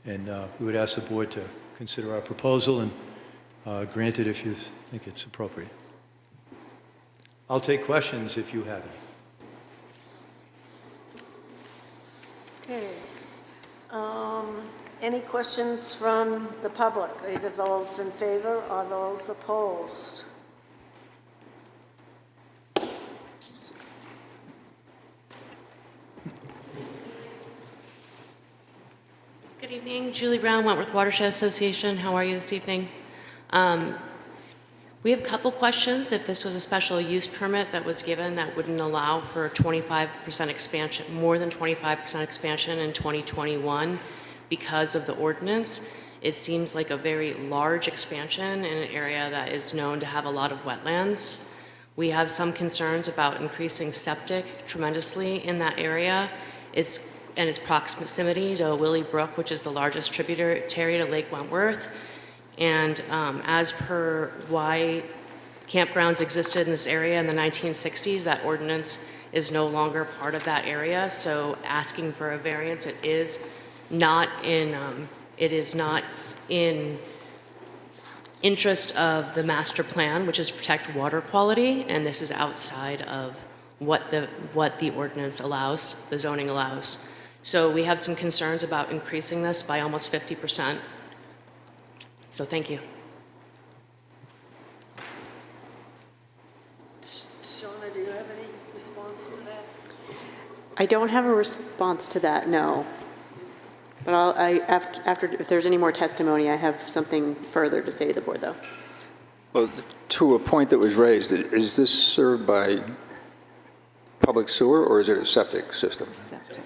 And we would ask the board to consider our proposal and grant it if you think it's appropriate. I'll take questions if you have any. Okay. Any questions from the public, either those in favor or those opposed? Good evening, Julie Brown, Wentworth Watershed Association. How are you this evening? We have a couple questions. If this was a special use permit that was given that wouldn't allow for 25% expansion, more than 25% expansion in 2021 because of the ordinance, it seems like a very large expansion in an area that is known to have a lot of wetlands. We have some concerns about increasing septic tremendously in that area and its proximity to Willie Brook, which is the largest tributary to Lake Wentworth. And as per why campgrounds existed in this area in the 1960s, that ordinance is no longer part of that area. So asking for a variance, it is not in interest of the master plan, which is protect water quality, and this is outside of what the ordinance allows, the zoning allows. So we have some concerns about increasing this by almost 50%. So thank you. Shauna, do you have any response to that? I don't have a response to that, no. But after, if there's any more testimony, I have something further to say to the board, though. Well, to a point that was raised, is this served by public sewer or is it a septic system? Septic.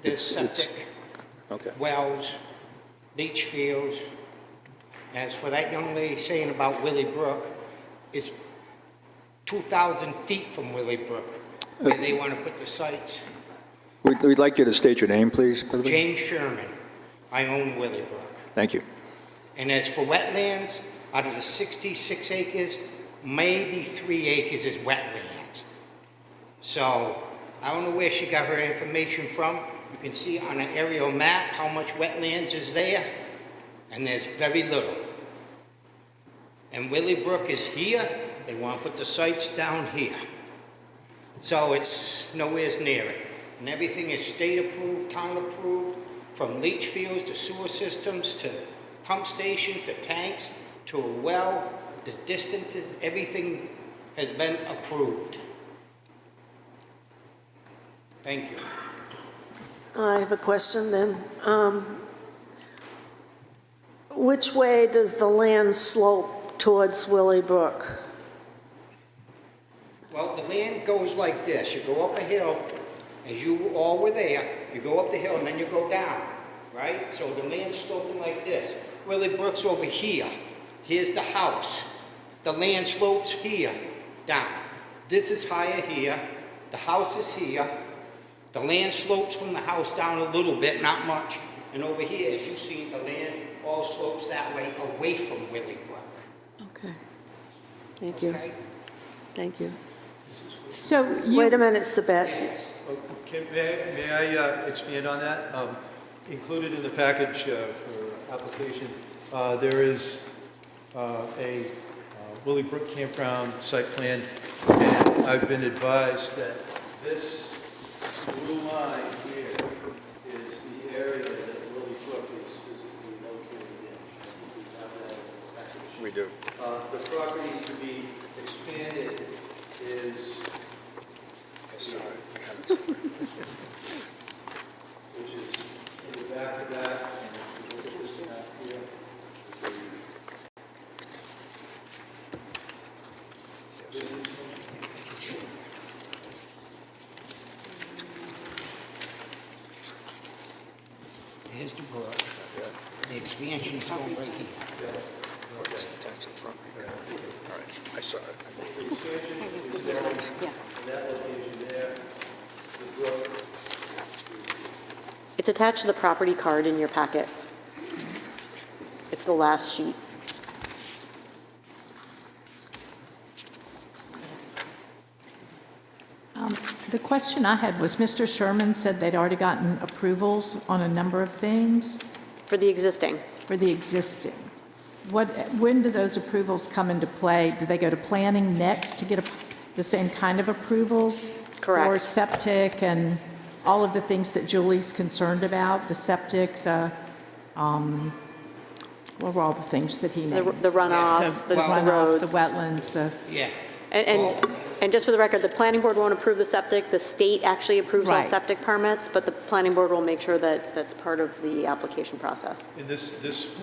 There's septic, Okay. wells, leach fields. As for that young lady saying about Willie Brook, it's 2,000 feet from Willie Brook, where they want to put the sites. We'd like you to state your name, please. James Sherman. I own Willie Brook. Thank you. And as for wetlands, out of the 66 acres, maybe 3 acres is wetlands. So I don't know where she got her information from. You can see on an aerial map how much wetlands is there, and there's very little. And Willie Brook is here. They want to put the sites down here. So it's nowhere near it. And everything is state approved, town approved, from leach fields to sewer systems to pump station to tanks to a well, the distances, everything has been approved. Thank you. I have a question then. Which way does the land slope towards Willie Brook? Well, the land goes like this. You go up a hill, as you all were there, you go up the hill and then you go down, right? So the land's sloping like this. Willie Brook's over here. Here's the house. The land slopes here, down. This is higher here. The house is here. The land slopes from the house down a little bit, not much. And over here, as you see, the land all slopes that way, away from Willie Brook. Okay. Thank you. Okay? Thank you. So Wait a minute, Sabette. Yes. May I expand on that? Included in the package for application, there is a Willie Brook Campground site plan, and I've been advised that this blue line here is the area that Willie Brook is physically located in. I think we have that in the package. We do. The property to be expanded is which is in the back of that, and if you look at this map here, Here's the brook. The expansion's going right here. All right, I saw it. the expansion is there, in that location there, the brook. It's attached to the property card in your packet. It's the last sheet. The question I had was, Mr. Sherman said they'd already gotten approvals on a number of things For the existing. for the existing. When do those approvals come into play? Do they go to planning next to get the same kind of approvals? Correct. For septic and all of the things that Julie's concerned about, the septic, the, what were all the things that he named? The runoff, the runoff, roads. the wetlands, the, Yeah. And just for the record, the planning board won't approve the septic. The state actually approves all Right. septic permits, but the planning board will make sure that that's part of the application process. And this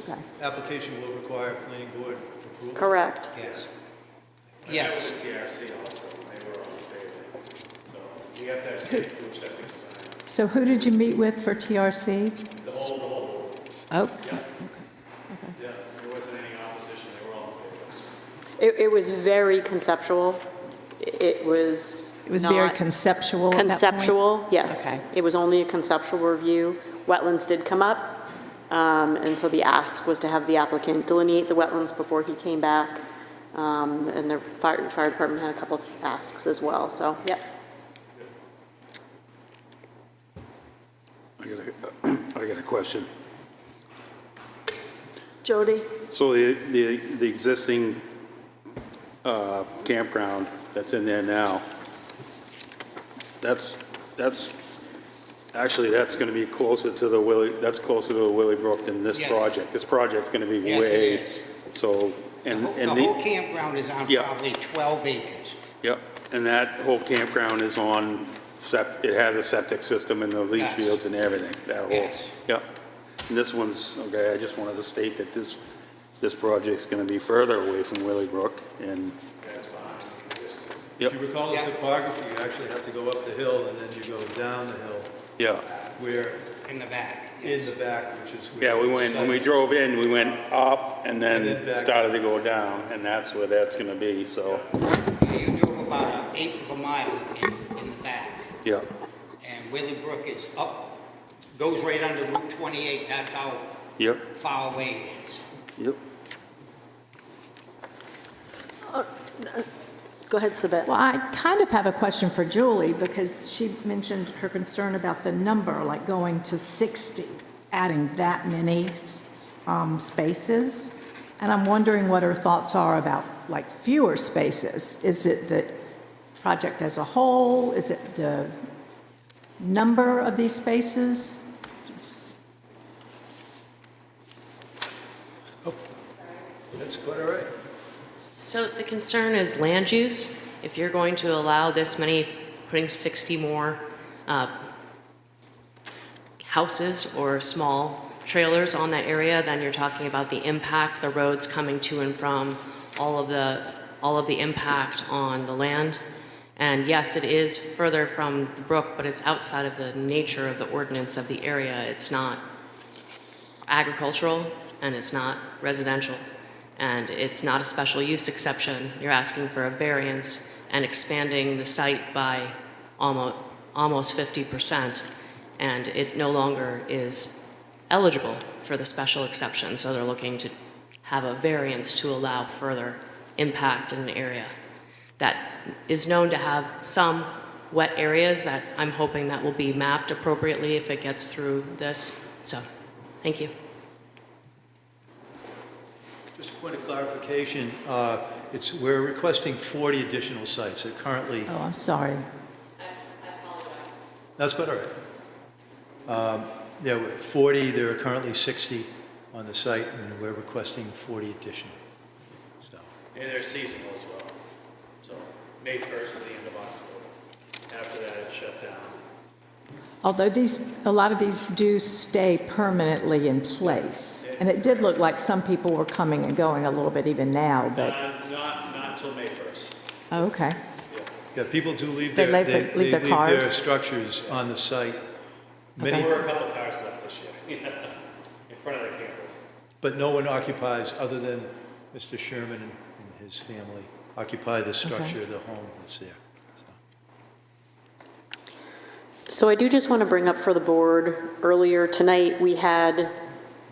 Okay. application will require planning board approval? Correct. Yes. Yes. so who did you meet with for TRC? The whole. Oh, Yeah. okay. Yeah, there wasn't any opposition, they were all in favor. It was very conceptual. It was It was very not- conceptual at that point? Conceptual, yes. Okay. It was only a conceptual review. Wetlands did come up, and so the ask was to have the applicant delineate the wetlands before he came back. And the fire department had a couple of asks as well, so, yep. I got a question. Jody? So the existing campground that's in there now, that's going to be closer to the Willie Brook than this Yes. project. This project's going to be Yes, it way, is. so, The and whole campground is on Yeah. probably 12 acres. Yep, and that whole campground is on, it has a septic system and the leach Yes. fields and everything, that whole. Yes. Yep, and this one's, okay, I just wanted to state that this project's gonna be further away from Willie Brook, and, If you recall the topography, you actually have to go up the hill and then you go down the hill, yeah. where, In the back. in the back, which is where... Yeah, when we drove in, we went up and And then then back. started to go down, and that's where that's gonna be, so, You drove about an eighth of a mile in the back. yeah. And Willie Brook is up, goes right under Route 28. That's how Yep, far away it is. yep. Go ahead, Sabette. Well, I kind of have a question for Julie, because she mentioned her concern about the number, like going to 60, adding that many spaces. And I'm wondering what her thoughts are about, like, fewer spaces. Is it the project as a whole? Is it the number of these spaces? That's quite all right. So the concern is land use. If you're going to allow this many, putting 60 more houses or small trailers on that area, then you're talking about the impact, the roads coming to and from, all of the impact on the land. And yes, it is further from the brook, but it's outside of the nature of the ordinance of the area. It's not agricultural and it's not residential. And it's not a special use exception. You're asking for a variance and expanding the site by almost 50%, and it no longer is eligible for the special exception, so they're looking to have a variance to allow further impact in an area that is known to have some wet areas that I'm hoping that will be mapped appropriately if it gets through this. So, thank you. Just a point of clarification, we're requesting 40 additional sites that currently... Oh, I'm sorry. That's quite all right. There were 40, there are currently 60 on the site, and we're requesting 40 additional. So, And they're seasonal as well. So May 1st to the end of October. After that, it's shut down. Although a lot of these do stay permanently in place. And it did look like some people were coming and going a little bit even now, but, Not until May 1st. oh, okay. yeah, people do leave They their, leave their cars? structures on the site. Many, There were a couple cars left this year, in front of their campers. but no one occupies, other than Mr. Sherman and his family, occupy the structure of the home that's there. So I do just want to bring up for the board, earlier tonight, we had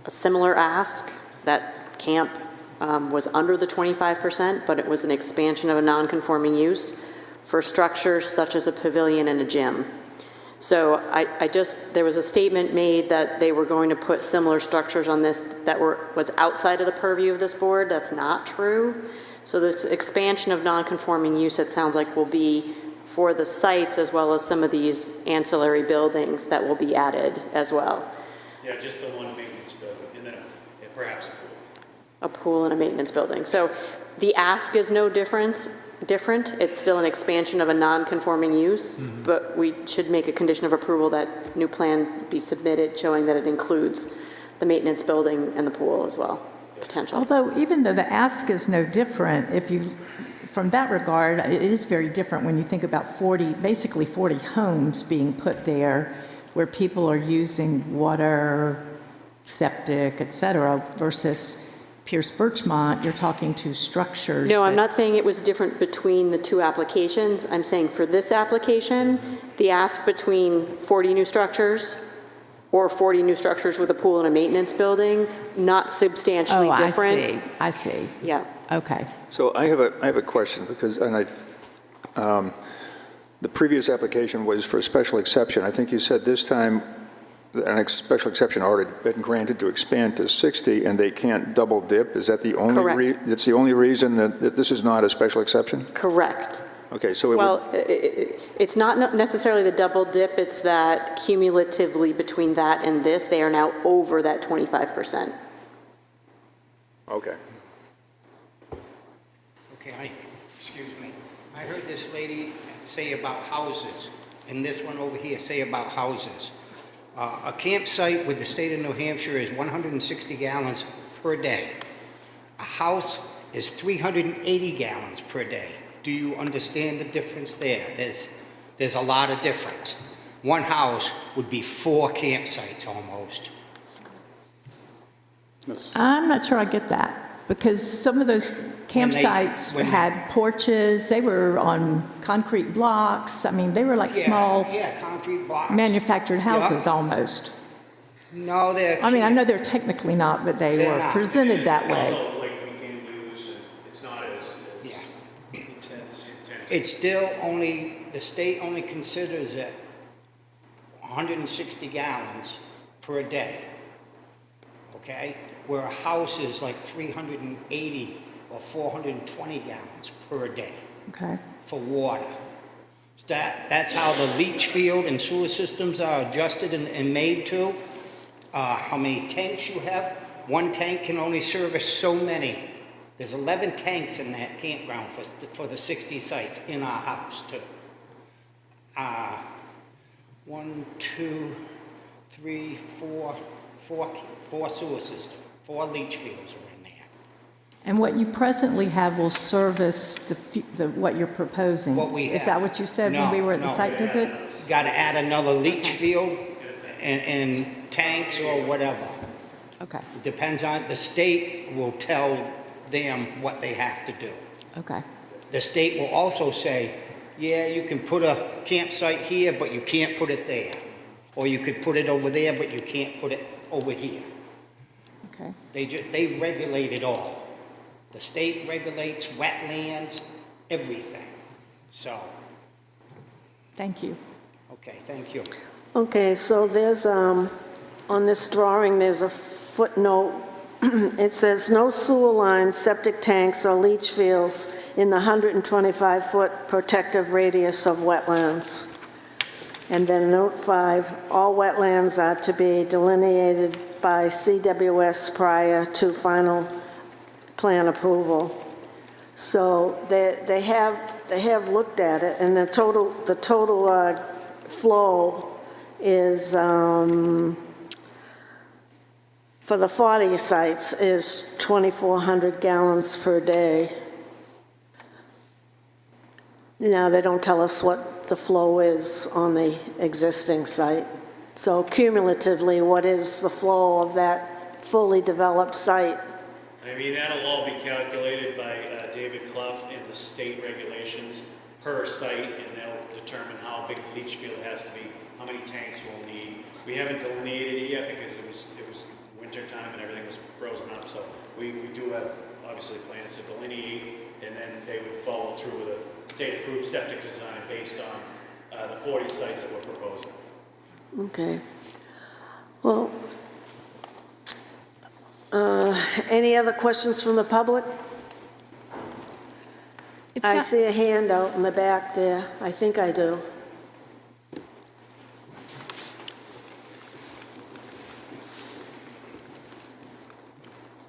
a similar ask. That camp was under the 25%, but it was an expansion of a non-conforming use for structures such as a pavilion and a gym. So there was a statement made that they were going to put similar structures on this that was outside of the purview of this board. That's not true. So this expansion of non-conforming use, it sounds like, will be for the sites as well as some of these ancillary buildings that will be added as well. Yeah, just the one maintenance building, and then perhaps a pool. A pool and a maintenance building. So the ask is no different. It's still an expansion of a non-conforming use, but we should make a condition of approval that new plan be submitted showing that it includes the maintenance building and the pool as well, potential. Although, even though the ask is no different, if you, from that regard, it is very different when you think about basically 40 homes being put there where people are using water, septic, et cetera, versus Pierce Birchmont, you're talking to structures. No, I'm not saying it was different between the two applications. I'm saying for this application, the ask between 40 new structures or 40 new structures with a pool and a maintenance building, not substantially different. I see. Yeah. Okay. So I have a question because, the previous application was for a special exception. I think you said this time special exception already been granted to expand to 60 and they can't double dip. Is that the only Correct. That's the only reason that this is not a special exception? Correct. Okay, so It's not necessarily the double dip, it's that cumulatively between that and this, they are now over that 25%. Okay. Okay, excuse me. I heard this lady say about houses, and this one over here say about houses. A campsite with the state of New Hampshire is 160 gallons per day. A house is 380 gallons per day. Do you understand the difference there? There's a lot of difference. One house would be 4 campsites almost. I'm not sure I get that, because some of those campsites had porches, they were on concrete blocks. I mean, they were like small concrete blocks. manufactured houses almost. No, they're... I mean, I know they're technically not, but they were presented that way. Also, like weekend use, and it's not as intense. It's still only, the state only considers it 160 gallons per day, okay? Where a house is like 380 or 420 gallons per day for water. So that's how the leach field and sewer systems are adjusted and made to. How many tanks you have. One tank can only service so many. There's 11 tanks in that campground for the 60 sites in our house too. 1, 2, 3, 4 sewer systems. 4 leach fields are in there. And what you presently have will service what you're proposing. What we have. Is that what you said when we were at the site visit? Got to add another leach field and tanks or whatever. Okay. It depends on, the state will tell them what they have to do. Okay. The state will also say, yeah, you can put a campsite here, but you can't put it there. Or you could put it over there, but you can't put it over here. Okay. They regulate it all. The state regulates wetlands, everything. So. Thank you. Okay, thank you. Okay, so there's, on this drawing, there's a footnote. It says, no sewer lines, septic tanks, or leach fields in the 125-foot protective radius of wetlands. And then note 5, all wetlands are to be delineated by CWS prior to final plan approval. So they have looked at it, and the total flow is, for the 40 sites, is 2,400 gallons per day. Now, they don't tell us what the flow is on the existing site. So cumulatively, what is the flow of that fully developed site? I mean, that'll all be calculated by David Clough in the state regulations per site, and they'll determine how big the leach field has to be, how many tanks we'll need. We haven't delineated it yet because it was winter time and everything was frozen up, so we do have obviously plans to delineate, and then they would follow through with a state-approved septic design based on the 40 sites that we're proposing. Okay. Well, any other questions from the public? I see a hand out in the back there. I think I do.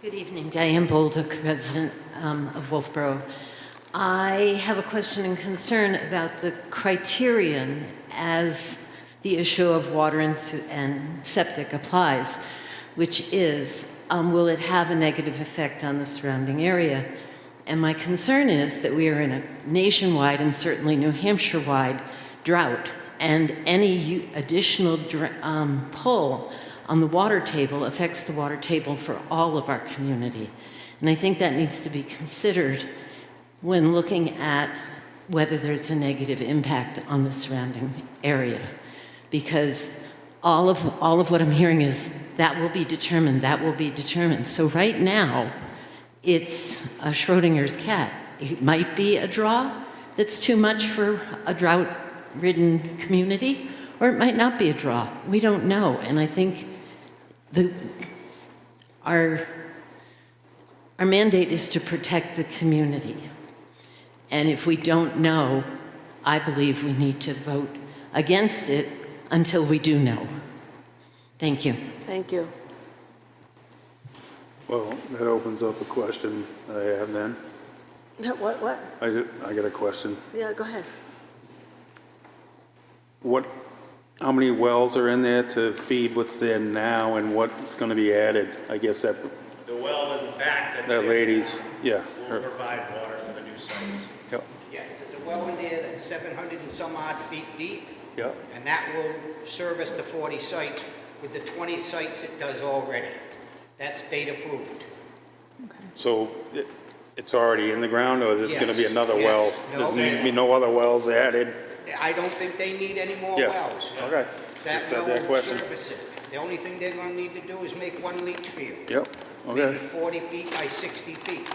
Good evening, Diane Bolduc, resident of Wolfeboro. I have a question and concern about the criterion as the issue of water and septic applies, which is, will it have a negative effect on the surrounding area? And my concern is that we are in a nationwide and certainly New Hampshire-wide drought, and any additional pull on the water table affects the water table for all of our community. And I think that needs to be considered when looking at whether there's a negative impact on the surrounding area. Because all of what I'm hearing is that will be determined, that will be determined. So right now, it's a Schrodinger's cat. It might be a draw that's too much for a drought-ridden community, or it might not be a draw. We don't know. And I think our mandate is to protect the community. And if we don't know, I believe we need to vote against it until we do know. Thank you. Thank you. Well, that opens up a question I have then. What? I got a question. Yeah, go ahead. How many wells are in there to feed what's there now and what's going to be added? I guess that The well in the back that's that there lady's, yeah. will provide water for the new sites. Yep. Yes, there's a well in there that's 700 and some odd feet deep, Yep. and that will service the 40 sites. With the 20 sites it does already. That's state approved. So it's already in the ground, or there's going to be Yes, another yes. well? No, There's going to be no other wells added? I don't think they need any more Yeah. wells. Okay. That Just had well that will question. service it. The only thing they're going to need to do is make one leach field. Yep. Maybe Okay. 40 feet by 60 feet.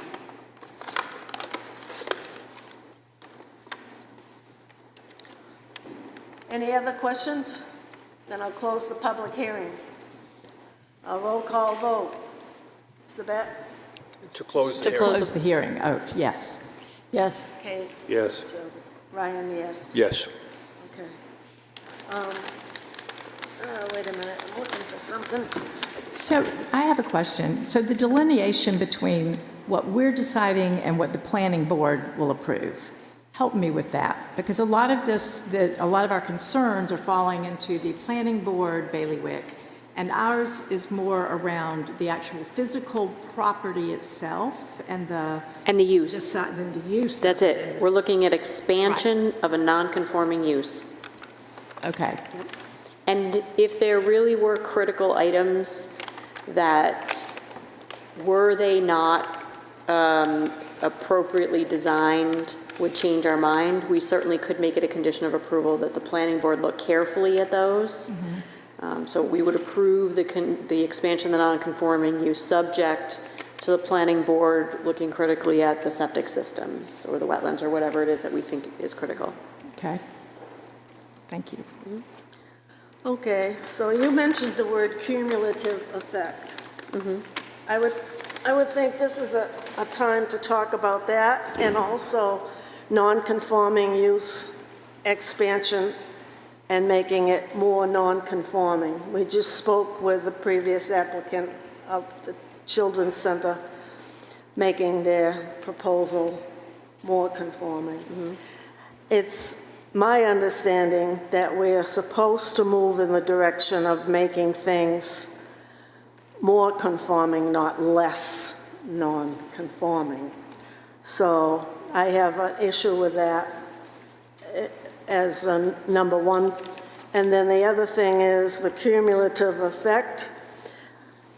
Any other questions? Then I'll close the public hearing. A roll call vote. Sabette? To close the To hearing. close the hearing, oh, yes. Yes. Kate? Yes. Joe? Ryan, yes. Yes. Okay. Wait a minute, I'm looking for something. So I have a question. So the delineation between what we're deciding and what the planning board will approve, help me with that. Because a lot of a lot of our concerns are falling into the planning board bailiwick, and ours is more around the actual physical property itself and the use. the use. That's it. We're looking at expansion of a non-conforming use. Okay. And if there really were critical items that, were they not appropriately designed, would change our mind, we certainly could make it a condition of approval that the planning board look carefully at those. So we would approve the expansion of the non-conforming use subject to the planning board looking critically at the septic systems or the wetlands or whatever it is that we think is critical. Okay. Thank you. Okay, so you mentioned the word cumulative effect. I would think this is a time to talk about that, and also non-conforming use expansion and making it more non-conforming. We just spoke with the previous applicant of the Children's Center, making their proposal more conforming. It's my understanding that we are supposed to move in the direction of making things more conforming, not less non-conforming. So I have an issue with that as number one. And then the other thing is the cumulative effect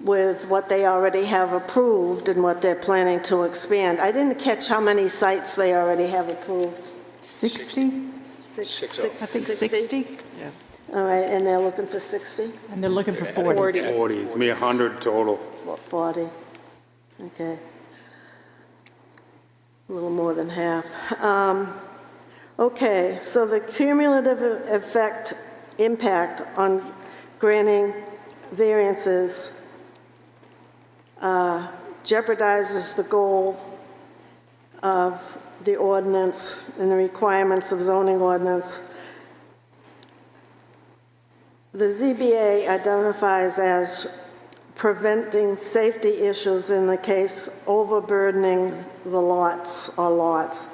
with what they already have approved and what they're planning to expand. I didn't catch how many sites they already have approved. 60? I think 60. Yeah. All right, and they're looking for 60? And they're looking for 40. 40, it's me 100 total. 40, okay. A little more than half. Okay, so the cumulative impact on granting variances jeopardizes the goal of the ordinance and the requirements of zoning ordinance, the ZBA identifies as preventing safety issues in the case overburdening the lots or lots.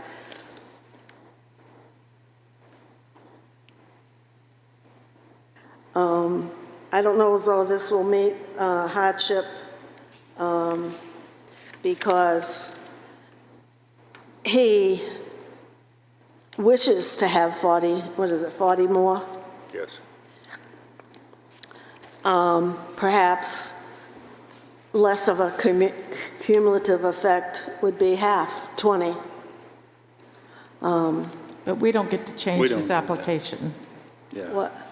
I don't know as though this will meet hardship because he wishes to have 40 more? Yes. Perhaps less of a cumulative effect would be half, 20. But we don't get to change his application. Yeah. What?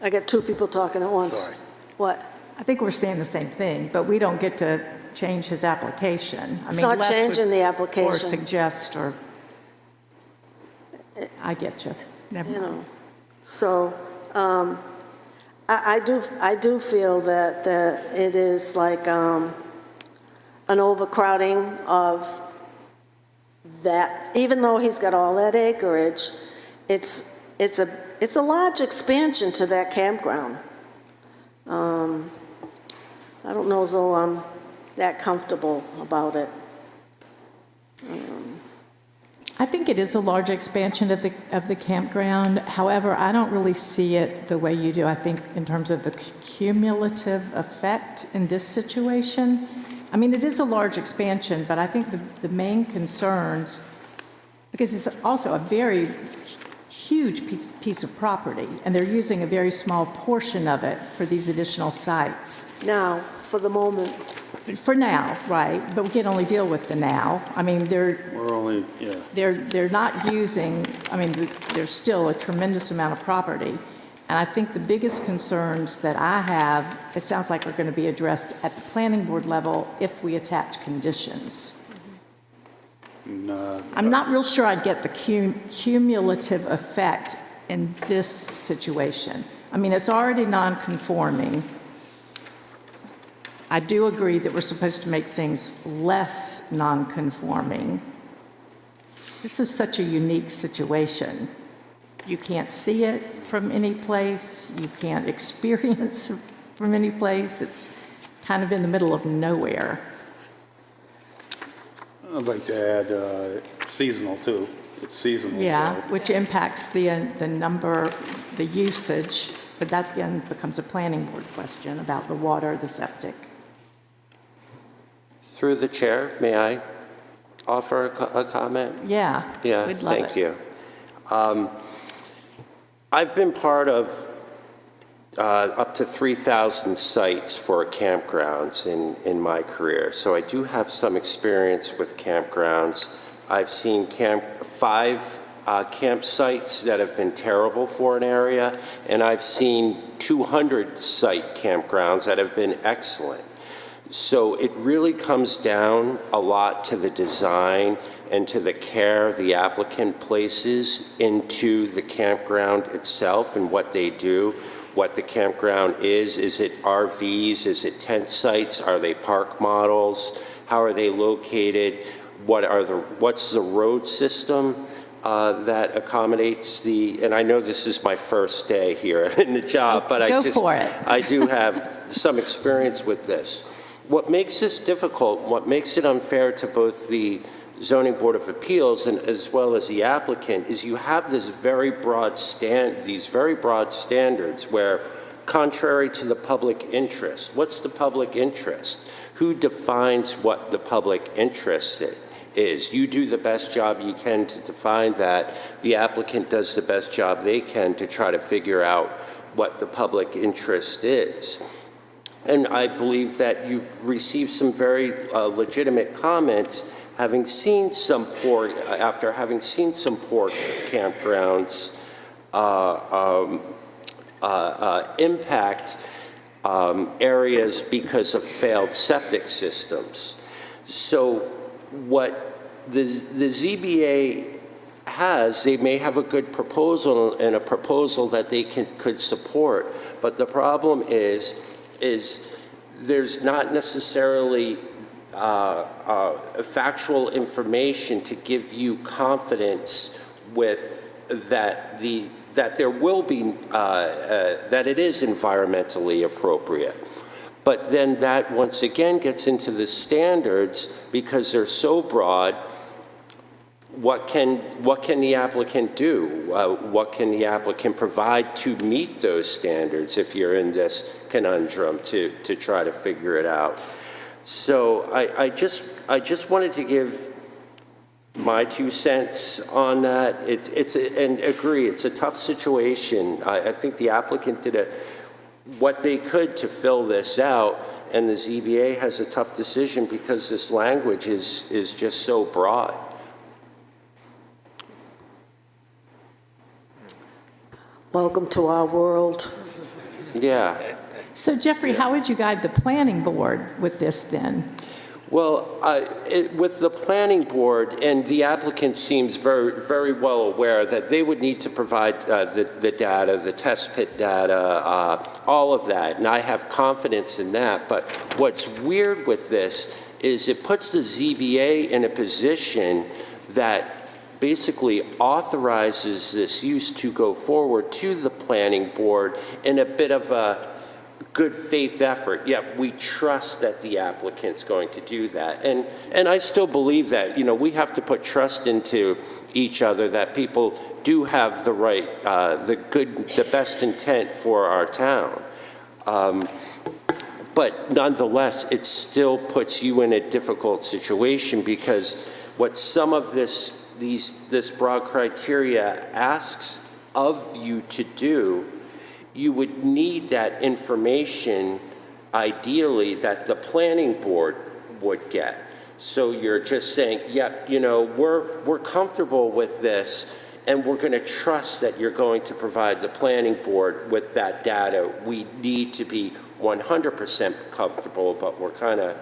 I got two people talking at once. Sorry. What? I think we're saying the same thing, but we don't get to change his application. It's not Les changing would- the Or application. suggest, or, I get you. Never You mind. know, so I do feel that it is like an overcrowding of that. Even though he's got all that acreage, it's a large expansion to that campground. I don't know as though I'm that comfortable about it. I think it is a large expansion of the campground. However, I don't really see it the way you do. I think in terms of the cumulative effect in this situation, I mean, it is a large expansion, but I think the main concerns, because it's also a very huge piece of property, and they're using a very small portion of it for these additional sites. Now, for the moment. For now, right, but we can only deal with the now. I mean, We're only, yeah. they're not using, I mean, there's still a tremendous amount of property. And I think the biggest concerns that I have, it sounds like are going to be addressed at the planning board level if we attach conditions. No. I'm not real sure I'd get the cumulative effect in this situation. I mean, it's already non-conforming. I do agree that we're supposed to make things less non-conforming. This is such a unique situation. You can't see it from any place. You can't experience it from any place. It's kind of in the middle of nowhere. I'd like to add seasonal too. It's seasonal. Yeah, so- which impacts the number, the usage, but that again becomes a planning board question about the water, the septic. Through the chair, may I offer a comment? Yeah, Yeah, we'd love thank it. you. I've been part of up to 3,000 sites for campgrounds in my career, so I do have some experience with campgrounds. I've seen 5 campsites that have been terrible for an area, and I've seen 200 site campgrounds that have been excellent. So it really comes down a lot to the design and to the care the applicant places into the campground itself and what they do, what the campground is. Is it RVs? Is it tent sites? Are they park models? How are they located? What's the road system that accommodates and I know this is my first day here in the job, but I do have some experience with this. What makes this difficult, what makes it unfair to both the Zoning Board of Appeals and as well as the applicant is you have these very broad standards where, contrary to the public interest, what's the public interest? Who defines what the public interest is? You do the best job you can to define that. The applicant does the best job they can to try to figure out what the public interest is. And I believe that you've received some very legitimate comments after having seen some poor campgrounds impact areas because of failed septic systems. So what the ZBA has, they may have a good proposal and a proposal that they could support, but the problem is there's not necessarily factual information to give you confidence with that there will be, that it is environmentally appropriate. But then that once again gets into the standards because they're so broad. What can the applicant do? What can the applicant provide to meet those standards if you're in this conundrum to try to figure it out? So I just wanted to give my 2 cents on that. And agree, it's a tough situation. I think the applicant did what they could to fill this out, and the ZBA has a tough decision because this language is just so broad. Welcome to our world. Yeah. So Jeffrey, how would you guide the planning board with this then? Well, with the planning board, and the applicant seems very, very well aware that they would need to provide the data, the test pit data, all of that, and I have confidence in that. But what's weird with this is it puts the ZBA in a position that basically authorizes this use to go forward to the planning board in a bit of a good faith effort. Yet we trust that the applicant's going to do that. And I still believe that, we have to put trust into each other that people do have the right, the best intent for our town. But nonetheless, it still puts you in a difficult situation because what some of this broad criteria asks of you to do, you would need that information, ideally, that the planning board would get. So you're just saying, yep, we're comfortable with this, and we're going to trust that you're going to provide the planning board with that data. We need to be 100% comfortable, but we're kind of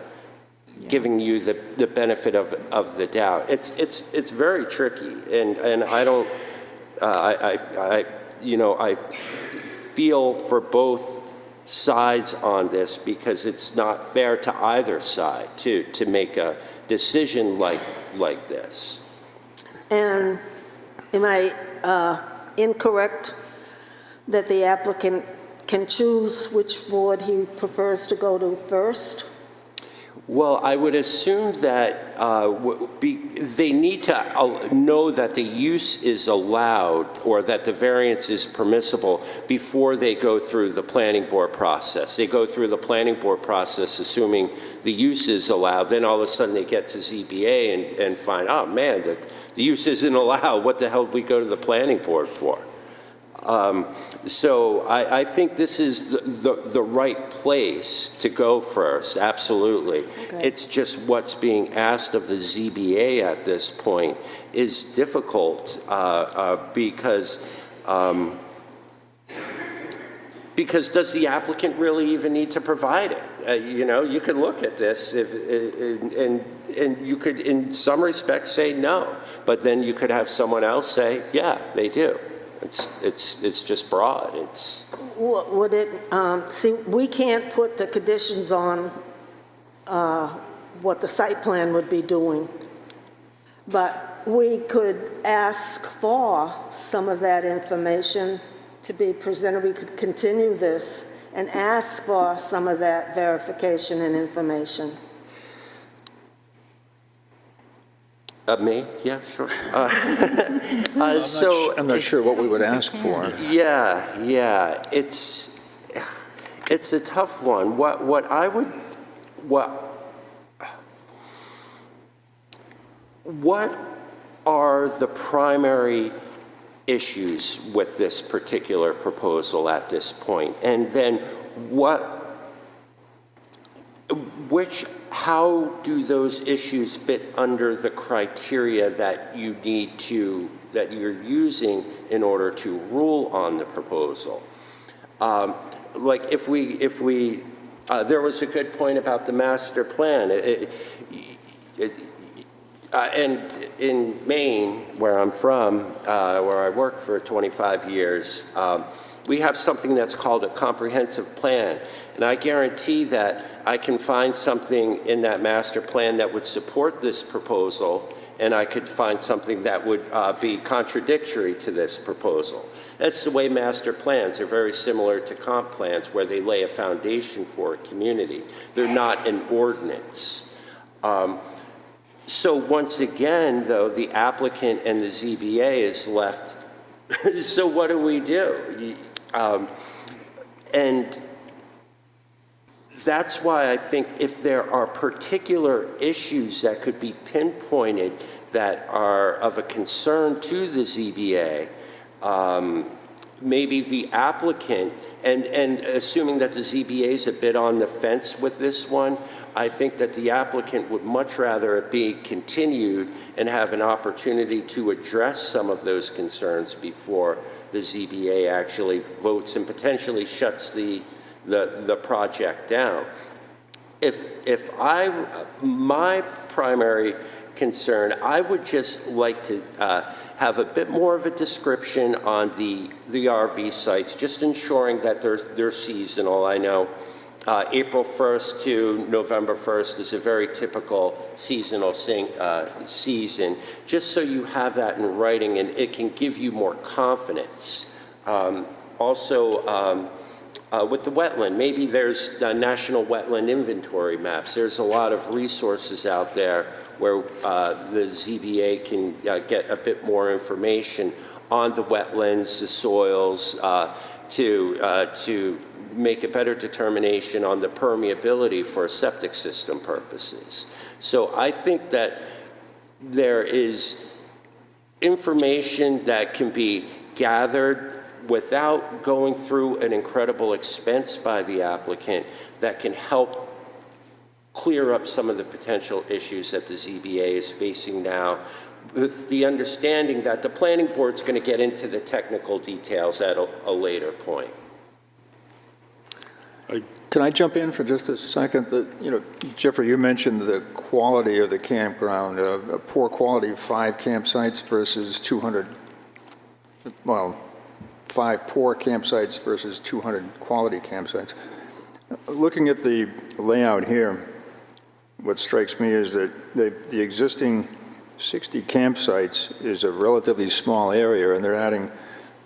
giving you the benefit of the doubt. It's very tricky, and I don't, I feel for both sides on this because it's not fair to either side to make a decision like this. And am I incorrect that the applicant can choose which board he prefers to go to first? Well, I would assume that they need to know that the use is allowed or that the variance is permissible before they go through the planning board process. They go through the planning board process assuming the use is allowed. Then all of a sudden they get to ZBA and find, oh man, the use isn't allowed. What the hell did we go to the planning board for? So I think this is the right place to go first, absolutely. Okay. It's just what's being asked of the ZBA at this point is difficult because does the applicant really even need to provide it? You could look at this and you could in some respects say no, but then you could have someone else say, yeah, they do. It's just broad. Would it, see, we can't put the conditions on what the site plan would be doing, but we could ask for some of that information to be presented. We could continue this and ask for some of that verification and information. Me? Yeah, sure. I'm not sure what we would ask for. Yeah. It's a tough one. What are the primary issues with this particular proposal at this point? And then how do those issues fit under the criteria that you're using in order to rule on the proposal? Like if we there was a good point about the master plan. And in Maine, where I'm from, where I worked for 25 years, we have something that's called a comprehensive plan. And I guarantee that I can find something in that master plan that would support this proposal, and I could find something that would be contradictory to this proposal. That's the way master plans are very similar to comp plans, where they lay a foundation for a community. They're not an ordinance. So once again, though, the applicant and the ZBA is left, so what do we do? And that's why I think if there are particular issues that could be pinpointed that are of a concern to the ZBA, maybe the applicant, and assuming that the ZBA is a bit on the fence with this one, I think that the applicant would much rather it be continued and have an opportunity to address some of those concerns before the ZBA actually votes and potentially shuts the project down. My primary concern, I would just like to have a bit more of a description on the RV sites, just ensuring that they're seasonal. I know April 1st to November 1st is a very typical seasonal season, just so you have that in writing and it can give you more confidence. Also, with the wetland, maybe there's national wetland inventory maps. There's a lot of resources out there where the ZBA can get a bit more information on the wetlands, the soils, to make a better determination on the permeability for septic system purposes. So I think that there is information that can be gathered without going through an incredible expense by the applicant that can help clear up some of the potential issues that the ZBA is facing now, with the understanding that the planning board's going to get into the technical details at a later point. Can I jump in for just a second? Jeffrey, you mentioned the quality of the campground, a poor quality of 5 campsites versus 200, well, 5 poor campsites versus 200 quality campsites. Looking at the layout here, what strikes me is that the existing 60 campsites is a relatively small area, and they're adding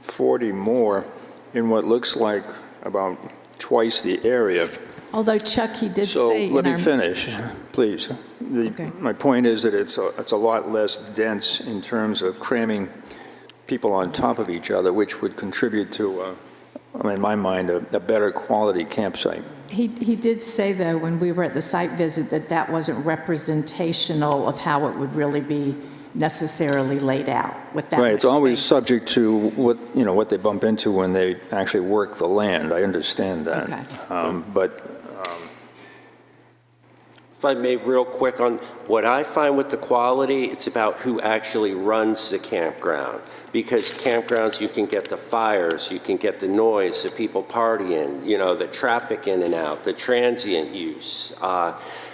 40 more in what looks like about twice the area. Although Chuck, he did So say... let me finish, please. Okay. My point is that it's a lot less dense in terms of cramming people on top of each other, which would contribute to, in my mind, a better quality campsite. He did say, though, when we were at the site visit, that wasn't representational of how it would really be necessarily laid out with that Right, much it's always space. subject to what they bump into when they actually work the land. I understand that. Okay. But If I may, real quick, on what I find with the quality, it's about who actually runs the campground. Because campgrounds, you can get the fires, you can get the noise, the people partying, the traffic in and out, the transient use.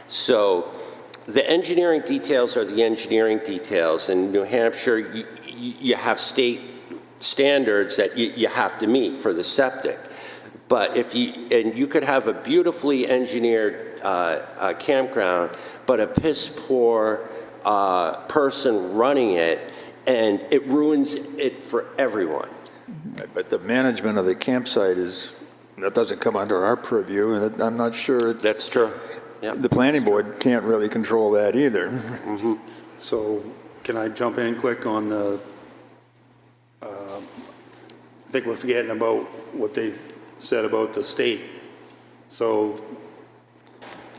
So the engineering details are the engineering details. In New Hampshire, you have state standards that you have to meet for the septic. But you could have a beautifully engineered campground, but a piss poor person running it, and it ruins it for everyone. Right, but the management of the campsite that doesn't come under our purview, and I'm not sure. That's true. Yep. The planning board can't really control that either. Mm-hmm. So can I jump in quick on the, I think we're forgetting about what they said about the state. So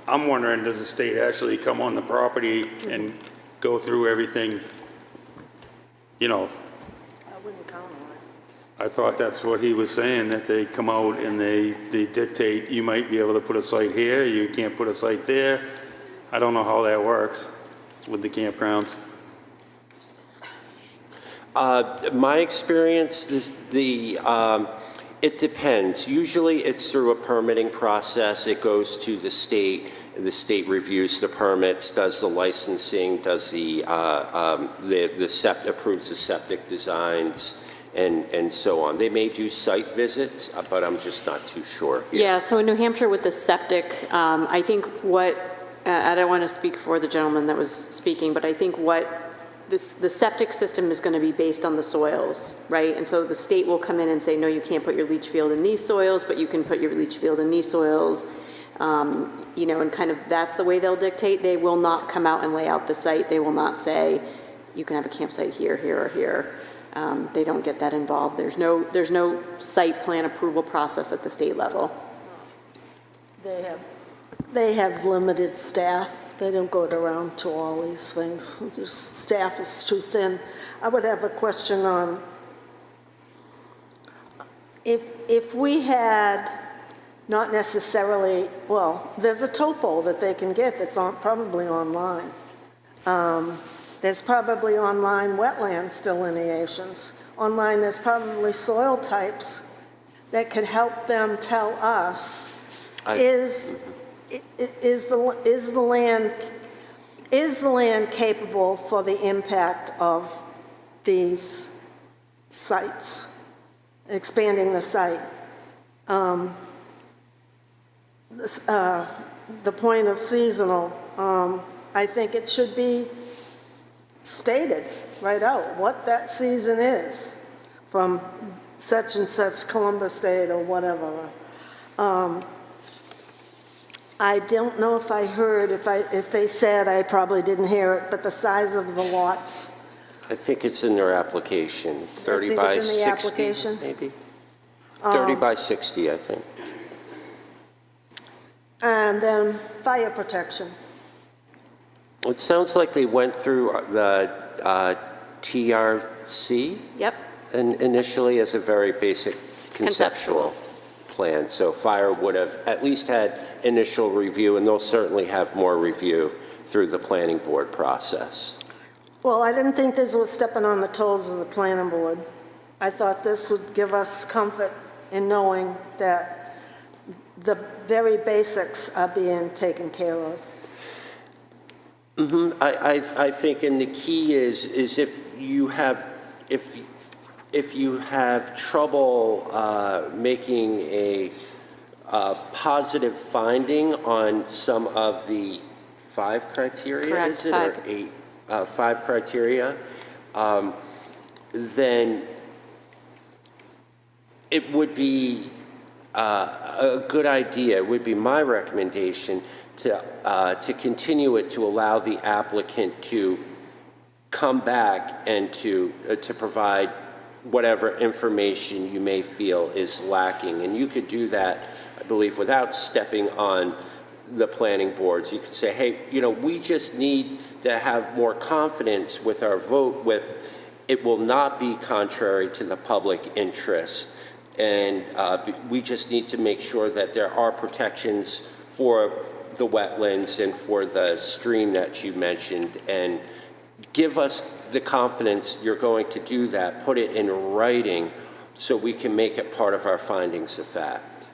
I'm wondering, does the state actually come on the property and go through everything? I wouldn't count on it. I thought that's what he was saying, that they come out and they dictate, you might be able to put a site here, you can't put a site there. I don't know how that works with the campgrounds. My experience is it depends. Usually it's through a permitting process. It goes to the state. The state reviews the permits, does the licensing, does approves the septic designs, and so on. They may do site visits, but I'm just not too sure here. Yeah, so in New Hampshire with the septic, I think what, I don't want to speak for the gentleman that was speaking, but I think the septic system is going to be based on the soils, right? And so the state will come in and say, no, you can't put your leach field in these soils, but you can put your leach field in these soils. You know, and kind of that's the way they'll dictate. They will not come out and lay out the site. They will not say, you can have a campsite here, here, or here. They don't get that involved. There's no site plan approval process at the state level. They have limited staff. They don't go around to all these things. Their staff is too thin. I would have a question on if we had not necessarily, well, there's a topo that they can get that's probably online. There's probably online wetlands delineations. Online, there's probably soil types that could help them tell us is the land capable for the impact of these sites, expanding the site. The point of seasonal, I think it should be stated right out what that season is from such and such Columbus date or whatever. I don't know if I heard, if they said, I probably didn't hear it, but the size of the lots. I think it's in their application, 30 by 60, application? maybe? 30 by 60, I think. And then fire protection. It sounds like they went through the TRC. Yep. Initially as a very basic conceptual plan. So fire would have at least had initial review, and they'll certainly have more review through the planning board process. Well, I didn't think this was stepping on the toes of the planning board. I thought this would give us comfort in knowing that the very basics are being taken care of. Mm-hmm. I think, and the key is if you have trouble making a positive finding on some of the 5 criteria, correct, is it, 5. or 8, 5 criteria, then it would be a good idea. It would be my recommendation to continue it, to allow the applicant to come back and to provide whatever information you may feel is lacking. And you could do that, I believe, without stepping on the planning boards. You could say, hey, you know, we just need to have more confidence with our vote with it will not be contrary to the public interest. And we just need to make sure that there are protections for the wetlands and for the stream that you mentioned, and give us the confidence you're going to do that, put it in writing so we can make it part of our findings of fact.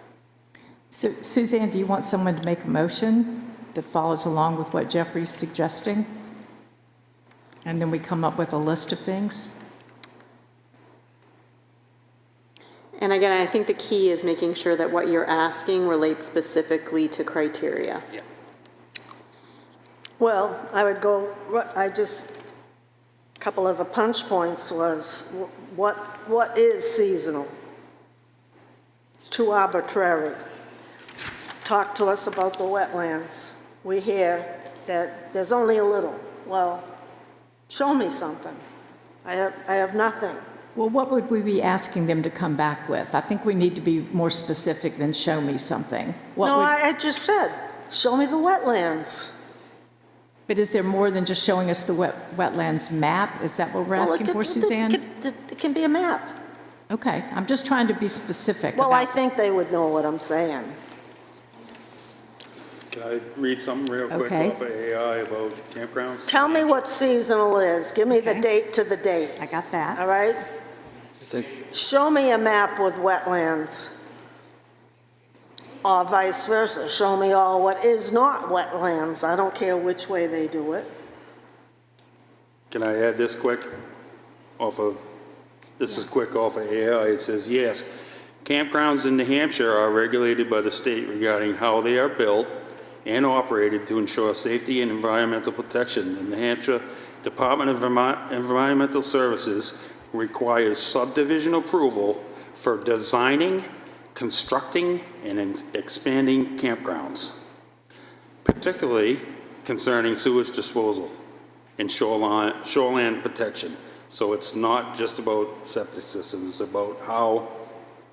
So, Suzanne, do you want someone to make a motion that follows along with what Jeffrey's suggesting? And then we come up with a list of things? And again, I think the key is making sure that what you're asking relates specifically to criteria. Yeah. Well, I would go, a couple of the punch points was, what is seasonal? It's too arbitrary. Talk to us about the wetlands. We hear that there's only a little. Well, show me something. I have nothing. Well, what would we be asking them to come back with? I think we need to be more specific than show me something. I just said, show me the wetlands. But is there more than just showing us the wetlands map? Is that what we're asking for, Suzanne? It can be a map. Okay, I'm just trying to be specific. Well, I think they would know what I'm saying. Can I read something real quick off of AI about campgrounds? Tell me what seasonal is. Give me the date to the date. I got that. All right? Show me a map with wetlands. Or vice versa. Show me all what is not wetlands. I don't care which way they do it. Can I add this quick off of This is quick off of AI. It says, yes, campgrounds in New Hampshire are regulated by the state regarding how they are built and operated to ensure safety and environmental protection. The New Hampshire Department of Environmental Services requires subdivision approval for designing, constructing, and expanding campgrounds, particularly concerning sewage disposal and shoreline protection. So it's not just about septic systems, it's about how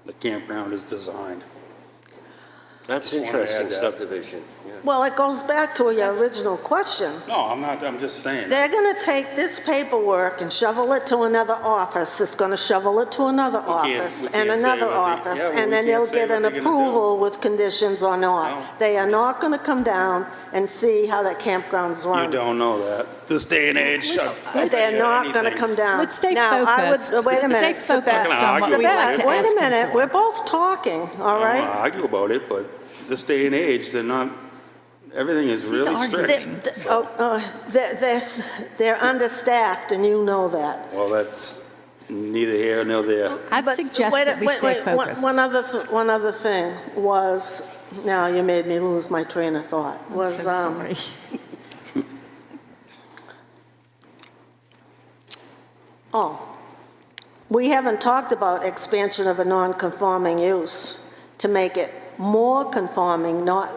the campground is designed. That's Just wanna add interesting that. subdivision. Yeah. Well, it goes back to your original question. No, I'm not, I'm just saying. They're going to take this paperwork and shovel it to another office, that's going to shovel it to another office, and can't say another what they- office, yeah, well, and we then can't they'll say get what an they're gonna do. approval with conditions or No. not. They are not going to come down and see how that campground's You run. don't know that. This day and age, They're not going to come down. Let's stay Now, I would- focused. Wait a Let's stay minute, focused Sabette, on what we'd like to Sabette, wait ask a them minute, for. we're both talking, all I don't want right? to argue about it, but this day and age, they're not, everything is really strict. They're understaffed, and you know that. Well, that's neither here nor there. I'd But suggest wait, that we wait, stay wait, focused. One other thing was, now you made me lose my train of thought, was, So sorry. oh, we haven't talked about expansion of a non-conforming use to make it more conforming, not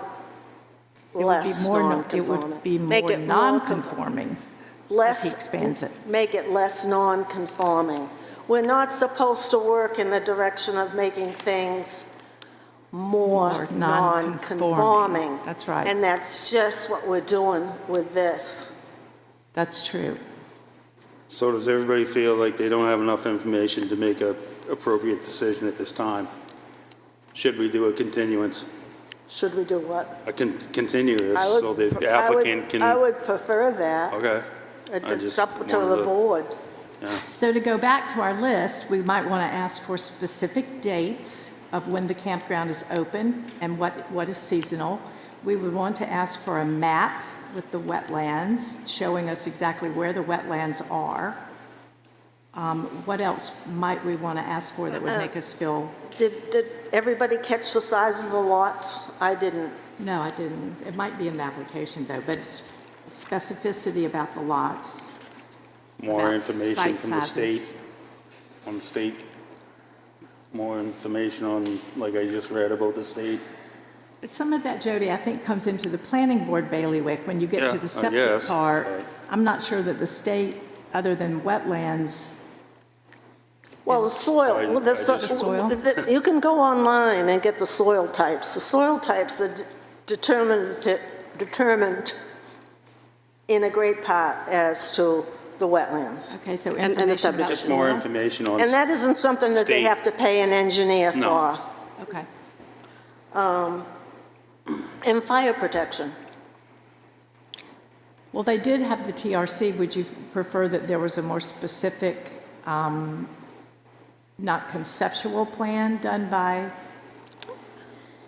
less It non-conforming. would be Make more it non-conforming if less, he expands it. make it less non-conforming. We're not supposed to work in the direction of making things more More non-conforming. non-conforming. That's right. And that's just what we're doing with this. That's true. So does everybody feel like they don't have enough information to make a appropriate decision at this time? Should we do a continuance? Should we do what? Continue this I would so the pre- applicant can? I would prefer that. Okay. I It's just up to wanted the board. Yeah. So to go back to our list, we might want to ask for specific dates of when the campground is open and what is seasonal. We would want to ask for a map with the wetlands, showing us exactly where the wetlands are. What else might we want to ask for that would make us feel? Did everybody catch the size of the lots? I didn't. No, I didn't. It might be in the application though, but it's specificity about the lots. More about information site from the sizes. state, on the state, more information on, like I just read about the state. But some of that, Jody, I think comes into the planning board bailiwick when you get to Yeah, the I septic guess, part. but- I'm not sure that the state, other than wetlands, Well, the soil, I- well, the I so- just- soil? you can go online and get the soil types. The soil types are determined in a great part as to the wetlands. okay, so And the information about subdivision. Just more soil? information on. And that isn't something that they State. have to pay an engineer No. for. Okay. And fire protection. Well, they did have the TRC. Would you prefer that there was a more specific, not conceptual plan done by?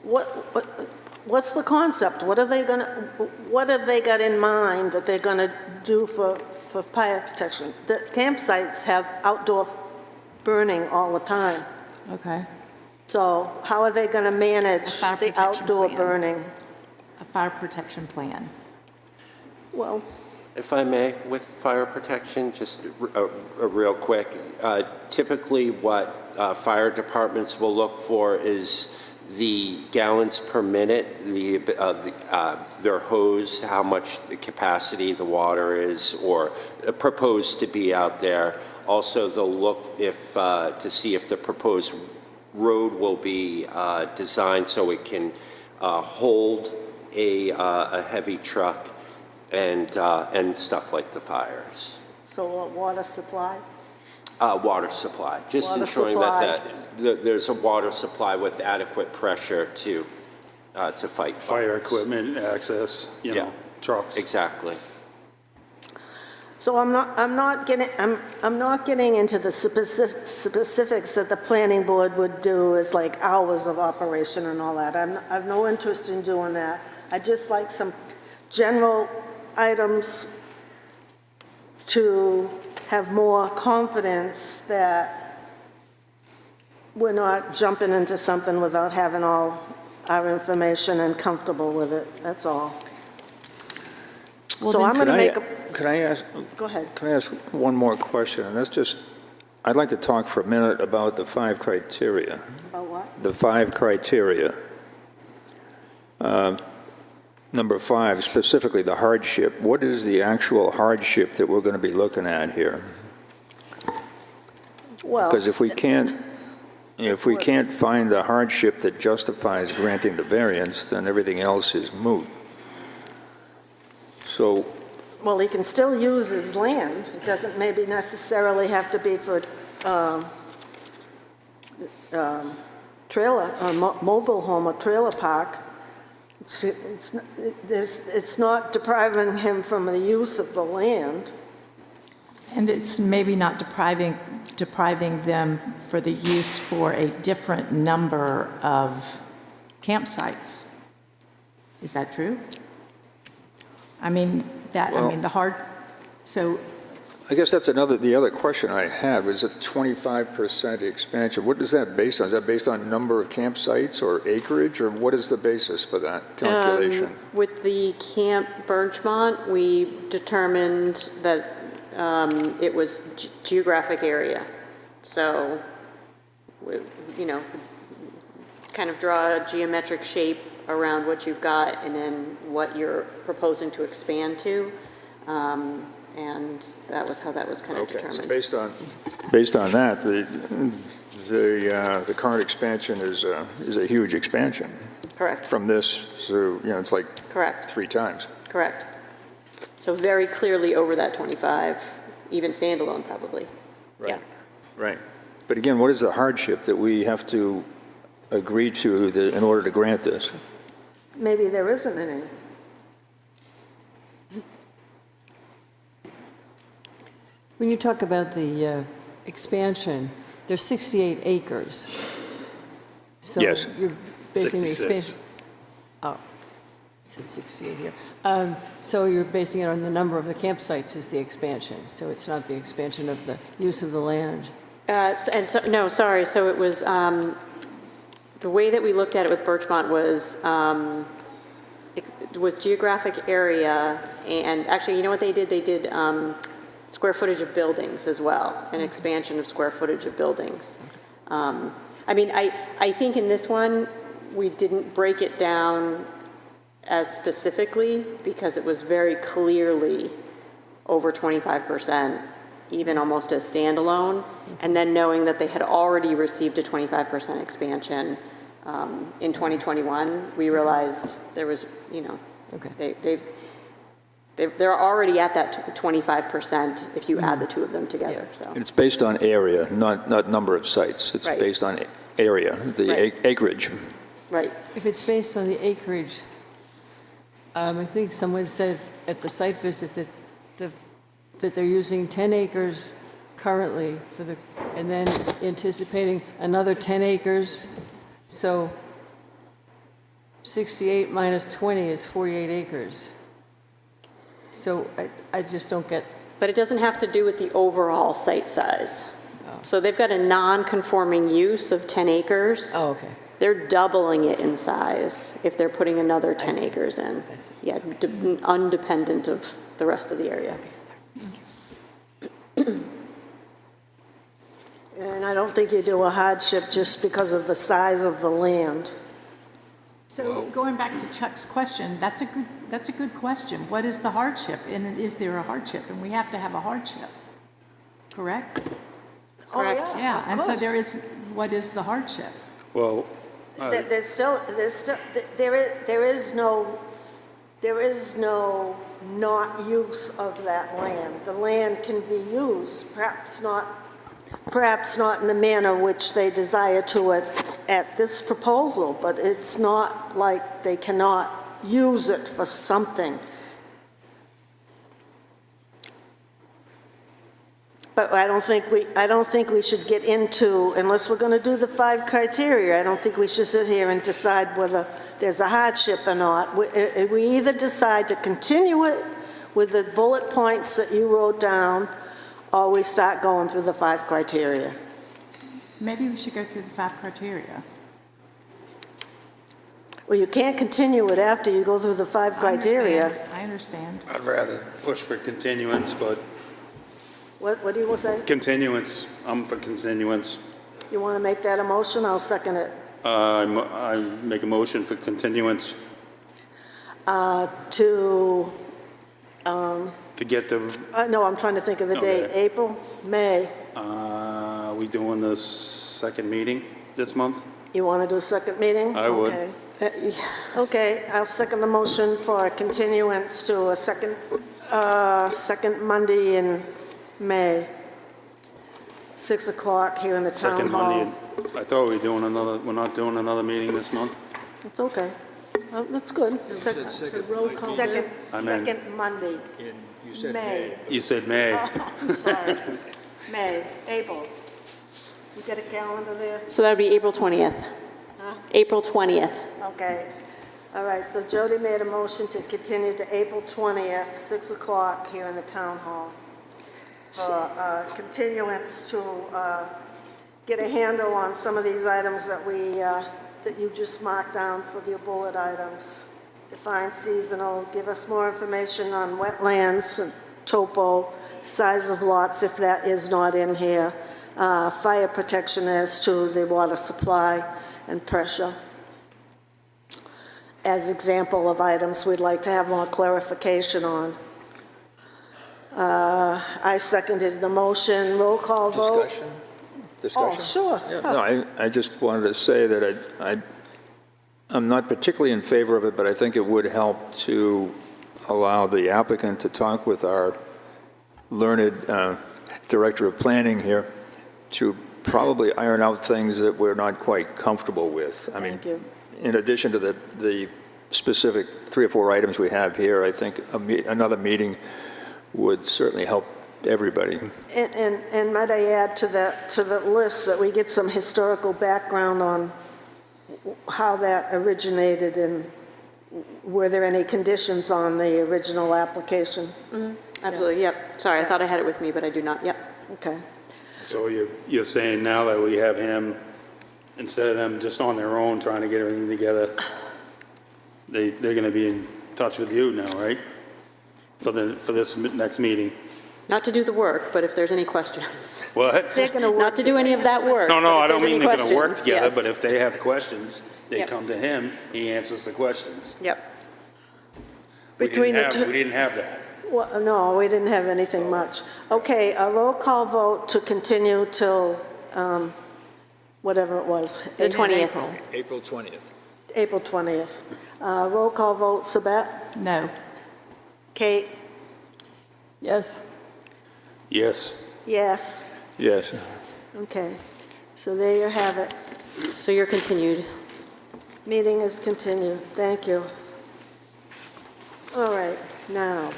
What's the concept? What have they got in mind that they're gonna do for fire protection? The campsites have outdoor burning all the time. Okay, So how are they gonna manage fire the protection outdoor plan. burning? a fire protection plan. Well, If I may, with fire protection, just real quick, typically what fire departments will look for is the gallons per minute, their hose, how much the capacity the water is or proposed to be out there. Also, they'll look to see if the proposed road will be designed so it can hold a heavy truck and stuff like the fires. so water supply? Water supply, just Water ensuring supply. that there's a water supply with adequate pressure to fight Fire fires. equipment, access, you Yeah. know, trucks. Exactly. So I'm not getting into the specifics that the planning board would do as like hours of operation and all that. I've no interest in doing that. I'd just like some general items to have more confidence that we're not jumping into something without having all our information and comfortable with it, that's all. Well, So then I'm going to make a, Can I ask, go ahead. can I ask one more question? And that's just, I'd like to talk for a minute about the 5 criteria. About what? The 5 criteria. Number 5, specifically the hardship. What is the actual hardship that we're going to be looking at here? Well, Because if we can't find the hardship that justifies granting the variance, then everything else is moot. So, well, he can still use his land. It doesn't maybe necessarily have to be for trailer, mobile home or trailer park. It's not depriving him from the use of the land. And it's maybe not depriving them for the use for a different number of campsites. Is that true? I mean, so I guess that's the other question I had was a 25% expansion. What is that based on? Is that based on number of campsites or acreage, or what is the basis for that calculation? With the Camp Birchmont, we determined that it was geographic area. So, kind of draw a geometric shape around what you've got and then what you're proposing to expand to. And that was how that was kind of determined. So based on that, the current expansion is a huge expansion. Correct. From this, so it's like Correct. 3 times. Correct. So very clearly over that 25, even standalone probably. Right. Yeah. Right. But again, what is the hardship that we have to agree to in order to grant this? Maybe there isn't any. When you talk about the expansion, there's 68 acres. So Yes. you're basing the 66. expansion. Oh, it says 68 here. So you're basing it on the number of the campsites is the expansion. So it's not the expansion of the use of the land. No, sorry. So it was, the way that we looked at it with Birchmont was geographic area, and actually, you know what they did? They did square footage of buildings as well, an expansion of square footage of buildings. I mean, I think in this one, we didn't break it down as specifically because it was very clearly over 25%, even almost as standalone. And then knowing that they had already received a 25% expansion in 2021, we realized there was, they're already at that 25% if you add the two of them together. So It's based on area, not number of sites. It's Right. based on area, the acreage. right. If it's based on the acreage, I think someone said at the site visit that they're using 10 acres currently and then anticipating another 10 acres. So 68 minus 20 is 48 acres. So I just don't get. But it doesn't have to do with the overall site size. So they've got a non-conforming use of 10 acres. Oh, okay. They're doubling it in size if they're putting another 10 acres in. Yeah, undependent of the rest of the area. And I don't think you do a hardship just because of the size of the land. So going back to Chuck's question, that's a good question. What is the hardship? And is there a hardship? And we have to have a hardship, correct? Correct. Oh, Yeah, of and so course. what is the hardship? Well, There is no not use of that land. The land can be used, perhaps not in the manner which they desire to at this proposal, but it's not like they cannot use it for something. But I don't think we should get into, unless we're going to do the 5 criteria, I don't think we should sit here and decide whether there's a hardship or not. We either decide to continue it with the bullet points that you wrote down, or we start going through the 5 criteria. Maybe we should go through the 5 criteria. Well, you can't continue it after you go through the 5 criteria. I understand. I'd rather push for continuance, but What do you say? continuance, I'm for continuance. You want to make that a motion? I'll second it. I make a motion for continuance To, to get the, no, I'm trying to think of the date. Okay. April, May. are we doing the second meeting this month? You want to do a second meeting? I would. Okay. Okay, I'll second the motion for a continuance to a second Monday in May, 6 o'clock here in the town Second hall. Monday. I thought we're not doing another meeting this month? It's okay. That's good. Second I meant- second Monday, You said May. You said May. Oh, I'm sorry. May, April. You got a calendar there? So that would be April 20th. Huh? April 20th. Okay. All right, so Jody made a motion to continue to April 20th, 6 o'clock here in the town hall. For continuance to get a handle on some of these items that that you just marked down for the bullet items. Define seasonal, give us more information on wetlands, and topo, size of lots if that is not in here, fire protection as to the water supply and pressure. As example of items we'd like to have more clarification on. I seconded the motion. Roll call vote. Discussion? Oh, sure. Yeah, no, I just wanted to say that I'm not particularly in favor of it, but I think it would help to allow the applicant to talk with our learned Director of Planning here to probably iron out things that we're not quite comfortable with. I mean, Thank you. in addition to the specific 3 or 4 items we have here, I think another meeting would certainly help everybody. And might I add to that list that we get some historical background on how that originated and were there any conditions on the original application? Mm-hmm. Absolutely, yep. Sorry, I thought I had it with me, but I do not, yep. Okay. So you're saying now that we have him, instead of them just on their own trying to get everything together, they're going to be in touch with you now, right? For this next meeting. Not to do the work, but if there's any questions. What? They're going to work. Not to do any of that work. No, but if I don't there's mean any they're going to work questions, together, yes. but if they have questions, they Yep. come to him, he answers the questions. Yep. We Between the didn't two- have- We didn't have that. Well, no, we didn't have anything much. Okay, a roll call vote to continue till whatever it was. The 20th. April 20th. April 20th. Roll call vote, Sabette? No. Kate? Yes. Yes. Yes. Yes. Okay, so there you have it. So you're continued. Meeting is continued. Thank you. All right, now.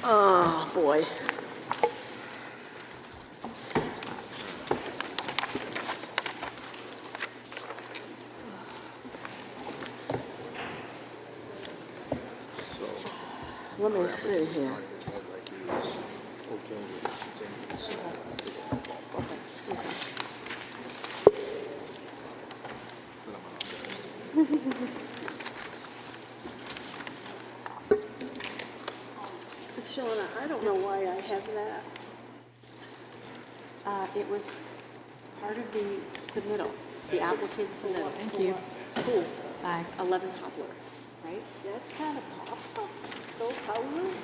Oh, boy. Let me see here. Shauna, I don't know why I have that. It was part of the submittal, the applicant submittal. Thank you. School, Bye. 11 Poplar, right? That's kind of pop, those houses?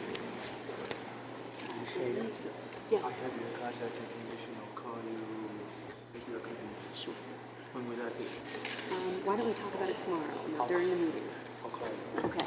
Yes. I have your contact information, I'll call you if you're convenient. Sure. When would that be? Why don't we talk about it tomorrow, during the meeting? I'll call you. Okay.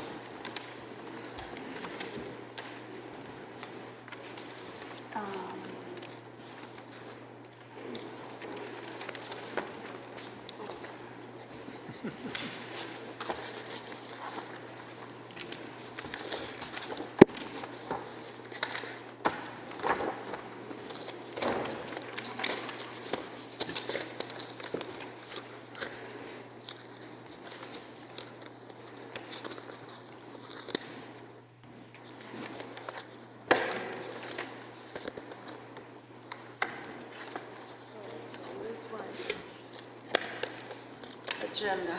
agenda.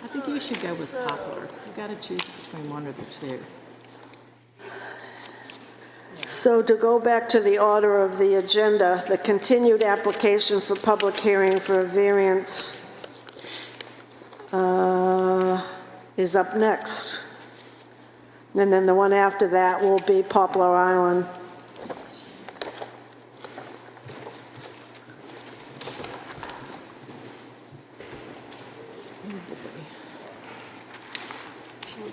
I think you should go with Poplar. You got to choose between one or the two. So to go back to the order of the agenda, the continued application for public hearing for a variance is up next. And then the one after that will be Poplar Island.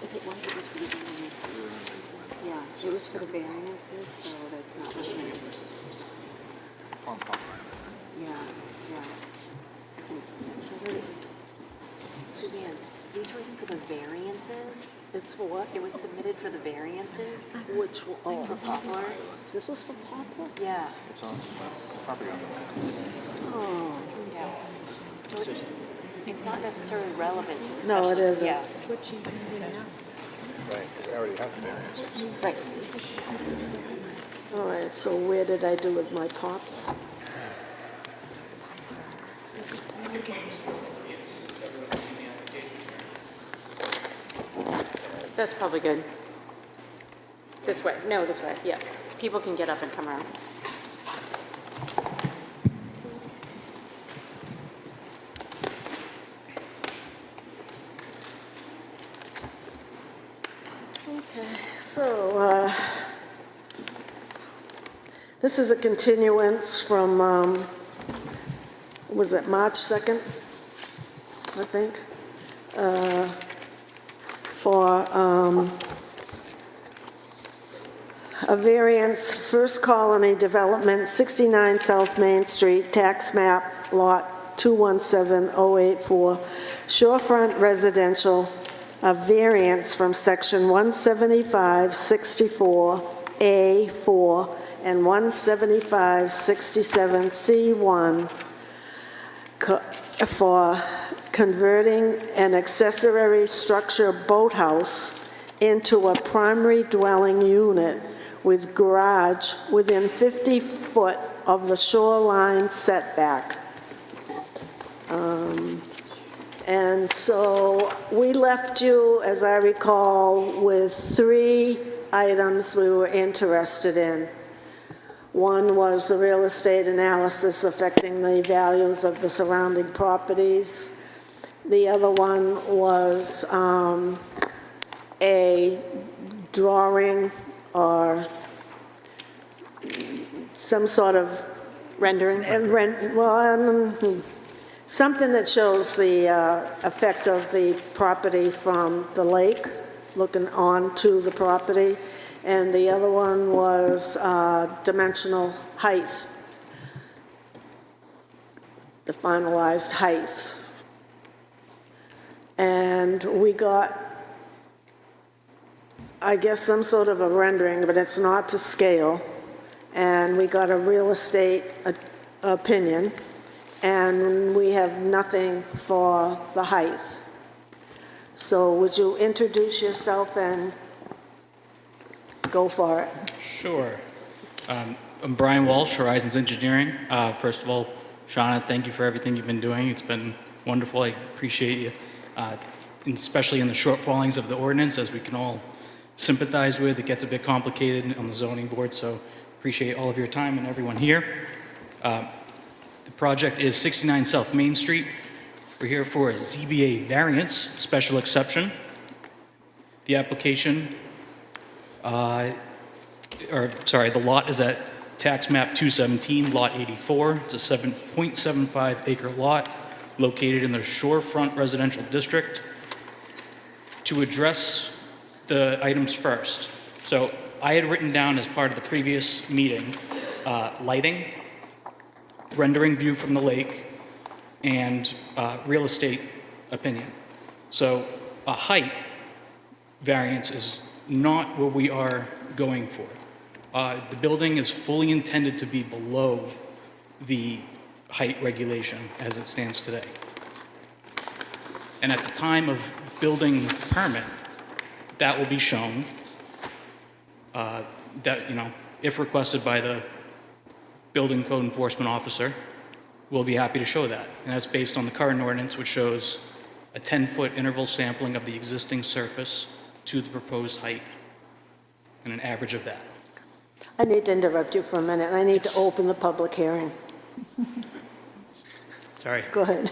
If it was, it was for the variances. Yeah, it was for the variances, so that's not what Yeah, yeah. Suzanne, these were for the variances? It's for what? It was submitted for the variances? Which, oh, For Poplar? this is for Poplar? Yeah. It's on property owner. Oh, Yeah. So it's not necessarily relevant to the No, special. it isn't. Yeah. Right, I already have the variances. Right. all right, so where did I do with my Poplar? That's probably good. This way, no, this way, yeah. People can get up and come around. Okay, so this is a continuance from, was it March 2nd, I think? For a variance, First Colony Development, 69 South Main Street, tax map, lot 217084, shorefront residential, a variance from section 175-64A4 and 175-67C1 for converting an accessory structure boathouse into a primary dwelling unit with garage within 50 foot of the shoreline setback. And so we left you, as I recall, with 3 items we were interested in. One was the real estate analysis affecting the values of the surrounding properties. The other one was a drawing or some sort of rendering. Something that shows the effect of the property from the lake, looking onto the property. And the other one was dimensional height, the finalized height. And we got, I guess, some sort of a rendering, but it's not to scale. And we got a real estate opinion, and we have nothing for the height. So would you introduce yourself and go for it? Sure. I'm Brian Walsh, Horizons Engineering. First of all, Shauna, thank you for everything you've been doing. It's been wonderful. I appreciate you, especially in the shortfallings of the ordinance, as we can all sympathize with. It gets a bit complicated on the zoning board, so appreciate all of your time and everyone here. The project is 69 South Main Street. We're here for a ZBA variance, special exception. The application, the lot is at tax map 217, lot 84. It's a 7.75 acre lot located in the shorefront residential district. To address the items first. So I had written down as part of the previous meeting, lighting, rendering view from the lake, and real estate opinion. So a height variance is not what we are going for. The building is fully intended to be below the height regulation as it stands today. And at the time of building permit, that will be shown, that, if requested by the building code enforcement officer, we'll be happy to show that. And that's based on the current ordinance, which shows a 10-foot interval sampling of the existing surface to the proposed height, and an average of that. I need to interrupt you for a minute. I need to open the public hearing. Sorry. Go ahead.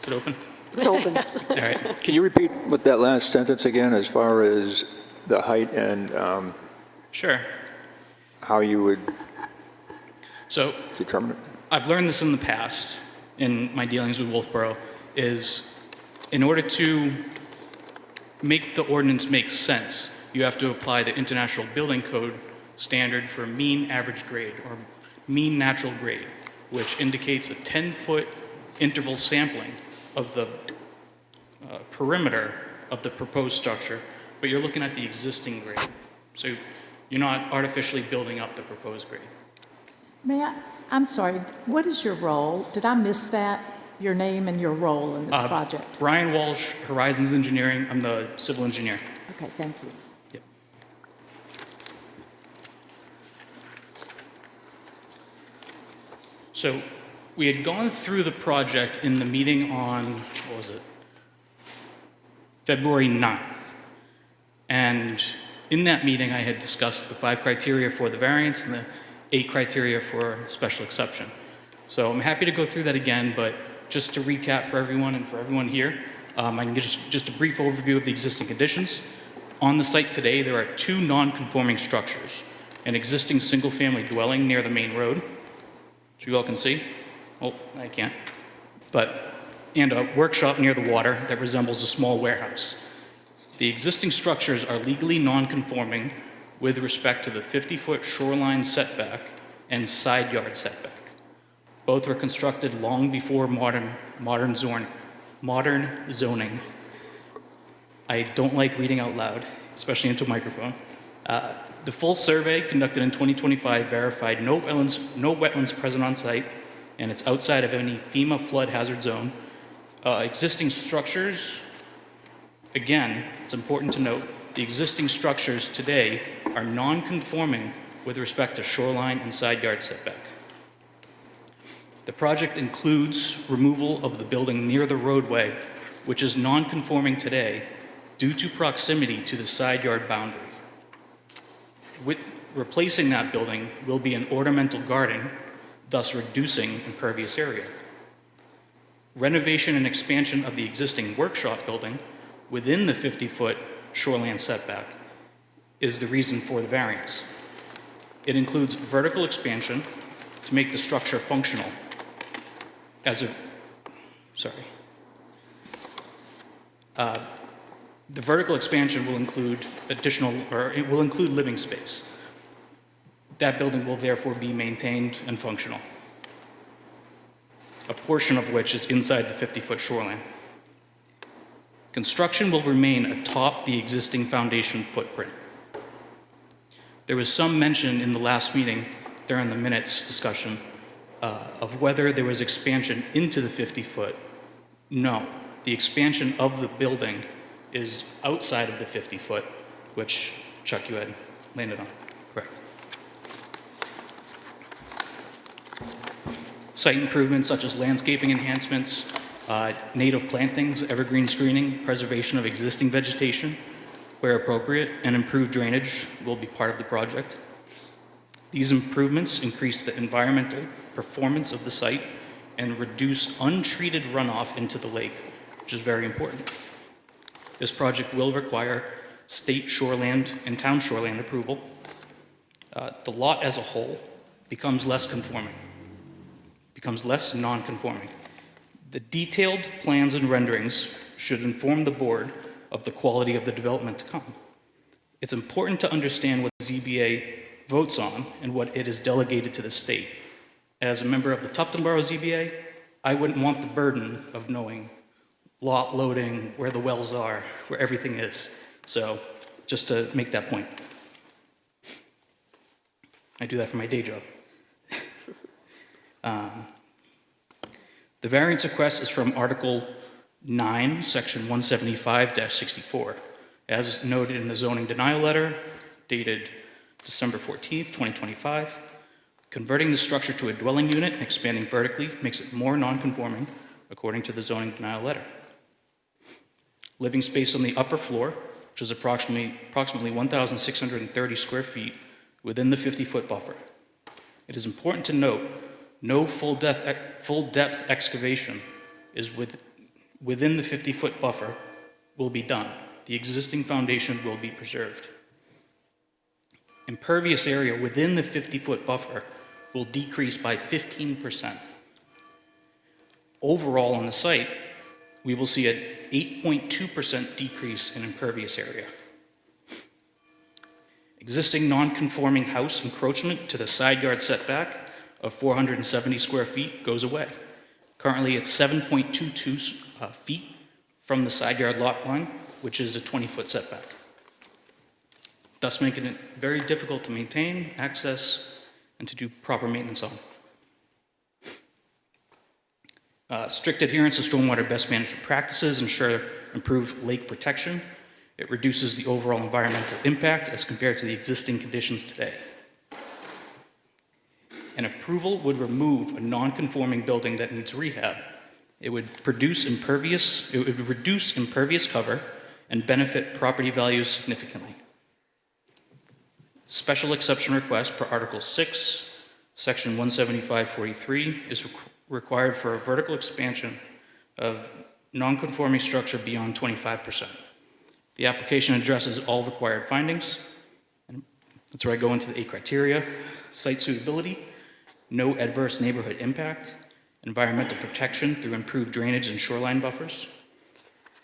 Is it open? It's open. All right. Can you repeat what that last sentence again, as far as the height and Sure. how you would So determine it? I've learned this in the past in my dealings with Wolfeboro, is in order to make the ordinance make sense, you have to apply the International Building Code standard for mean average grade or mean natural grade, which indicates a 10-foot interval sampling of the perimeter of the proposed structure, but you're looking at the existing grade. So you're not artificially building up the proposed grade. I'm sorry, what is your role? Did I miss that? Your name and your role in this project? Brian Walsh, Horizons Engineering. I'm the civil engineer. Okay, thank you. Yep. So we had gone through the project in the meeting on, what was it? February 9th. And in that meeting, I had discussed the 5 criteria for the variance and the 8 criteria for special exception. So I'm happy to go through that again, but just to recap for everyone and for everyone here, I can give just a brief overview of the existing conditions. On the site today, there are 2 non-conforming structures: an existing single-family dwelling near the main road, which you all can see. Oh, I can't. And a workshop near the water that resembles a small warehouse. The existing structures are legally non-conforming with respect to the 50-foot shoreline setback and side yard setback. Both were constructed long before modern zoning. I don't like reading out loud, especially into a microphone. The full survey conducted in 2025 verified no wetlands present on site, and it's outside of any FEMA flood hazard zone. Existing structures, again, it's important to note, the existing structures today are non-conforming with respect to shoreline and side yard setback. The project includes removal of the building near the roadway, which is non-conforming today due to proximity to the side yard boundary. With replacing that building will be an ornamental garden, thus reducing impervious area. Renovation and expansion of the existing workshop building within the 50-foot shoreline setback is the reason for the variance. It includes vertical expansion to make the structure functional. The vertical expansion will include it will include living space. That building will therefore be maintained and functional, a portion of which is inside the 50-foot shoreline. Construction will remain atop the existing foundation footprint. There was some mention in the last meeting during the minutes discussion of whether there was expansion into the 50-foot. No, the expansion of the building is outside of the 50-foot, which Chuck, you had landed on, correct. Site improvements such as landscaping enhancements, native plantings, evergreen screening, preservation of existing vegetation where appropriate, and improved drainage will be part of the project. These improvements increase the environmental performance of the site and reduce untreated runoff into the lake, which is very important. This project will require state shoreland and town shoreland approval. The lot as a whole becomes less non-conforming. The detailed plans and renderings should inform the board of the quality of the development to come. It's important to understand what the ZBA votes on and what it is delegated to the state. As a member of the Tufton Borough ZBA, I wouldn't want the burden of knowing lot loading, where the wells are, where everything is. So just to make that point. I do that for my day job. The variance request is from Article 9, Section 175-64, as noted in the zoning denial letter dated December 14th, 2025. Converting the structure to a dwelling unit and expanding vertically makes it more non-conforming, according to the zoning denial letter. Living space on the upper floor, which is approximately 1,630 square feet within the 50-foot buffer. It is important to note, no full depth excavation is within the 50-foot buffer will be done. The existing foundation will be preserved. Impervious area within the 50-foot buffer will decrease by 15%. Overall on the site, we will see an 8.2% decrease in impervious area. Existing non-conforming house encroachment to the side yard setback of 470 square feet goes away. Currently, it's 7.22 feet from the side yard lot line, which is a 20-foot setback, thus making it very difficult to maintain, access, and to do proper maintenance on. Strict adherence to stormwater best management practices ensure improved lake protection. It reduces the overall environmental impact as compared to the existing conditions today. An approval would remove a non-conforming building that needs rehab. It would reduce impervious cover and benefit property values significantly. Special exception request per Article 6, Section 17543 is required for a vertical expansion of non-conforming structure beyond 25%. The application addresses all required findings. And that's where I go into the 8 criteria: site suitability, no adverse neighborhood impact, environmental protection through improved drainage and shoreline buffers,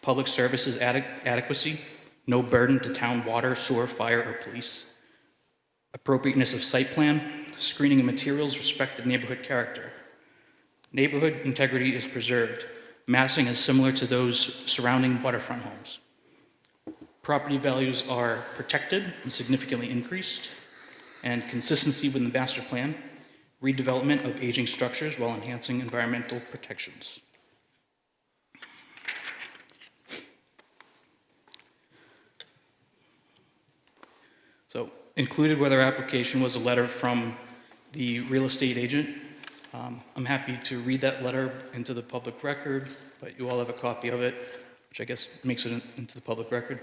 public services adequacy, no burden to town water, sewer, fire, or police, appropriateness of site plan, screening of materials, respect the neighborhood character. Neighborhood integrity is preserved. Massing is similar to those surrounding waterfront homes. Property values are protected and significantly increased, and consistency with the master plan, redevelopment of aging structures while enhancing environmental protections. So, included with our application was a letter from the real estate agent. I'm happy to read that letter into the public record, but you all have a copy of it, which I guess makes it into the public record.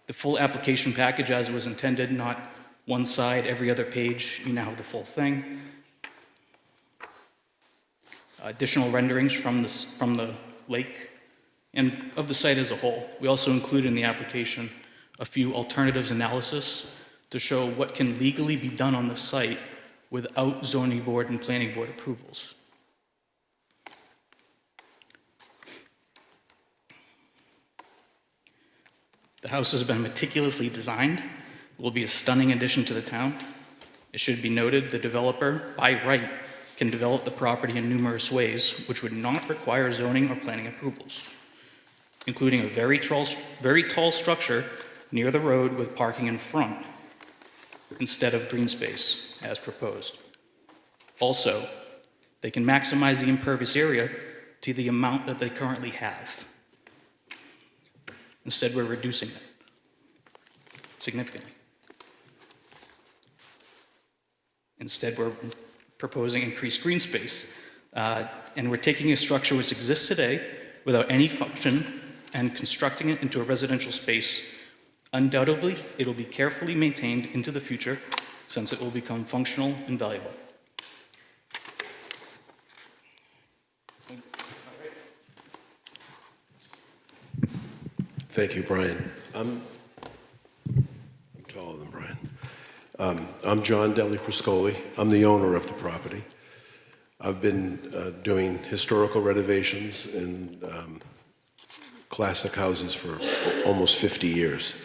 The full application package as it was intended, not one side, every other page, you now have the full thing. Additional renderings from the lake and of the site as a whole. We also include in the application a few alternatives analysis to show what can legally be done on the site without zoning board and planning board approvals. The house has been meticulously designed. It will be a stunning addition to the town. It should be noted the developer, by right, can develop the property in numerous ways, which would not require zoning or planning approvals, including a very tall structure near the road with parking in front instead of green space, as proposed. Also, they can maximize the impervious area to the amount that they currently have. Instead, we're reducing it significantly. Instead, we're proposing increased green space, and we're taking a structure which exists today without any function and constructing it into a residential space. Undoubtedly, it'll be carefully maintained into the future since it will become functional and valuable. Thank you, Brian. I'm taller than Brian. I'm John Deli Priscoli. I'm the owner of the property. I've been doing historical renovations in classic houses for almost 50 years.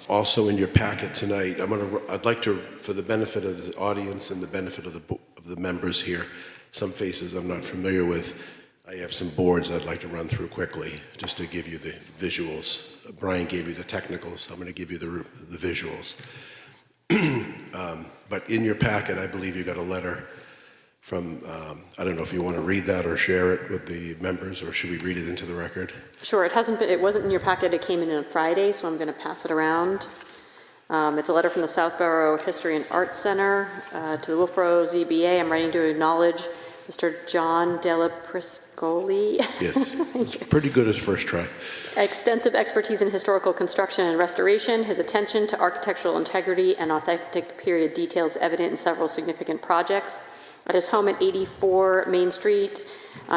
Also in your packet tonight, I'd like to, for the benefit of the audience and the benefit of the members here, some faces I'm not familiar with, I have some boards I'd like to run through quickly, just to give you the visuals. Brian gave you the technicals, so I'm going to give you the visuals. But in your packet, I believe you got a letter from, I don't know if you want to read that or share it with the members, or should we read it into the record? Sure, it wasn't in your packet, it came in on Friday, so I'm going to pass it around. It's a letter from the Southborough History and Arts Center to the Wolfeboro ZBA. I'm writing to acknowledge Mr. John Della Priscoli. Yes, it's pretty good as first try. Extensive expertise in historical construction and restoration. His attention to architectural integrity and authentic period details evident in several significant projects. At his home at 84 Main Street,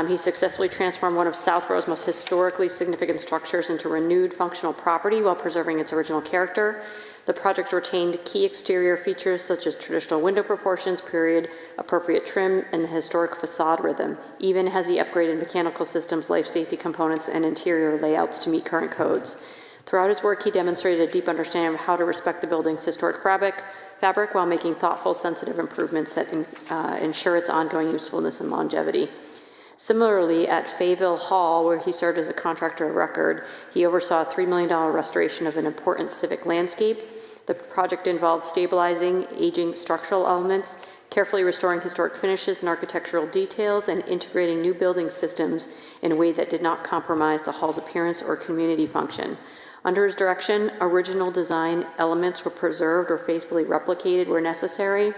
he successfully transformed one of Southborough's most historically significant structures into renewed functional property while preserving its original character. The project retained key exterior features such as traditional window proportions, period appropriate trim, and the historic facade rhythm, even as he upgraded mechanical systems, life safety components, and interior layouts to meet current codes. Throughout his work, he demonstrated a deep understanding of how to respect the building's historic fabric while making thoughtful, sensitive improvements that ensure its ongoing usefulness and longevity. Similarly, at Fayville Hall, where he served as a contractor of record, he oversaw a $3 million restoration of an important civic landscape. The project involved stabilizing aging structural elements, carefully restoring historic finishes and architectural details, and integrating new building systems in a way that did not compromise the hall's appearance or community function. Under his direction, original design elements were preserved or faithfully replicated where necessary,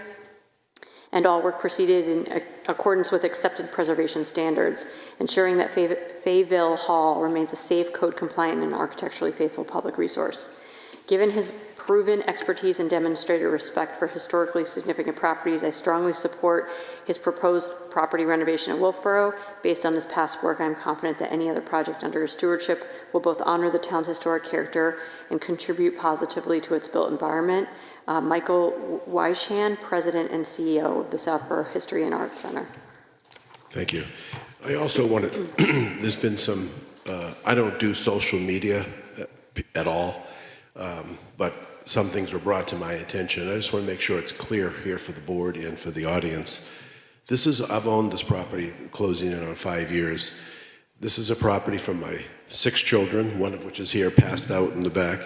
and all work proceeded in accordance with accepted preservation standards, ensuring that Fayville Hall remains a safe, code-compliant, and architecturally faithful public resource. Given his proven expertise and demonstrated respect for historically significant properties, I strongly support his proposed property renovation at Wolfeboro. Based on this past work, I am confident that any other project under his stewardship will both honor the town's historic character and contribute positively to its built environment. Michael Weishan, President and CEO of the Southborough History and Arts Center. Thank you. I also wanted, there's been some, I don't do social media at all, but some things were brought to my attention. I just want to make sure it's clear here for the board and for the audience. I've owned this property closing in on 5 years. This is a property from my 6 children, one of which is here passed out in the back.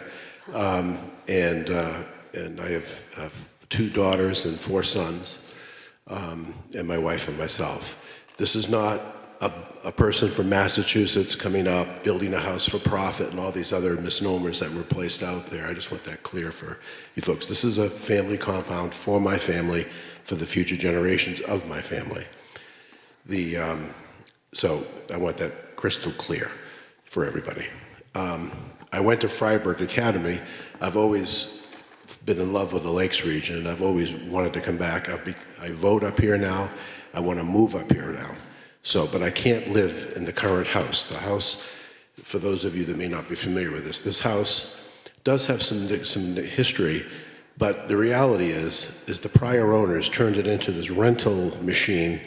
And I have 2 daughters and 4 sons, and my wife and myself. This is not a person from Massachusetts coming up, building a house for profit, and all these other misnomers that were placed out there. I just want that clear for you folks. This is a family compound for my family, for the future generations of my family. So I want that crystal clear for everybody. I went to Freiburg Academy. I've always been in love with the Lakes region, and I've always wanted to come back. I vote up here now. I want to move up here now. But I can't live in the current house. The house, for those of you that may not be familiar with this house does have some history, but the reality is the prior owners turned it into this rental machine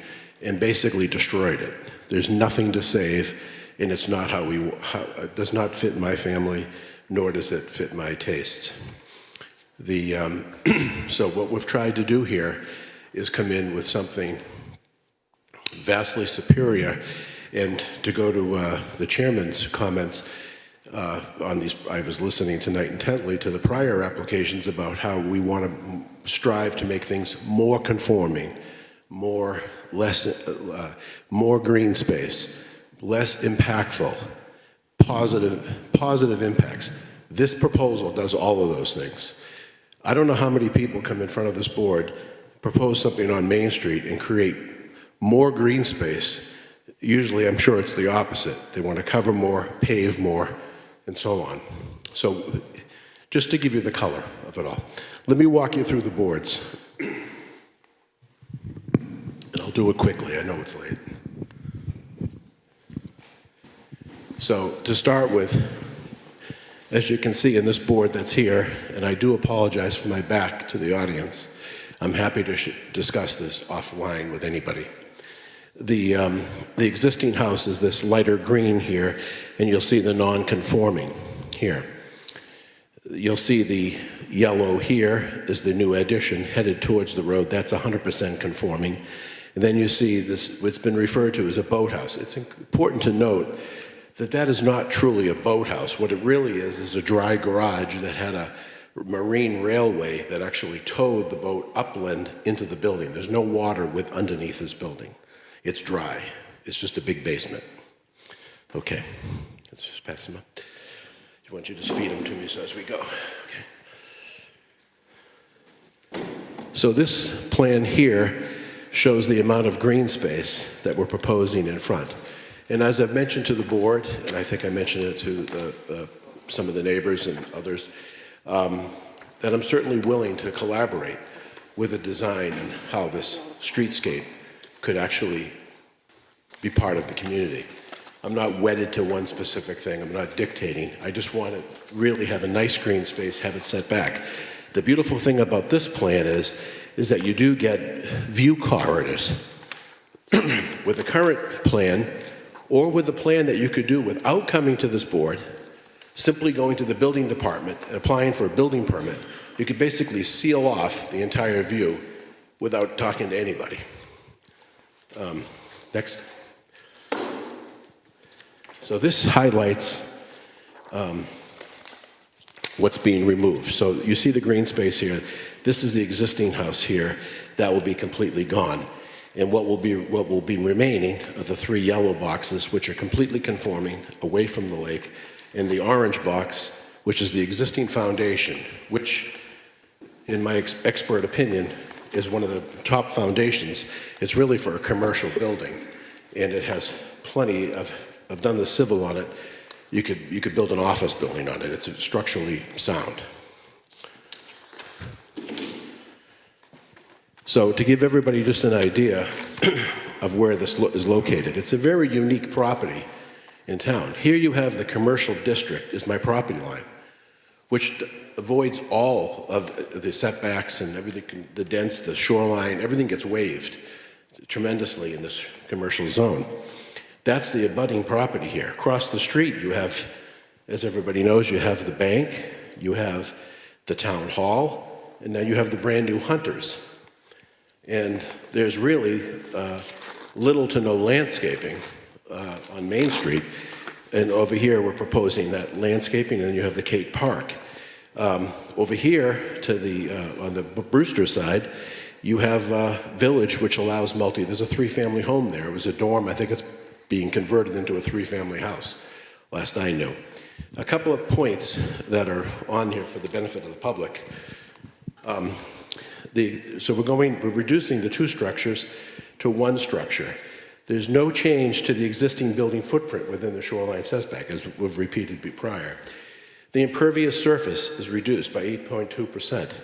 and basically destroyed it. There's nothing to save, and it's not it does not fit my family, nor does it fit my tastes. So what we've tried to do here is come in with something vastly superior, and to go to the chairman's comments on these, I was listening tonight intently to the prior applications about how we want to strive to make things more conforming, more green space, less impactful, positive impacts. This proposal does all of those things. I don't know how many people come in front of this board, propose something on Main Street, and create more green space. Usually, I'm sure it's the opposite. They want to cover more, pave more, and so on. So, just to give you the color of it all, let me walk you through the boards. And I'll do it quickly. I know it's late. So, to start with, as you can see in this board that's here, and I do apologize for my back to the audience, I'm happy to discuss this offline with anybody. The existing house is this lighter green here, and you'll see the non-conforming here. You'll see the yellow here is the new addition headed towards the road. That's 100% conforming. And then you see this, what's been referred to as a boathouse. It's important to note that that is not truly a boathouse. What it really is a dry garage that had a marine railway that actually towed the boat upland into the building. There's no water underneath this building. It's dry. It's just a big basement. Okay, let's just pass them up. I want you to just feed them to me as we go. Okay. So this plan here shows the amount of green space that we're proposing in front. And as I've mentioned to the board, and I think I mentioned it to some of the neighbors and others, that I'm certainly willing to collaborate with a design and how this streetscape could actually be part of the community. I'm not wedded to one specific thing. I'm not dictating. I just want to really have a nice green space, have it set back. The beautiful thing about this plan is that you do get view corridors. With the current plan, or with the plan that you could do without coming to this board, simply going to the building department and applying for a building permit, you could basically seal off the entire view without talking to anybody. Next. So this highlights what's being removed. So you see the green space here. This is the existing house here. That will be completely gone. And what will be remaining are the 3 yellow boxes, which are completely conforming away from the lake, and the orange box, which is the existing foundation, which, in my expert opinion, is one of the top foundations. It's really for a commercial building, and it has plenty of, I've done the civil on it. You could build an office building on it. It's structurally sound. So to give everybody just an idea of where this is located, it's a very unique property in town. Here you have the commercial district is my property line, which avoids all of the setbacks and everything, the shoreline, everything gets waived tremendously in this commercial zone. That's the abutting property here. Across the street you have, as everybody knows, you have the bank, you have the town hall, and now you have the brand new Hunters. And there's really little to no landscaping on Main Street. And over here, we're proposing that landscaping, and then you have the Kate Park. Over here, to the on the Brewster side, you have Village, which allows there's a 3-family home there. It was a dorm. I think it's being converted into a 3-family house, last I knew. A couple of points that are on here for the benefit of the public. So we're reducing the 2 structures to 1 structure. There's no change to the existing building footprint within the shoreline setback, as we've repeated prior. The impervious surface is reduced by 8.2%.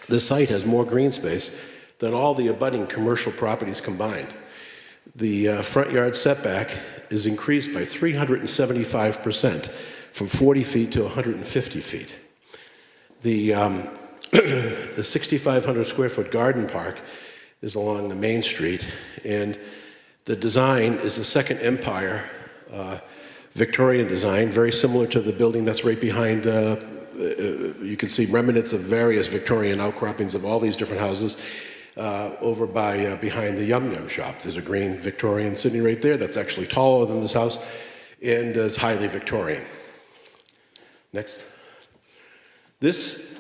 The site has more green space than all the abutting commercial properties combined. The front yard setback is increased by 375%, from 40 feet to 150 feet. The 6,500 square foot garden park is along the Main Street, and the design is the Second Empire Victorian design, very similar to the building that's right behind. You can see remnants of various Victorian outcroppings of all these different houses over by behind the Yum Yum shop. There's a green Victorian sitting right there that's actually taller than this house and is highly Victorian. Next. This,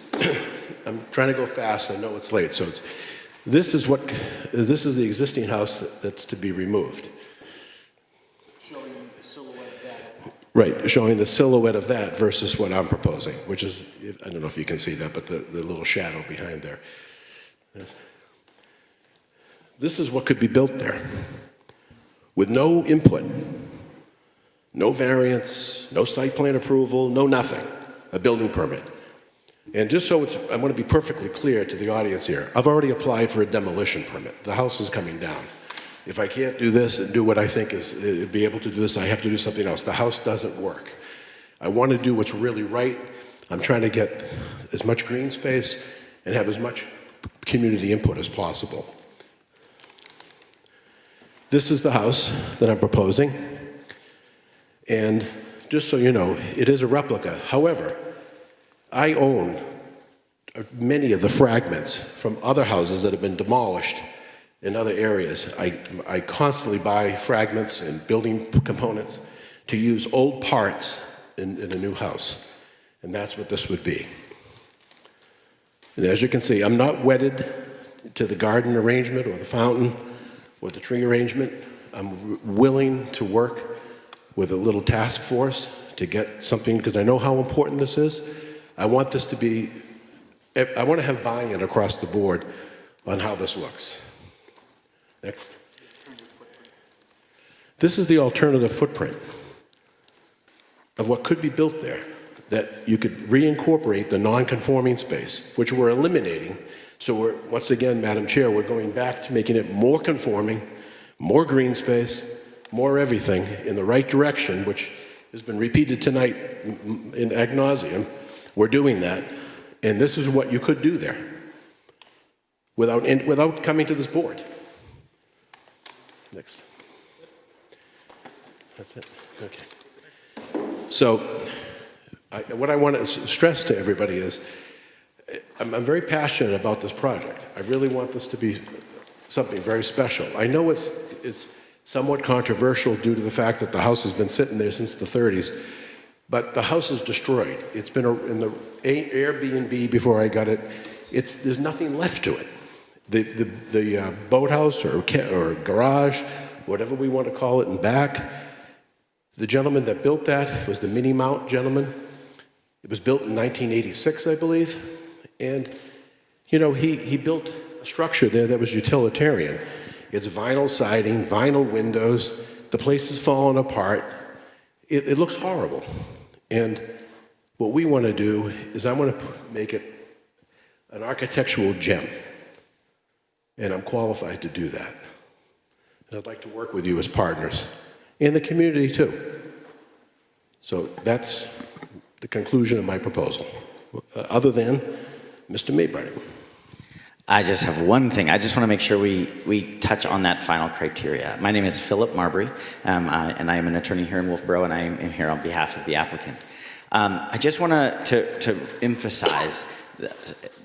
I'm trying to go fast, I know it's late, so this is the existing house that's to be removed. Showing the silhouette of that. Right, showing the silhouette of that versus what I'm proposing, which is, I don't know if you can see that, but the little shadow behind there. This is what could be built there with no input, no variance, no site plan approval, no nothing, a building permit. And just so I want to be perfectly clear to the audience here, I've already applied for a demolition permit. The house is coming down. If I can't do this and do what I think is, be able to do this, I have to do something else. The house doesn't work. I want to do what's really right. I'm trying to get as much green space and have as much community input as possible. This is the house that I'm proposing. And just so you know, it is a replica. However, I own many of the fragments from other houses that have been demolished in other areas. I constantly buy fragments and building components to use old parts in a new house. And that's what this would be. And as you can see, I'm not wedded to the garden arrangement or the fountain or the tree arrangement. I'm willing to work with a little task force to get something, because I know how important this is. I want this to be I want to have buy-in across the board on how this looks. Next. This is the alternative footprint of what could be built there, that you could reincorporate the non-conforming space, which we're eliminating. So we're, once again, Madam Chair, we're going back to making it more conforming, more green space, more everything in the right direction, which has been repeated tonight in ad nauseum. We're doing that, and this is what you could do there without coming to this board. Next. That's it. Okay. So, what I want to stress to everybody is, I'm very passionate about this project. I really want this to be something very special. I know it's somewhat controversial due to the fact that the house has been sitting there since the 30s, but the house is destroyed. It's been in the Airbnb before I got it. There's nothing left to it. The boathouse or garage, whatever we want to call it, in back, the gentleman that built that was the Mini Mount gentleman. It was built in 1986, I believe. And, you know, he built a structure there that was utilitarian. It's vinyl siding, vinyl windows. The place is falling apart. It looks horrible. And what we want to do is I want to make it an architectural gem. And I'm qualified to do that. And I'd like to work with you as partners. And the community, too. So that's the conclusion of my proposal. Other than Mr. Maybright. I just have one thing. I just want to make sure we touch on that final criteria. My name is Philip Marbury, and I am an attorney here in Wolfeboro, and I am here on behalf of the applicant. I just want to emphasize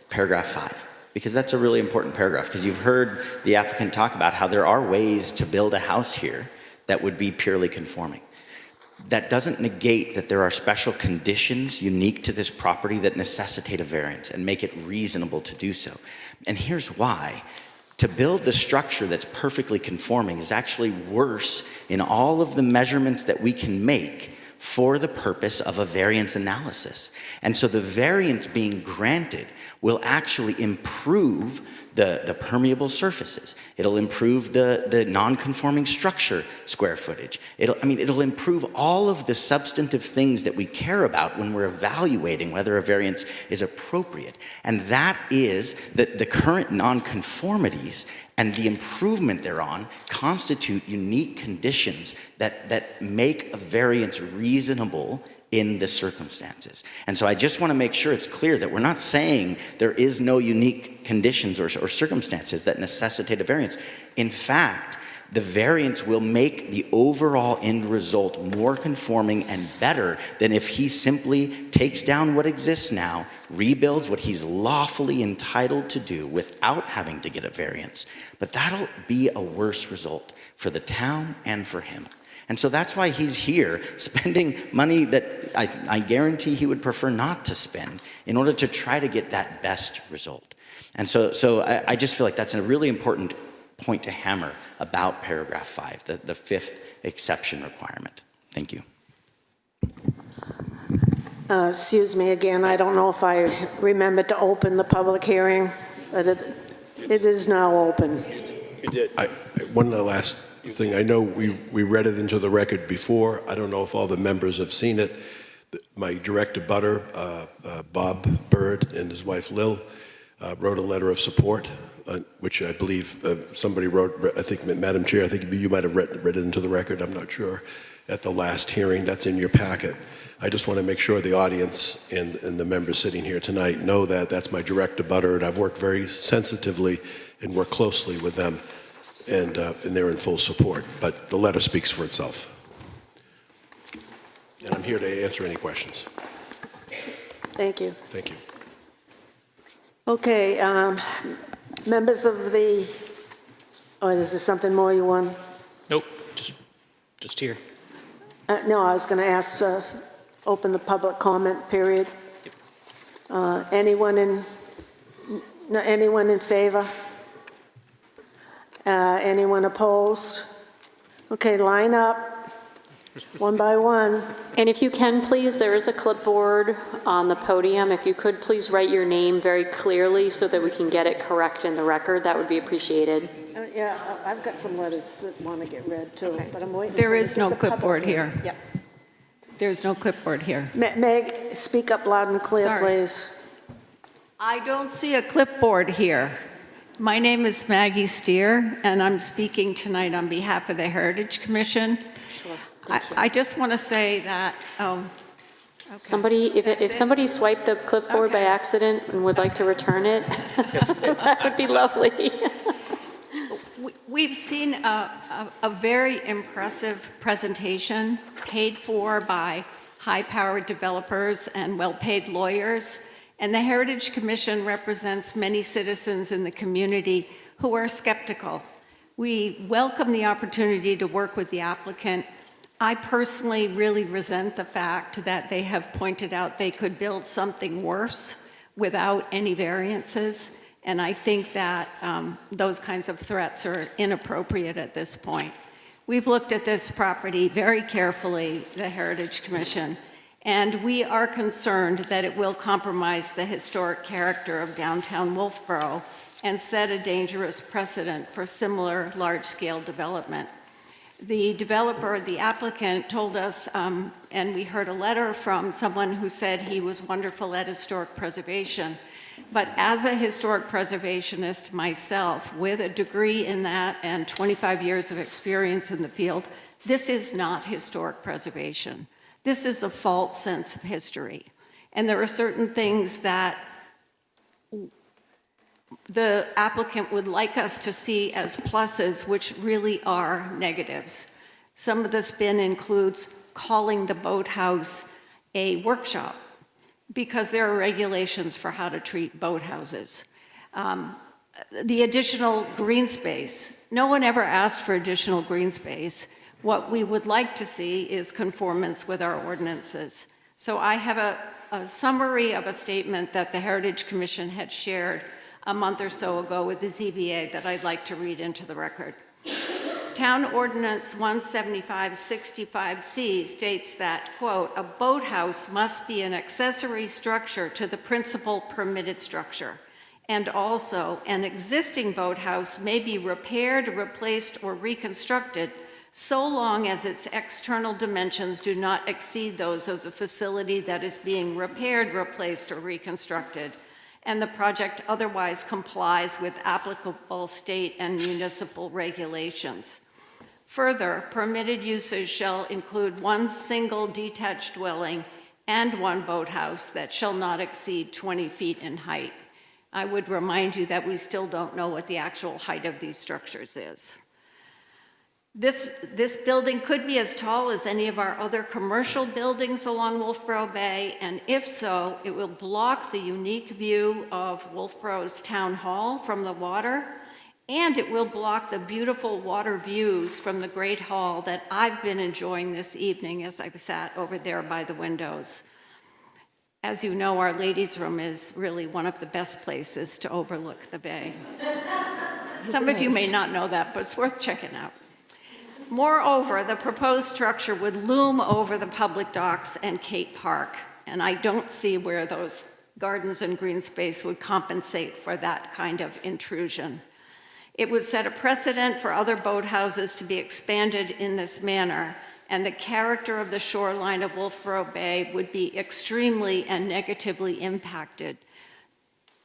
paragraph 5, because that's a really important paragraph, because you've heard the applicant talk about how there are ways to build a house here that would be purely conforming. That doesn't negate that there are special conditions unique to this property that necessitate a variance and make it reasonable to do so. And here's why. To build the structure that's perfectly conforming is actually worse in all of the measurements that we can make for the purpose of a variance analysis. And so the variance being granted will actually improve the permeable surfaces. It'll improve the non-conforming structure square footage. It'll improve all of the substantive things that we care about when we're evaluating whether a variance is appropriate. And that is that the current non-conformities and the improvement thereon constitute unique conditions that make a variance reasonable in the circumstances. And so I just want to make sure it's clear that we're not saying there is no unique conditions or circumstances that necessitate a variance. In fact, the variance will make the overall end result more conforming and better than if he simply takes down what exists now, rebuilds what he's lawfully entitled to do without having to get a variance. But that'll be a worse result for the town and for him. And so that's why he's here spending money that I guarantee he would prefer not to spend in order to try to get that best result. And so I just feel like that's a really important point to hammer about paragraph 5, the 5th exception requirement. Thank you. Excuse me again, I don't know if I remembered to open the public hearing, but it is now open. You did. One last thing. I know we read it into the record before. I don't know if all the members have seen it. My direct abutter, Bob Bird, and his wife Lil, wrote a letter of support, which I believe somebody wrote, I think, Madam Chair, I think you might have read it into the record, I'm not sure, at the last hearing. That's in your packet. I just want to make sure the audience and the members sitting here tonight know that that's my direct abutter, and I've worked very sensitively and worked closely with them, and they're in full support. But the letter speaks for itself. And I'm here to answer any questions. Thank you. Thank you. Okay, members of the, is there something more you want? Nope, just here. No, I was going to ask, open the public comment period. Anyone in favor? Anyone opposed? Okay, line up. one by one. And if you can, please, there is a clipboard on the podium. If you could please write your name very clearly so that we can get it correct in the record, that would be appreciated. Yeah, I've got some letters that want to get read too, but I'm waiting. There till we is get no the public clipboard in. here. Yep. There's no clipboard here. Meg, speak up loud and clear, Sorry. please. I don't see a clipboard here. My name is Maggie Steer, and I'm speaking tonight on behalf of the Heritage Commission. Sure. I just want to say that, okay. Somebody, if somebody swiped the clipboard by accident and would like to return it, that would be lovely. We've seen a very impressive presentation paid for by high-powered developers and well-paid lawyers, and the Heritage Commission represents many citizens in the community who are skeptical. We welcome the opportunity to work with the applicant. I personally really resent the fact that they have pointed out they could build something worse without any variances. And I think that those kinds of threats are inappropriate at this point. We've looked at this property very carefully, the Heritage Commission, and we are concerned that it will compromise the historic character of downtown Wolfeboro and set a dangerous precedent for similar large-scale development. The developer, the applicant, told us, and we heard a letter from someone who said he was wonderful at historic preservation. But as a historic preservationist myself, with a degree in that and 25 years of experience in the field, this is not historic preservation. This is a false sense of history. And there are certain things that the applicant would like us to see as pluses, which really are negatives. Some of the spin includes calling the boathouse a workshop, because there are regulations for how to treat boathouses. The additional green space, no one ever asked for additional green space. What we would like to see is conformance with our ordinances. So I have a summary of a statement that the Heritage Commission had shared a month or so ago with the ZBA that I'd like to read into the record. Town Ordinance 175-65C states that, quote, a boathouse must be an accessory structure to the principal permitted structure. And also, an existing boathouse may be repaired, replaced, or reconstructed so long as its external dimensions do not exceed those of the facility that is being repaired, replaced, or reconstructed, and the project otherwise complies with applicable state and municipal regulations. Further, permitted uses shall include one single detached dwelling and one boathouse that shall not exceed 20 feet in height. I would remind you that we still don't know what the actual height of these structures is. This building could be as tall as any of our other commercial buildings along Wolfeboro Bay, and if so, it will block the unique view of Wolfeboro's Town Hall from the water, and it will block the beautiful water views from the Great Hall that I've been enjoying this evening as I've sat over there by the windows. As you know, our ladies' room is really one of the best places to overlook the bay. Some of you may not know that, but it's worth checking out. Moreover, the proposed structure would loom over the public docks and Cape Park, and I don't see where those gardens and green space would compensate for that kind of intrusion. It would set a precedent for other boathouses to be expanded in this manner, and the character of the shoreline of Wolfeboro Bay would be extremely and negatively impacted.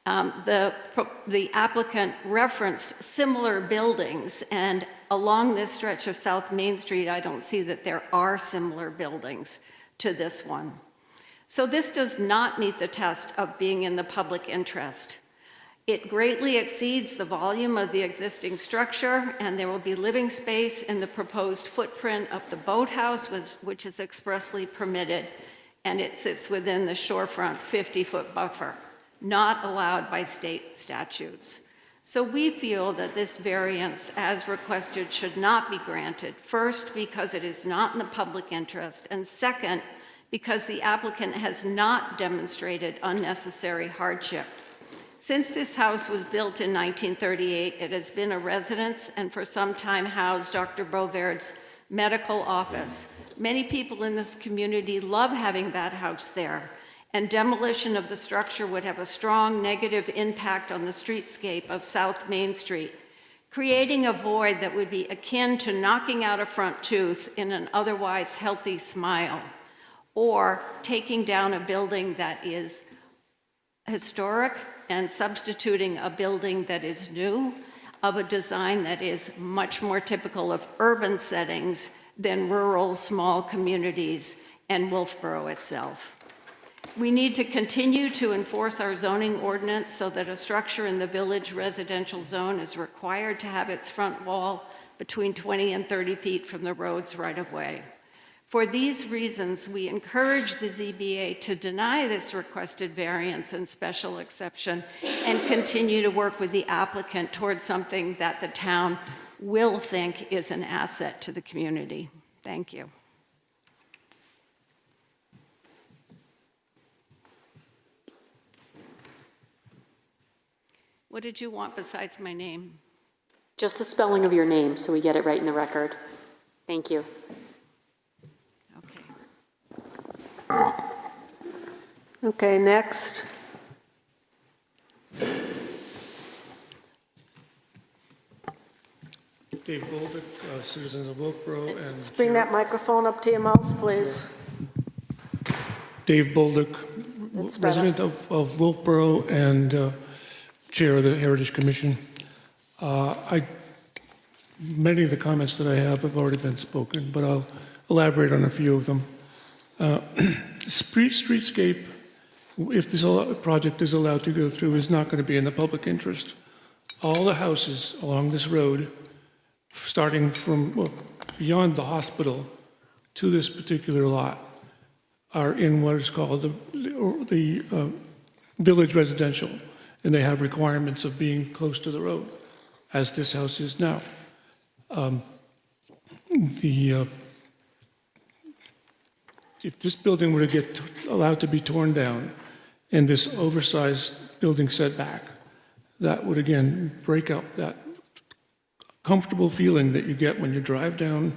The applicant referenced similar buildings, and along this stretch of South Main Street, I don't see that there are similar buildings to this one. So this does not meet the test of being in the public interest. It greatly exceeds the volume of the existing structure, and there will be living space in the proposed footprint of the boathouse, which is expressly permitted, and it sits within the shorefront 50-foot buffer, not allowed by state statutes. So we feel that this variance, as requested, should not be granted, first, because it is not in the public interest, and second, because the applicant has not demonstrated unnecessary hardship. Since this house was built in 1938, it has been a residence and for some time housed Dr. Beauvaird's medical office, Many people in this community love having that house there, and demolition of the structure would have a strong negative impact on the streetscape of South Main Street, creating a void that would be akin to knocking out a front tooth in an otherwise healthy smile, or taking down a building that is historic and substituting a building that is new, of a design that is much more typical of urban settings than rural small communities and Wolfeboro itself. We need to continue to enforce our zoning ordinance so that a structure in the village residential zone is required to have its front wall between 20 and 30 feet from the road's right of way. For these reasons, we encourage the ZBA to deny this requested variance and special exception and continue to work with the applicant towards something that the town will think is an asset to the community. Thank you. What did you want besides my name? Just the spelling of your name so we get it right in the record. Thank you. Okay, next. Dave Bolduc, citizens of Wolfeboro, and Let's bring that microphone up to your mouth, please. Dave Bolduc, That's resident of Wolfeboro and chair of the Heritage Commission. Many of the comments that I have already been spoken, but I'll elaborate on a few of them. Streetscape, if this project is allowed to go through, is not going to be in the public interest. All the houses along this road, starting from beyond the hospital to this particular lot, are in what is called the village residential, and they have requirements of being close to the road, as this house is now. If this building were to get allowed to be torn down and this oversized building setback, that would again break up that comfortable feeling that you get when you drive down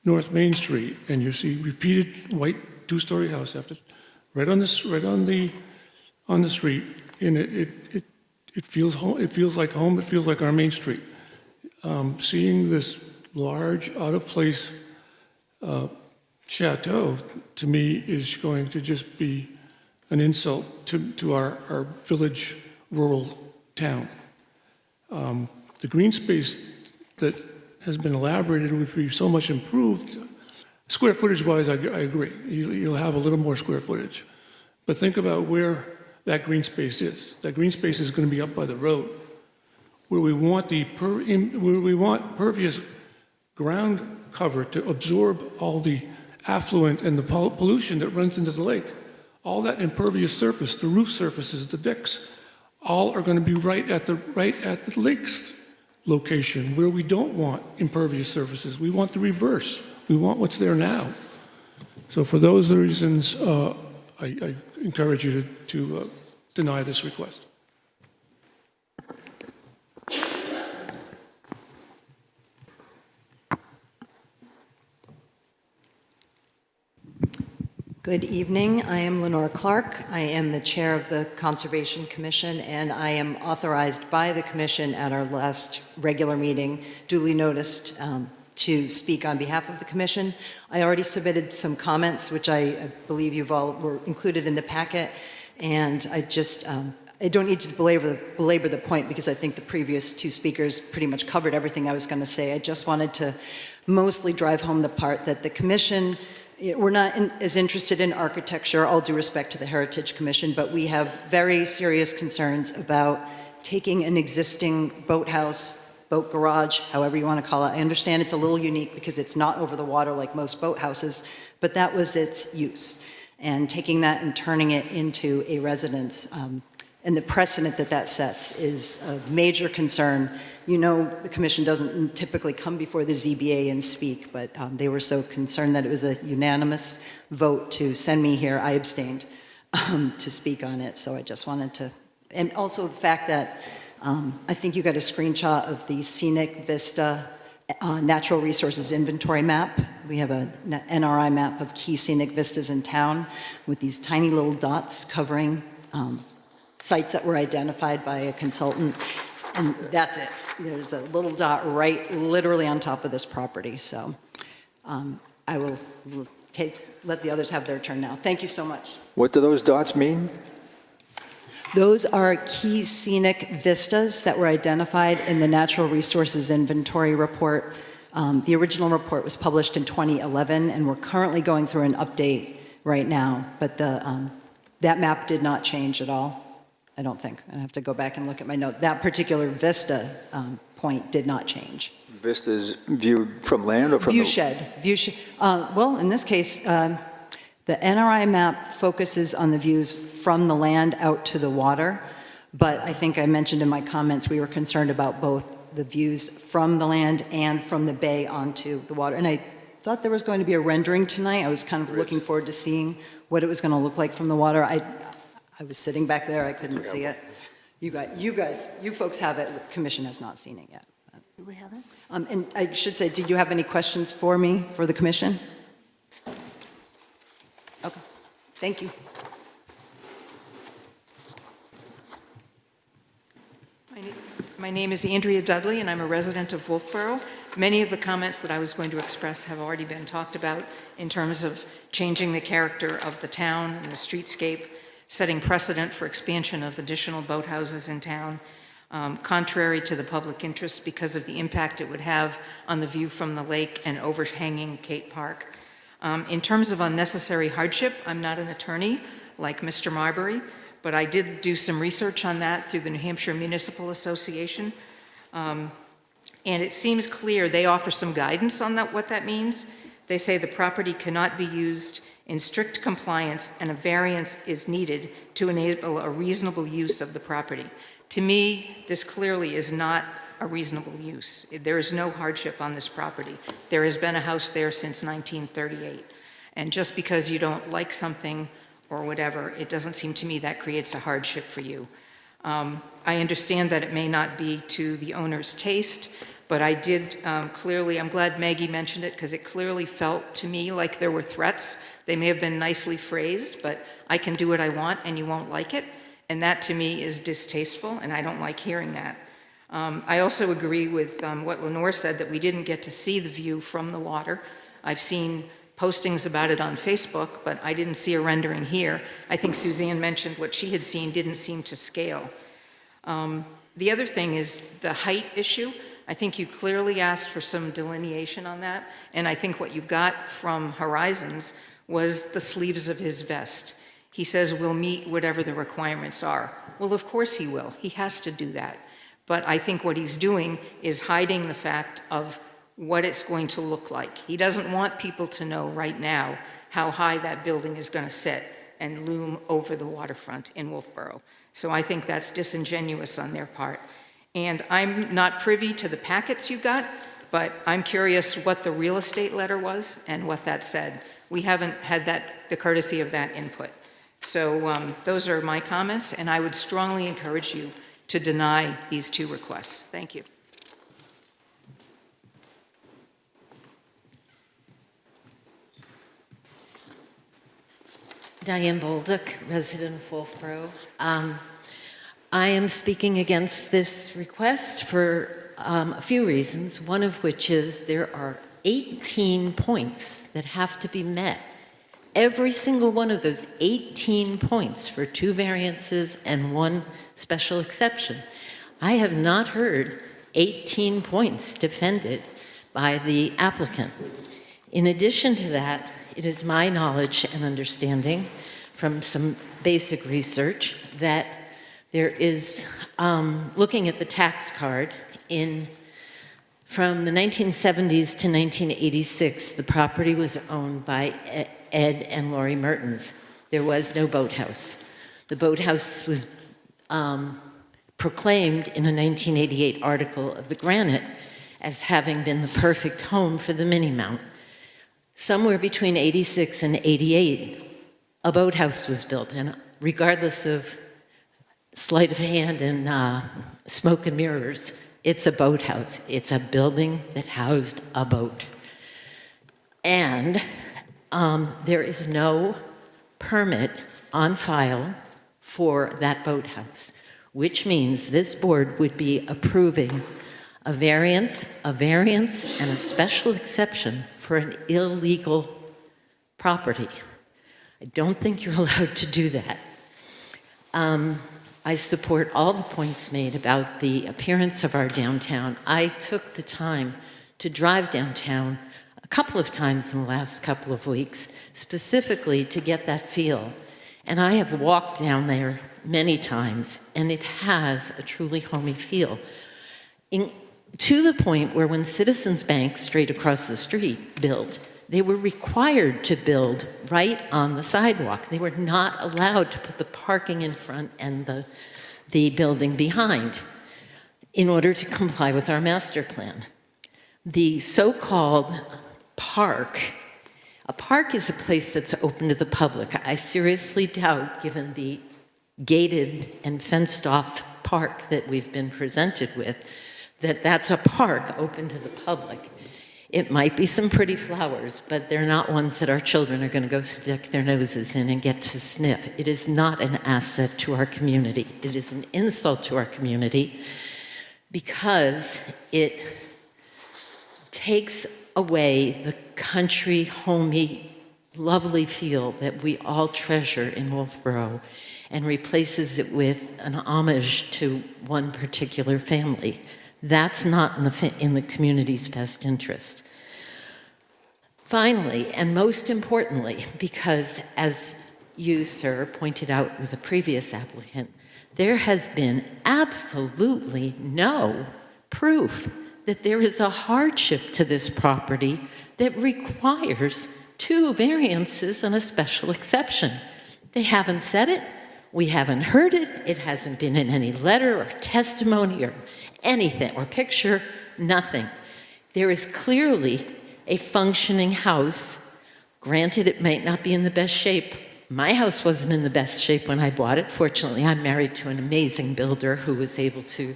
North Main Street and you see repeated white two-story house after right on the street, and it feels home. It feels like home. It feels like our Main Street. Seeing this large, out-of-place chateau, to me, is going to just be an insult to our village rural town. The green space that has been elaborated would be so much improved. Square footage-wise, I agree. You'll have a little more square footage. But think about where that green space is. That green space is going to be up by the road, where we want pervious ground cover to absorb all the affluent and the pollution that runs into the lake. All that impervious surface, the roof surfaces, the decks, all are going to be right at the lake's location, where we don't want impervious surfaces. We want the reverse. We want what's there now. So for those reasons, I encourage you to deny this request. Good evening. I am Lenore Clark. I am the chair of the Conservation Commission, and I am authorized by the Commission at our last regular meeting, duly noticed, to speak on behalf of the Commission. I already submitted some comments, which I believe you've all were included in the packet, and I don't need to belabor the point because I think the previous two speakers pretty much covered everything I was going to say. I just wanted to mostly drive home the part that the Commission, we're not as interested in architecture, all due respect to the Heritage Commission, but we have very serious concerns about taking an existing boathouse, boat garage, however you want to call it. I understand it's a little unique because it's not over the water like most boathouses, but that was its use. And taking that and turning it into a residence, and the precedent that that sets is a major concern. You know, the Commission doesn't typically come before the ZBA and speak, but they were so concerned that it was a unanimous vote to send me here. I abstained to speak on it, so I just wanted to, and also the fact that I think you got a screenshot of the scenic vista natural resources inventory map. We have a NRI map of key scenic vistas in town with these tiny little dots covering sites that were identified by a consultant, and that's it. There's a little dot right literally on top of this property, so I will let the others have their turn now. Thank you so much. What do those dots mean? Those are key scenic vistas that were identified in the Natural Resources Inventory Report. The original report was published in 2011, and we're currently going through an update right now, but that map did not change at all, I don't think. I have to go back and look at my note. That particular vista point did not change. Vistas viewed from land or from Viewshed. Well, in this case, the NRI map focuses on the views from the land out to the water, but I think I mentioned in my comments we were concerned about both the views from the land and from the bay onto the water. And I thought there was going to be a rendering tonight. I was kind of looking forward to seeing what it was going to look like from the water. I was sitting back there, I couldn't see it. You folks have it, the commission has not seen it yet. Do we have it? And I should say, did you have any questions for me, for the commission? Okay, thank you. My name is Andrea Dudley, and I'm a resident of Wolfeboro. Many of the comments that I was going to express have already been talked about in terms of changing the character of the town and the streetscape, setting precedent for expansion of additional boathouses in town, contrary to the public interest because of the impact it would have on the view from the lake and overhanging Cape Park. In terms of unnecessary hardship, I'm not an attorney like Mr. Marbury, but I did do some research on that through the New Hampshire Municipal Association. And it seems clear they offer some guidance on what that means. They say the property cannot be used in strict compliance and a variance is needed to enable a reasonable use of the property. To me, this clearly is not a reasonable use. There is no hardship on this property. There has been a house there since 1938. And just because you don't like something or whatever, it doesn't seem to me that creates a hardship for you. I understand that it may not be to the owner's taste, but I did clearly, I'm glad Maggie mentioned it because it clearly felt to me like there were threats. They may have been nicely phrased, but I can do what I want and you won't like it. And that to me is distasteful, and I don't like hearing that. I also agree with what Lenore said, that we didn't get to see the view from the water. I've seen postings about it on Facebook, but I didn't see a rendering here. I think Suzanne mentioned what she had seen didn't seem to scale. The other thing is the height issue. I think you clearly asked for some delineation on that, and I think what you got from Horizons was the sleeves of his vest. He says we'll meet whatever the requirements are. Well, of course he will. He has to do that. But I think what he's doing is hiding the fact of what it's going to look like. He doesn't want people to know right now how high that building is going to sit and loom over the waterfront in Wolfeboro. So I think that's disingenuous on their part. And I'm not privy to the packets you got, but I'm curious what the real estate letter was and what that said. We haven't had the courtesy of that input. So those are my comments, and I would strongly encourage you to deny these two requests. Thank you. Diane Bolduc, resident of Wolfeboro. I am speaking against this request for a few reasons, one of which is there are 18 points that have to be met. Every single one of those 18 points for 2 variances and 1 special exception. I have not heard 18 points defended by the applicant. In addition to that, it is my knowledge and understanding from some basic research that there is, looking at the tax card, from the 1970s to 1986, the property was owned by Ed and Lori Mertens. There was no boathouse. The boathouse was proclaimed in a 1988 article of the Granite as having been the perfect home for the mini-mount. Somewhere between 86 and 88, a boathouse was built, and regardless of sleight of hand and smoke and mirrors, It's a boathouse. It's a building that housed a boat. And there is no permit on file for that boathouse, which means this board would be approving a variance, and a special exception for an illegal property. I don't think you're allowed to do that. I support all the points made about the appearance of our downtown. I took the time to drive downtown a couple of times in the last couple of weeks, specifically to get that feel. And I have walked down there many times, and it has a truly homey feel. To the point where when Citizens Bank, straight across the street, built, they were required to build right on the sidewalk. They were not allowed to put the parking in front and the building behind in order to comply with our master plan. The so-called park, a park is a place that's open to the public. I seriously doubt, given the gated and fenced-off park that we've been presented with, that that's a park open to the public. It might be some pretty flowers, but they're not ones that our children are going to go stick their noses in and get to sniff. It is not an asset to our community. It is an insult to our community because it takes away the country, homey, lovely feel that we all treasure in Wolfeboro and replaces it with an homage to one particular family. That's not in the community's best interest. Finally, and most importantly, because as you, sir, pointed out with the previous applicant, there has been absolutely no proof that there is a hardship to this property that requires 2 variances and a special exception. They haven't said it. We haven't heard it. It hasn't been in any letter or testimony or anything, or picture, nothing. There is clearly a functioning house. Granted, it might not be in the best shape. My house wasn't in the best shape when I bought it. Fortunately, I'm married to an amazing builder who was able to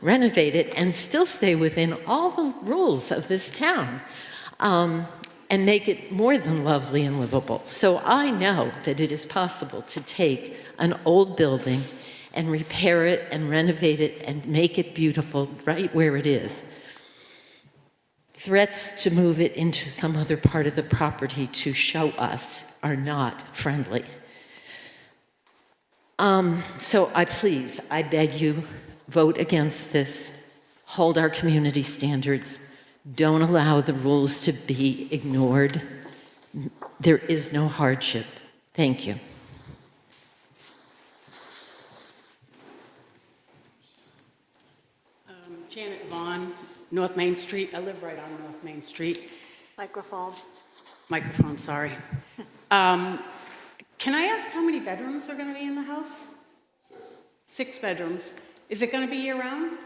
renovate it and still stay within all the rules of this town and make it more than lovely and livable. So I know that it is possible to take an old building and repair it and renovate it and make it beautiful right where it is. Threats to move it into some other part of the property to show us are not friendly. So I beg you, vote against this, hold our community standards, don't allow the rules to be ignored. There is no hardship. Thank you. Janet Vaughn, North Main Street. I live right on North Main Street. Microphone, sorry. Can I ask how many bedrooms are going to be in the house? 6 bedrooms. Is it going to be year-round?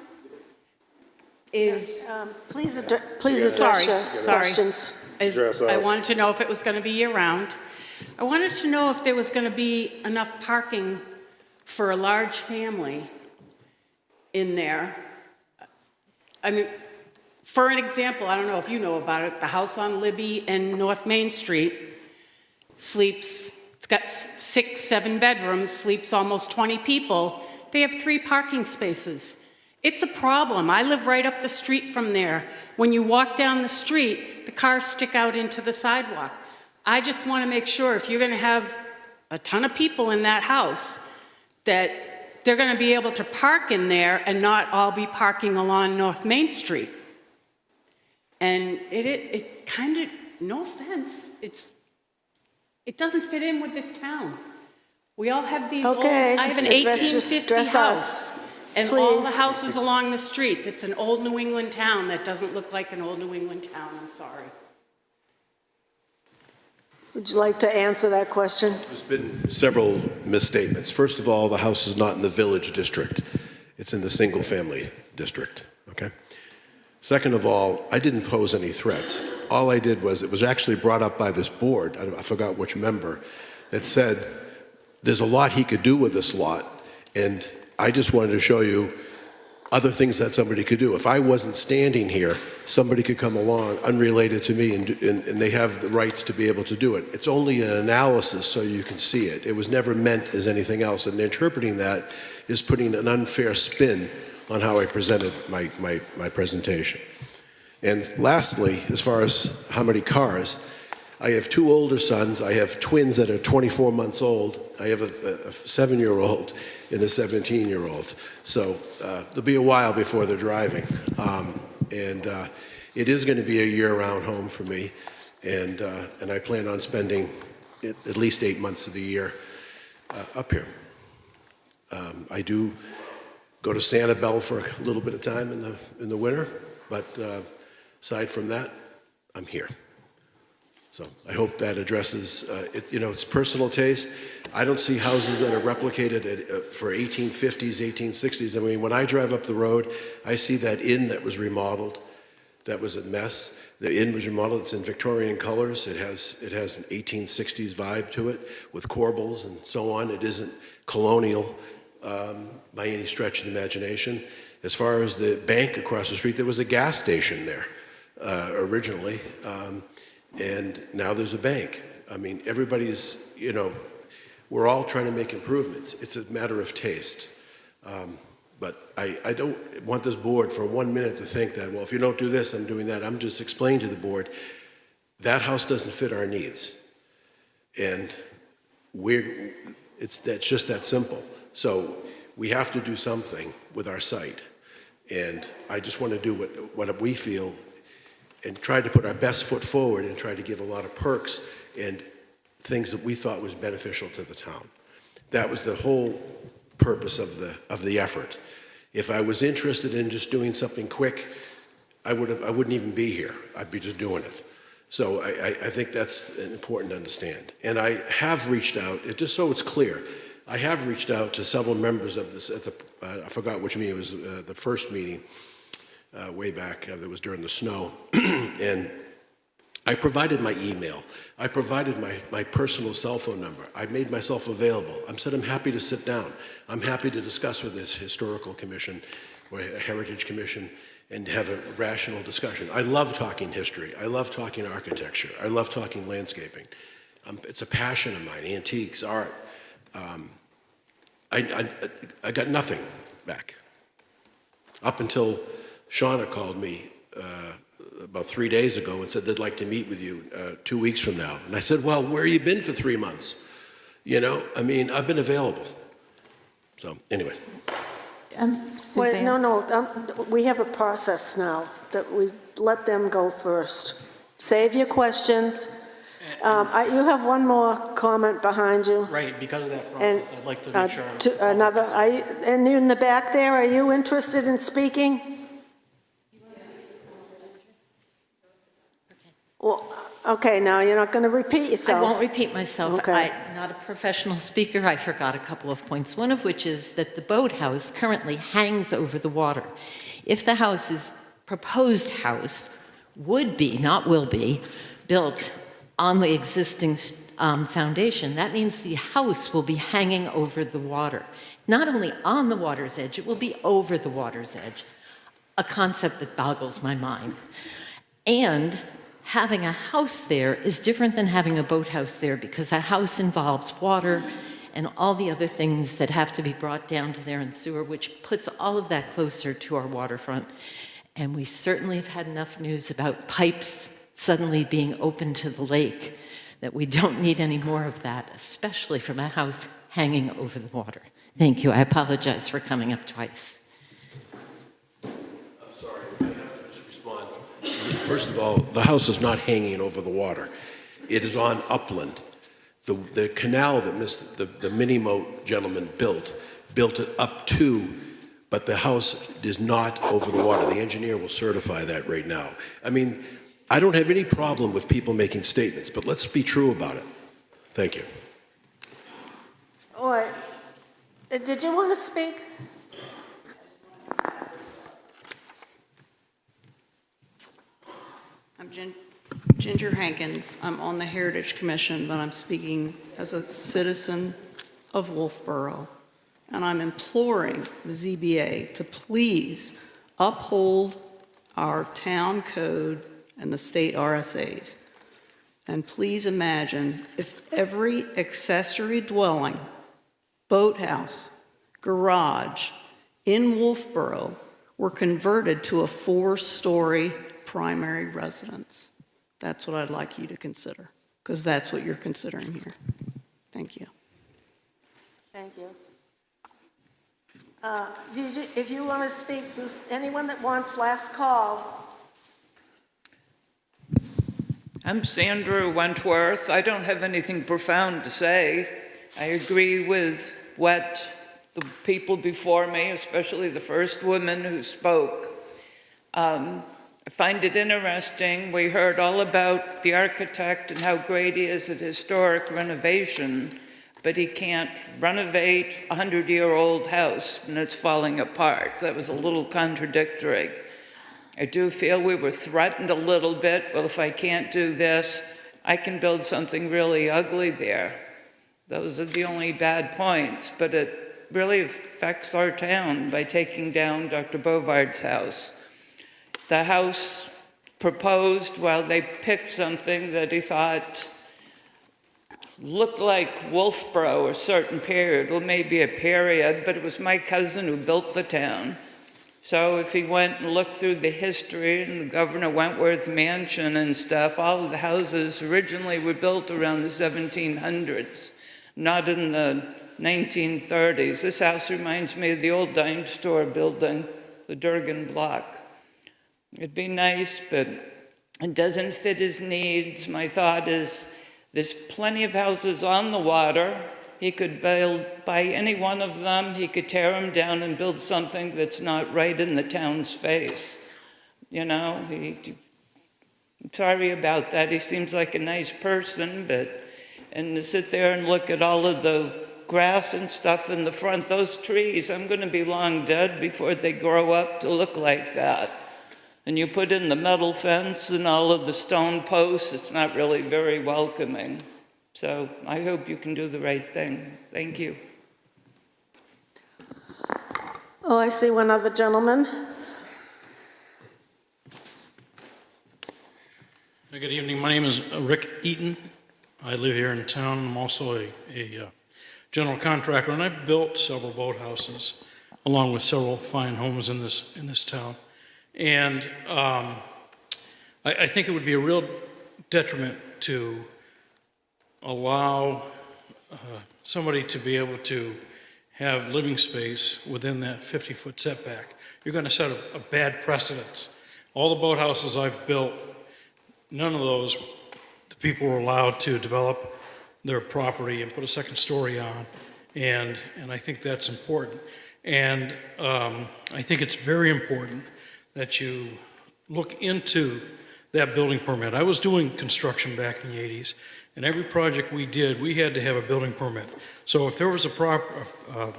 Please address your questions. I wanted to know if it was going to be year-round. I wanted to know if there was going to be enough parking for a large family in there. I mean, for an example, I don't know if you know about it, the house on Libby and North Main Street it's got 6, 7 bedrooms, sleeps almost 20 people. They have 3 parking spaces. It's a problem. I live right up the street from there. When you walk down the street, the cars stick out into the sidewalk. I just want to make sure if you're going to have a ton of people in that house, that they're going to be able to park in there and not all be parking along North Main Street. And it kind of, no offense, it doesn't fit in with this town. We all have these old, I have an 1850 house, and all the houses along the street. It's an old New England town that doesn't look like an old New England town, I'm sorry. Would you like to answer that question? There's been several misstatements. First of all, the house is not in the village district. It's in the single-family district, okay? Second of all, I didn't pose any threats. All I did was, it was actually brought up by this board, I forgot which member, that said there's a lot he could do with this lot, and I just wanted to show you other things that somebody could do. If I wasn't standing here, somebody could come along unrelated to me, and they have the rights to be able to do it. It's only an analysis so you can see it. It was never meant as anything else, and interpreting that is putting an unfair spin on how I presented my presentation. And lastly, as far as how many cars, I have 2 older sons. I have twins that are 24 months old. I have a 7-year-old and a 17-year-old. So there'll be a while before they're driving. It is going to be a year-round home for me. And I plan on spending at least 8 months of the year up here. I do go to Sanibel for a little bit of time in the winter, but aside from that, I'm here. So I hope that addresses, it's personal taste. I don't see houses that are replicated for 1850s, 1860s. I mean, when I drive up the road, I see that inn that was remodeled. That was a mess. The inn was remodeled. It's in Victorian colors. It has an 1860s vibe to it with corbels and so on. It isn't colonial by any stretch of the imagination. As far as the bank across the street, there was a gas station there originally. And now there's a bank. I mean, everybody's, we're all trying to make improvements. It's a matter of taste. But I don't want this board for 1 minute to think that, well, if you don't do this, I'm doing that. I'm just explaining to the board, that house doesn't fit our needs. And that's just that simple. So we have to do something with our site. And I just want to do what we feel and tried to put our best foot forward and try to give a lot of perks and things that we thought was beneficial to the town. That was the whole purpose of the effort. If I was interested in just doing something quick, I wouldn't even be here. I'd be just doing it. So I think that's important to understand. And I have reached out, just so it's clear, I have reached out to several members of this, I forgot which meeting, it was the first meeting, way back, that was during the snow, and I provided my email. I provided my personal cell phone number. I made myself available. I said I'm happy to sit down. I'm happy to discuss with this historical commission or a heritage commission and have a rational discussion. I love talking history. I love talking architecture. I love talking landscaping. It's a passion of mine, antiques, art. I got nothing back up until Shauna called me about 3 days ago and said they'd like to meet with you 2 weeks from now. And I said, well, where have you been for 3 months? I mean, I've been available. So anyway. Suzanne? Wait, no, we have a process now that we let them go first. Save your questions. You have one more comment behind you. Right, because of that process, I'd like to make sure. And you in the back there, are you interested in speaking? Well, okay, now you're not going to repeat yourself. I won't repeat myself. Okay. I'm not a professional speaker. I forgot a couple of points, one of which is that the boathouse currently hangs over the water. If the proposed house would be, not will be, built on the existing foundation, that means the house will be hanging over the water. Not only on the water's edge, it will be over the water's edge, a concept that boggles my mind. And having a house there is different than having a boathouse there because a house involves water and all the other things that have to be brought down to there in sewer, which puts all of that closer to our waterfront. And we certainly have had enough news about pipes suddenly being open to the lake that we don't need any more of that, especially from a house hanging over the water. Thank you. I apologize for coming up twice. First of all, the house is not hanging over the water. It is on upland. The canal that the mini-moat gentleman built it up to, but the house is not over the water. The engineer will certify that right now. I mean, I don't have any problem with people making statements, but let's be true about it. Thank you. All right. Did you want to speak? I'm Ginger Hankins. I'm on the Heritage Commission, but I'm speaking as a citizen of Wolfeboro. and I'm imploring the ZBA to please uphold our town code and the state RSAs. And please imagine if every accessory dwelling, boathouse, garage in Wolfeboro were converted to a 4-story primary residence. That's what I'd like you to consider, because that's what you're considering here. Thank you. Thank you. If you want to speak, anyone that wants last call? I'm Sandra Wentworth. I don't have anything profound to say. I agree with what the people before me, especially the first woman who spoke. I find it interesting. We heard all about the architect and how great he is at historic renovation, but he can't renovate a 100-year-old house and it's falling apart. That was a little contradictory. I do feel we were threatened a little bit. Well, if I can't do this, I can build something really ugly there. Those are the only bad points, but it really affects our town by taking down Dr. Bovard's house. The house proposed, well, they picked something that he thought looked like Wolfeboro, a certain period, well, maybe a period, but it was my cousin who built the town. So if he went and looked through the history and the Governor Wentworth Mansion and stuff, all of the houses originally were built around the 1700s, not in the 1930s. This house reminds me of the old dime store building, the Durgan block. It'd be nice, but it doesn't fit his needs. My thought is there's plenty of houses on the water. He could buy any one of them. He could tear them down and build something that's not right in the town's face. You know, I'm sorry about that. He seems like a nice person, and to sit there and look at all of the grass and stuff in the front, those trees, I'm going to be long dead before they grow up to look like that. And you put in the metal fence and all of the stone posts, it's not really very welcoming. So I hope you can do the right thing. Thank you. Oh, I see one other gentleman. Good evening. My name is Rick Eaton. I live here in town. I'm also a general contractor, and I've built several boathouses along with several fine homes in this town. And I think it would be a real detriment to allow somebody to be able to have living space within that 50-foot setback. You're going to set a bad precedent. All the boathouses I've built, none of those, the people were allowed to develop their property and put a second story on, and I think that's important. And I think it's very important that you look into that building permit. I was doing construction back in the 80s, and every project we did, we had to have a building permit. So if there was a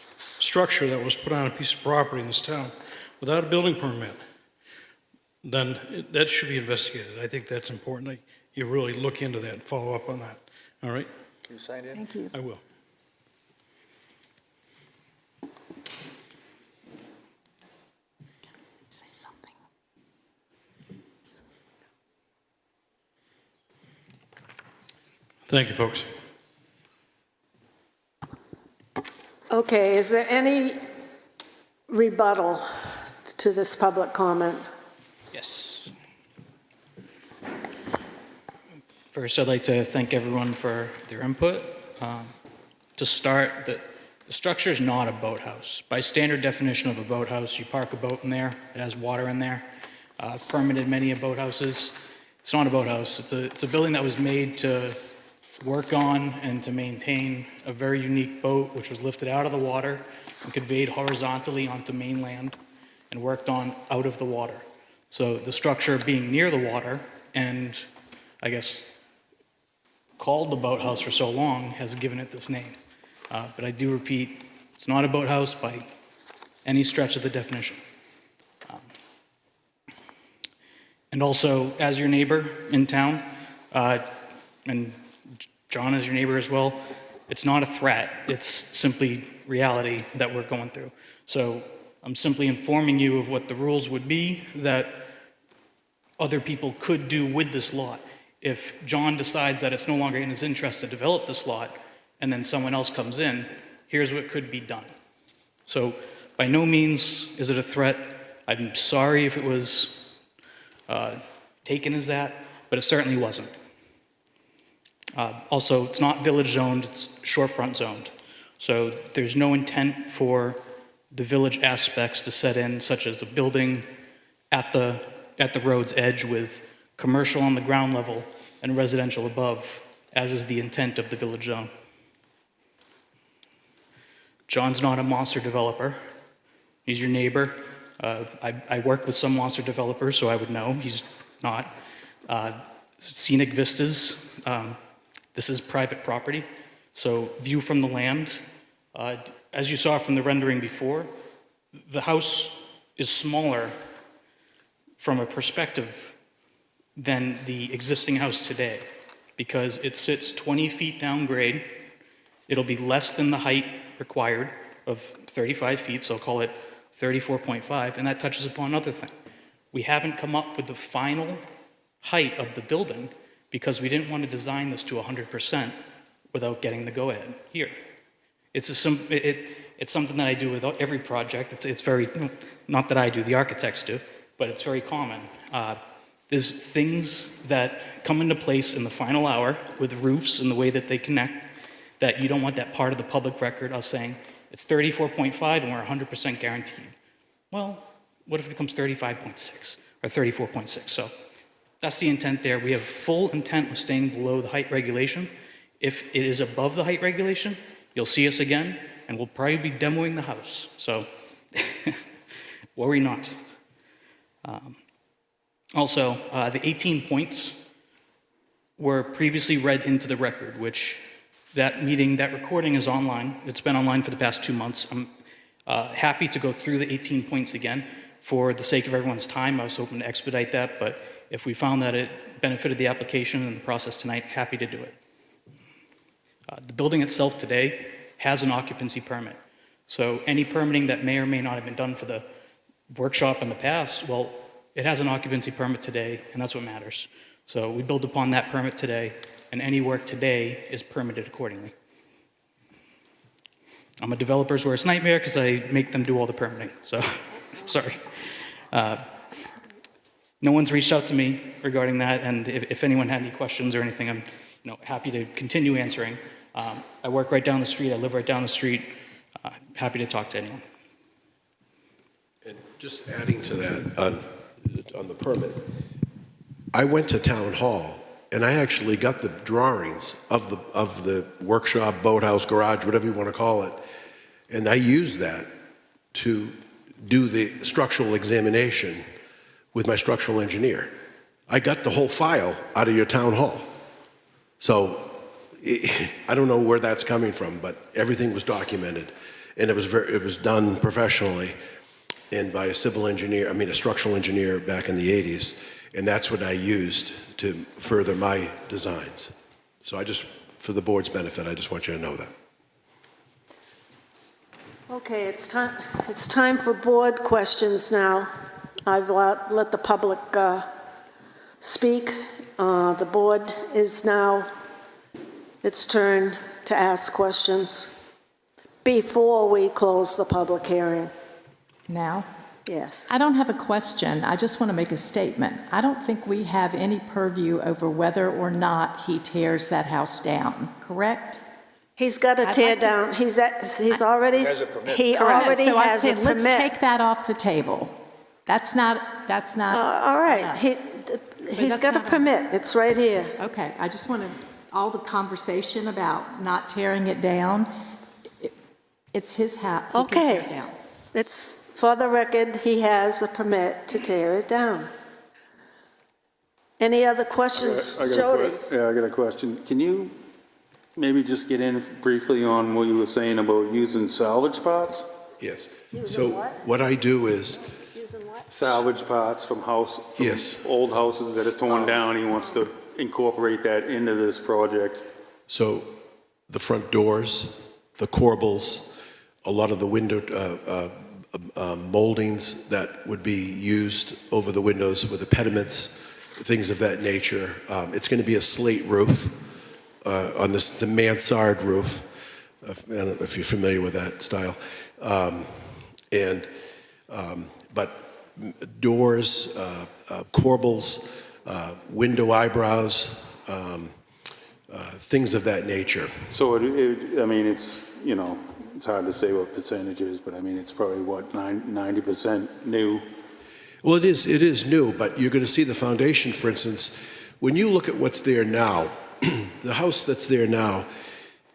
structure that was put on a piece of property in this town without a building permit, then that should be investigated. I think that's important. You really look into that and follow up on that. All right? Can you sign in? Thank you. I will. Thank you, folks. Okay, is there any rebuttal to this public comment? Yes. First, I'd like to thank everyone for their input. To start, the structure is not a boathouse. By standard definition of a boathouse, you park a boat in there, it has water in there. Permitted many of boathouses. It's not a boathouse. It's a building that was made to work on and to maintain a very unique boat which was lifted out of the water and conveyed horizontally onto mainland and worked on out of the water. So the structure being near the water and I guess called the boathouse for so long has given it this name. But I do repeat, it's not a boathouse by any stretch of the definition. And also, as your neighbor in town, and John is your neighbor as well, It's not a threat, it's simply reality that we're going through. So I'm simply informing you of what the rules would be that other people could do with this lot. If John decides that it's no longer in his interest to develop this lot, and then someone else comes in, here's what could be done. So by no means is it a threat. I'm sorry if it was taken as that, but it certainly wasn't. Also, it's not village zoned, it's shorefront zoned. So there's no intent for the village aspects to set in, such as a building at the road's edge with commercial on the ground level and residential above, as is the intent of the village zone. John's not a monster developer. He's your neighbor. I work with some monster developers, so I would know. He's not. Scenic vistas. This is private property. So view from the land. As you saw from the rendering before, the house is smaller from a perspective than the existing house today because it sits 20 feet down grade. It'll be less than the height required of 35 feet, so I'll call it 34.5, and that touches upon another thing. We haven't come up with the final height of the building because we didn't want to design this to 100% without getting the go-ahead here. It's something that I do with every project. It's very, not that I do, the architects do, but it's very common. There's things that come into place in the final hour with roofs and the way that they connect that you don't want that part of the public record us saying it's 34.5 and we're 100% guaranteed. Well, what if it becomes 35.6 or 34.6? So that's the intent there. We have full intent of staying below the height regulation. If it is above the height regulation, you'll see us again and we'll probably be demoing the house. So worry not. Also, the 18 points were previously read into the record, which that meeting, that recording is online. It's been online for the past 2 months. I'm happy to go through the 18 points again. For the sake of everyone's time, I was hoping to expedite that, but if we found that it benefited the application and the process tonight, happy to do it. The building itself today has an occupancy permit. So any permitting that may or may not have been done for the workshop in the past, well, it has an occupancy permit today, and that's what matters. So we build upon that permit today, and any work today is permitted accordingly. I'm a developer's worst nightmare because I make them do all the permitting, so sorry. No one's reached out to me regarding that, and if anyone had any questions or anything, I'm happy to continue answering. I work right down the street, I live right down the street, happy to talk to anyone. And just adding to that, on the permit, I went to town hall and I actually got the drawings of the workshop, boathouse, garage, whatever you want to call it, and I used that to do the structural examination with my structural engineer. I got the whole file out of your town hall. So I don't know where that's coming from, but everything was documented, and it was done professionally and by a civil engineer, a structural engineer back in the 80s, and that's what I used to further my designs. So for the board's benefit, I just want you to know that. Okay, it's time for board questions now. I've let the public speak. The board is now its turn to ask questions before we close the public hearing. Now? Yes. I don't have a question. I just want to make a statement. I don't think we have any purview over whether or not he tears that house down, correct? He's got to tear down. He's already. He has a permit. He already So has a permit. let's take that off the table. That's not. All right. He's got a permit. It's right here. Okay. I just want to. All the conversation about not tearing it down. It's his house. Okay. It's for the record. He has a permit to tear it down. Any other questions, Jody? I got a question. Can you maybe just get in briefly on what you were saying about using salvage parts? Yes. So what I do is salvage parts from old houses that are torn down. He wants to incorporate that into this project. So the front doors, the corbels, a lot of the window moldings that would be used over the windows with the pediments, things of that nature. It's going to be a slate roof on this. It's a mansard roof. I don't know if you're familiar with that style. But doors, corbels, window eyebrows, things of that nature. So I mean, it's, you know, it's hard to say what percentage is, but I mean, it's probably what, 90% new? Well, it is new, but you're going to see the foundation, for instance. When you look at what's there now, the house that's there now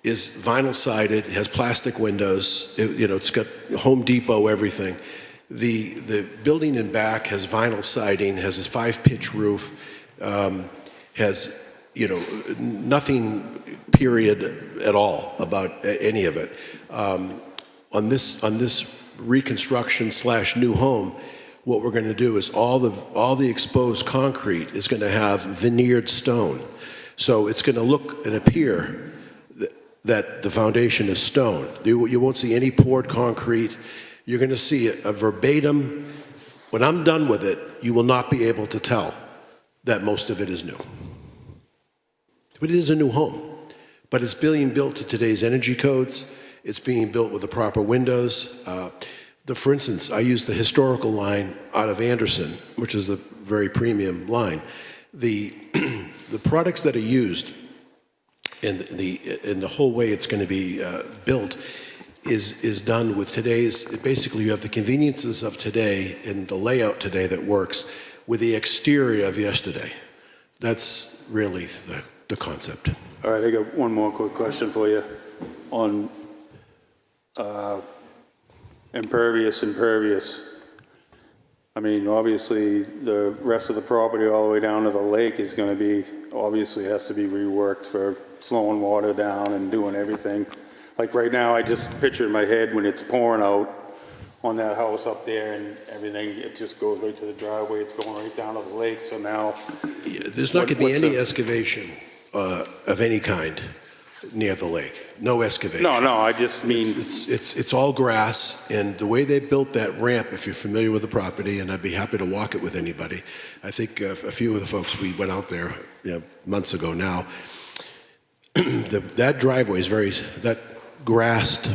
is vinyl sided, it has plastic windows, it's got Home Depot, everything. The building in back has vinyl siding, has this 5-pitch roof, has, nothing period at all about any of it. On this reconstruction / new home, what we're going to do is all the exposed concrete is going to have veneered stone. So it's going to look and appear that the foundation is stone. You won't see any poured concrete. You're going to see a verbatim. When I'm done with it, you will not be able to tell that most of it is new. But it is a new home. But it's being built to today's energy codes. It's being built with the proper windows. For instance, I use the historical line out of Anderson, which is a very premium line. The products that are used and the whole way it's going to be built is done with today's. Basically, you have the conveniences of today and the layout today that works with the exterior of yesterday. That's really the concept. All right, I got one more quick question for you on impervious. I mean, obviously, the rest of the property all the way down to the lake is going to be, obviously has to be reworked for slowing water down and doing everything. Like right now, I just picture in my head when it's pouring out on that house up there and everything, it just goes right to the driveway. It's going right down to the lake. So now... Yeah, there's not going to be any excavation of any kind near the lake. No excavation. No, I just mean... It's all grass, and the way they built that ramp, if you're familiar with the property, and I'd be happy to walk it with anybody. I think a few of the folks, we went out there months ago now. That driveway is that grassed,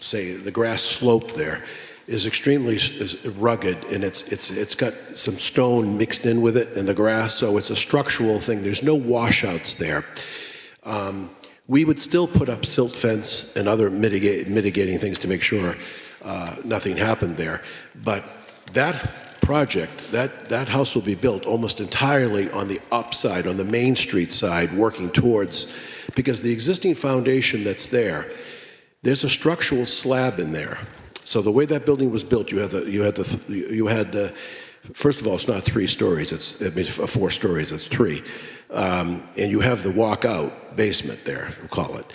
the grass slope there is extremely rugged, and it's got some stone mixed in with it and the grass, so it's a structural thing. There's no washouts there. We would still put up silt fence and other mitigating things to make sure nothing happened there. But that project, that house will be built almost entirely on the upside, on the Main Street side, working towards, because the existing foundation that's there, there's a structural slab in there. So the way that building was built, you had first of all, it's not 3 stories. It's 4 stories. It's 3, and you have the walkout basement there. We'll call it.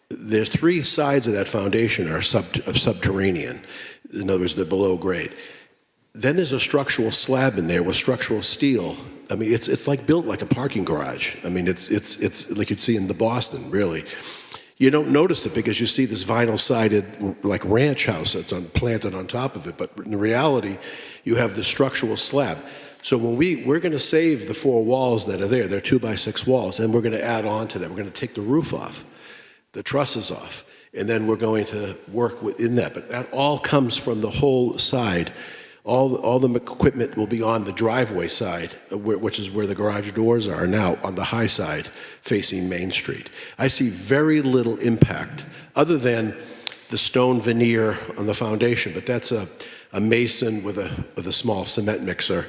There's 3 sides of that foundation are subterranean. In other words, they're below grade. Then there's a structural slab in there with structural steel. I mean, it's like built like a parking garage. I mean, it's like you'd see in the Boston, really. You don't notice it because you see this vinyl-sided, like ranch house that's planted on top of it. But in reality, you have the structural slab. So when we're going to save the 4 walls that are there, they're 2x6 walls, and we're going to add on to that. We're going to take the roof off, the trusses off, and then we're going to work within that. But that all comes from the whole side. All the equipment will be on the driveway side, which is where the garage doors are now, on the high side, facing Main Street. I see very little impact, other than the stone veneer on the foundation, but that's a mason with a small cement mixer,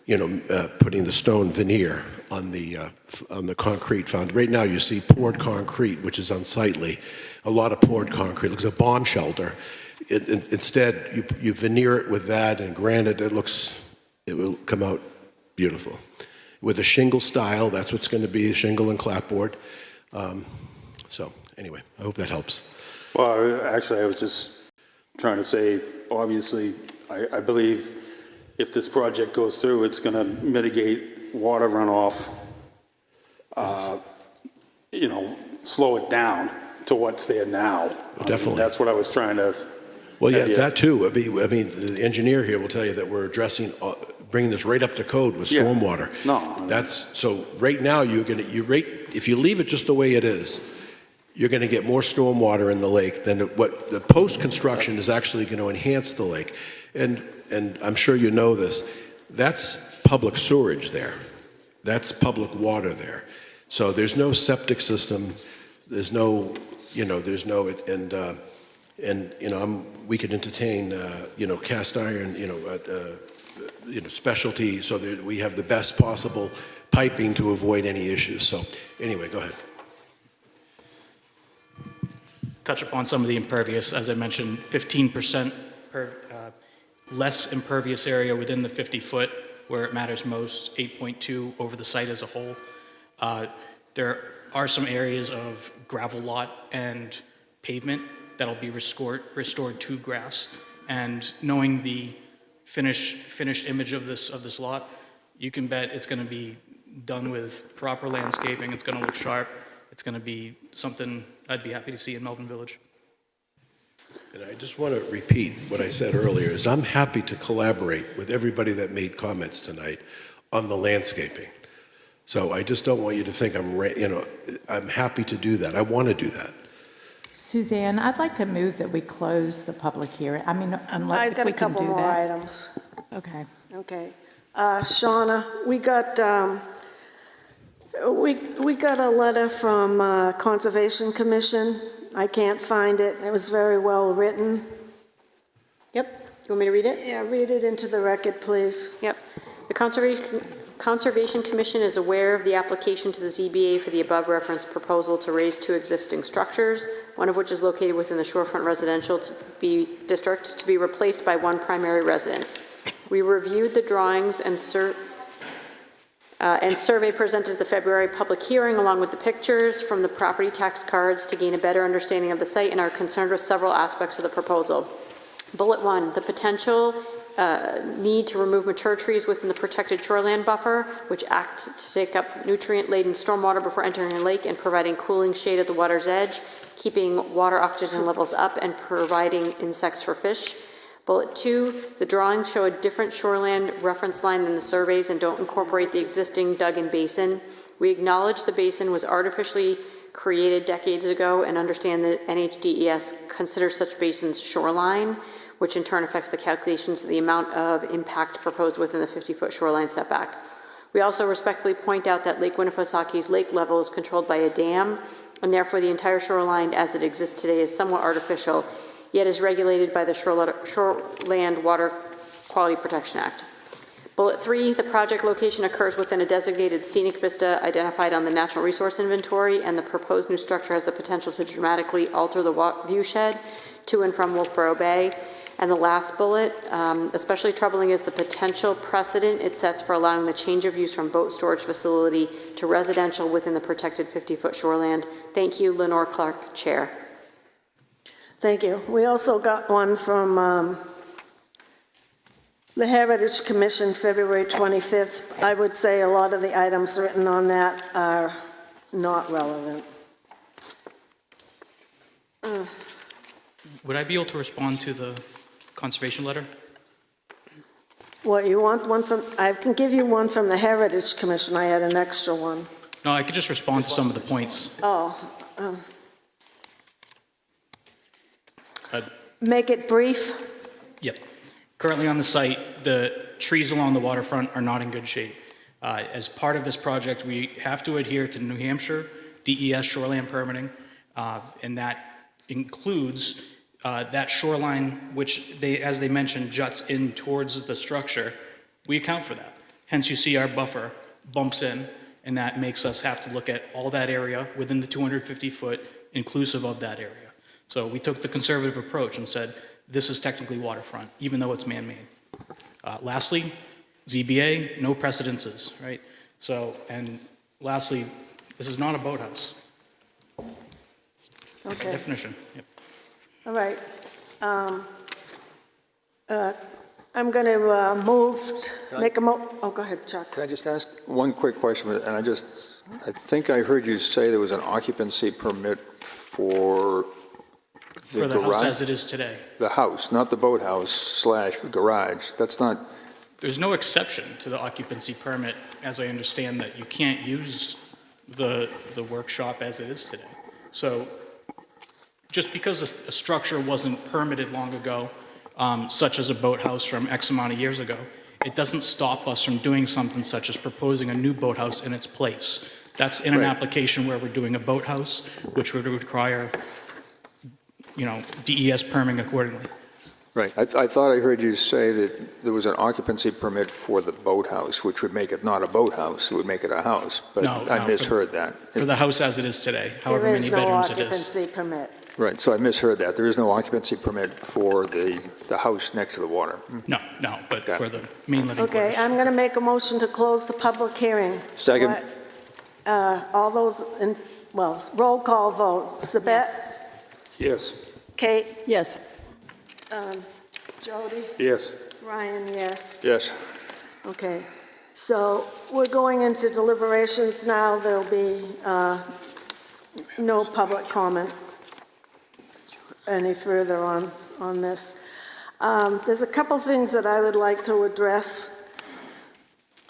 putting the stone veneer on the concrete foundation. Right now you see poured concrete, which is unsightly. A lot of poured concrete. It looks like a bomb shelter. Instead, you veneer it with that, and granted, it will come out beautiful. With a shingle style, that's what's going to be, shingle and clapboard. So anyway, I hope that helps. Well, actually, I was just trying to say, obviously, I believe if this project goes through, it's going to mitigate water runoff, slow it down to what's there now. Definitely. That's what I was trying to. Well, yeah, that too. I mean, the engineer here will tell you that we're addressing, bringing this right up to code with Yeah. stormwater. No. So right now, if you leave it just the way it is, you're gonna get more stormwater in the lake than what the post-construction is actually gonna enhance the lake. And I'm sure you know this, that's public sewerage there. That's public water there. So there's no septic system, there's no, we could entertain, cast iron, specialty, so that we have the best possible piping to avoid any issues. So anyway, go ahead. Touch upon some of the impervious, as I mentioned, 15% less impervious area within the 50-foot where it matters most, 8.2 over the site as a whole. There are some areas of gravel lot and pavement that'll be restored to grass. And knowing the finished image of this lot, you can bet it's going to be done with proper landscaping. It's going to look sharp. It's going to be something I'd be happy to see in Melvin Village. And I just want to repeat what I said earlier, is I'm happy to collaborate with everybody that made comments tonight on the landscaping. So I just don't want you to think I'm happy to do that. I want to do that. Suzanne, I'd like to move that we close the public hearing. I mean, unless I've if got we a can couple do more that. items. Okay. Okay. Shauna, we got a letter from Conservation Commission. I can't find it. It was very well written. Yep. You want me to read it? Yeah, read it into the record, please. Yep. The Conservation Commission is aware of the application to the ZBA for the above referenced proposal to raise two existing structures, one of which is located within the shorefront residential district to be replaced by one primary residence. We reviewed the drawings and survey presented at the February public hearing along with the pictures from the property tax cards to gain a better understanding of the site and are concerned with several aspects of the proposal. Bullet 1, the potential need to remove mature trees within the protected shoreland buffer, which act to take up nutrient-laden stormwater before entering the lake and providing cooling shade at the water's edge, keeping water oxygen levels up and providing insects for fish. Bullet 2, the drawings show a different shoreland reference line than the surveys and don't incorporate the existing dug-in basin. We acknowledge the basin was artificially created decades ago and understand that NHDES considers such basins shoreline, which in turn affects the calculations of the amount of impact proposed within the 50-foot shoreline setback. We also respectfully point out that Lake Winnipesaukee lake level is controlled by a dam, and therefore the entire shoreline as it exists today is somewhat artificial, yet is regulated by the Shoreland Water Quality Protection Act. Bullet 3, the project location occurs within a designated scenic vista identified on the Natural Resource Inventory, and the proposed new structure has the potential to dramatically alter the viewshed to and from Wolfeboro Bay. And the last bullet, especially troubling is the potential precedent it sets for allowing the change of use from boat storage facility to residential within the protected 50-foot shoreland. Thank you, Lenore Clark, Chair. Thank you. We also got one from the Heritage Commission, February 25th. I would say a lot of the items written on that are not relevant. Would I be able to respond to the conservation letter? What, you want one from, I can give you one from the Heritage Commission. I had an extra one. No, I could just respond to some of the points. Oh. Uh, Make it brief. Yep. Currently on the site, the trees along the waterfront are not in good shape. As part of this project, we have to adhere to New Hampshire DES shoreline permitting, and that includes that shoreline, which as they mentioned, juts in towards the structure. We account for that. Hence, you see our buffer bumps in, and that makes us have to look at all that area within the 250 foot inclusive of that area. So we took the conservative approach and said, this is technically waterfront, even though it's man-made. Lastly, ZBA, no precedences, right? So, and lastly, this is not a boathouse. Okay. Definition, yep. All right. I'm going to oh, go ahead, Chuck. Can I just ask one quick question? And I think I heard you say there was an occupancy permit for the For the house garage? as it is today. The house, not the boathouse / garage. That's not, There's no exception to the occupancy permit, as I understand that you can't use the workshop as it is today. So just because a structure wasn't permitted long ago, such as a boathouse from X amount of years ago, it doesn't stop us from doing something such as proposing a new boathouse in its place. That's in an Right. application where we're doing a boathouse, which would require, DES permitting accordingly. right. I thought I heard you say that there was an occupancy permit for the boathouse, which would make it not a boathouse, it would make it a house. But No, I no, misheard that. For the house as it is today, however There many is no bedrooms it is. occupancy permit. Right, so I misheard that. There is no occupancy permit for the house next to the water. No, but for the main living Okay, quarters. I'm going to make a motion to close the public hearing. Second. All those, roll call vote. Sabette? Yes. Kate? Yes. Jody? Yes. Ryan, yes. Yes. Okay, so we're going into deliberations now. There'll be no public comment any further on this. There's a couple things that I would like to address.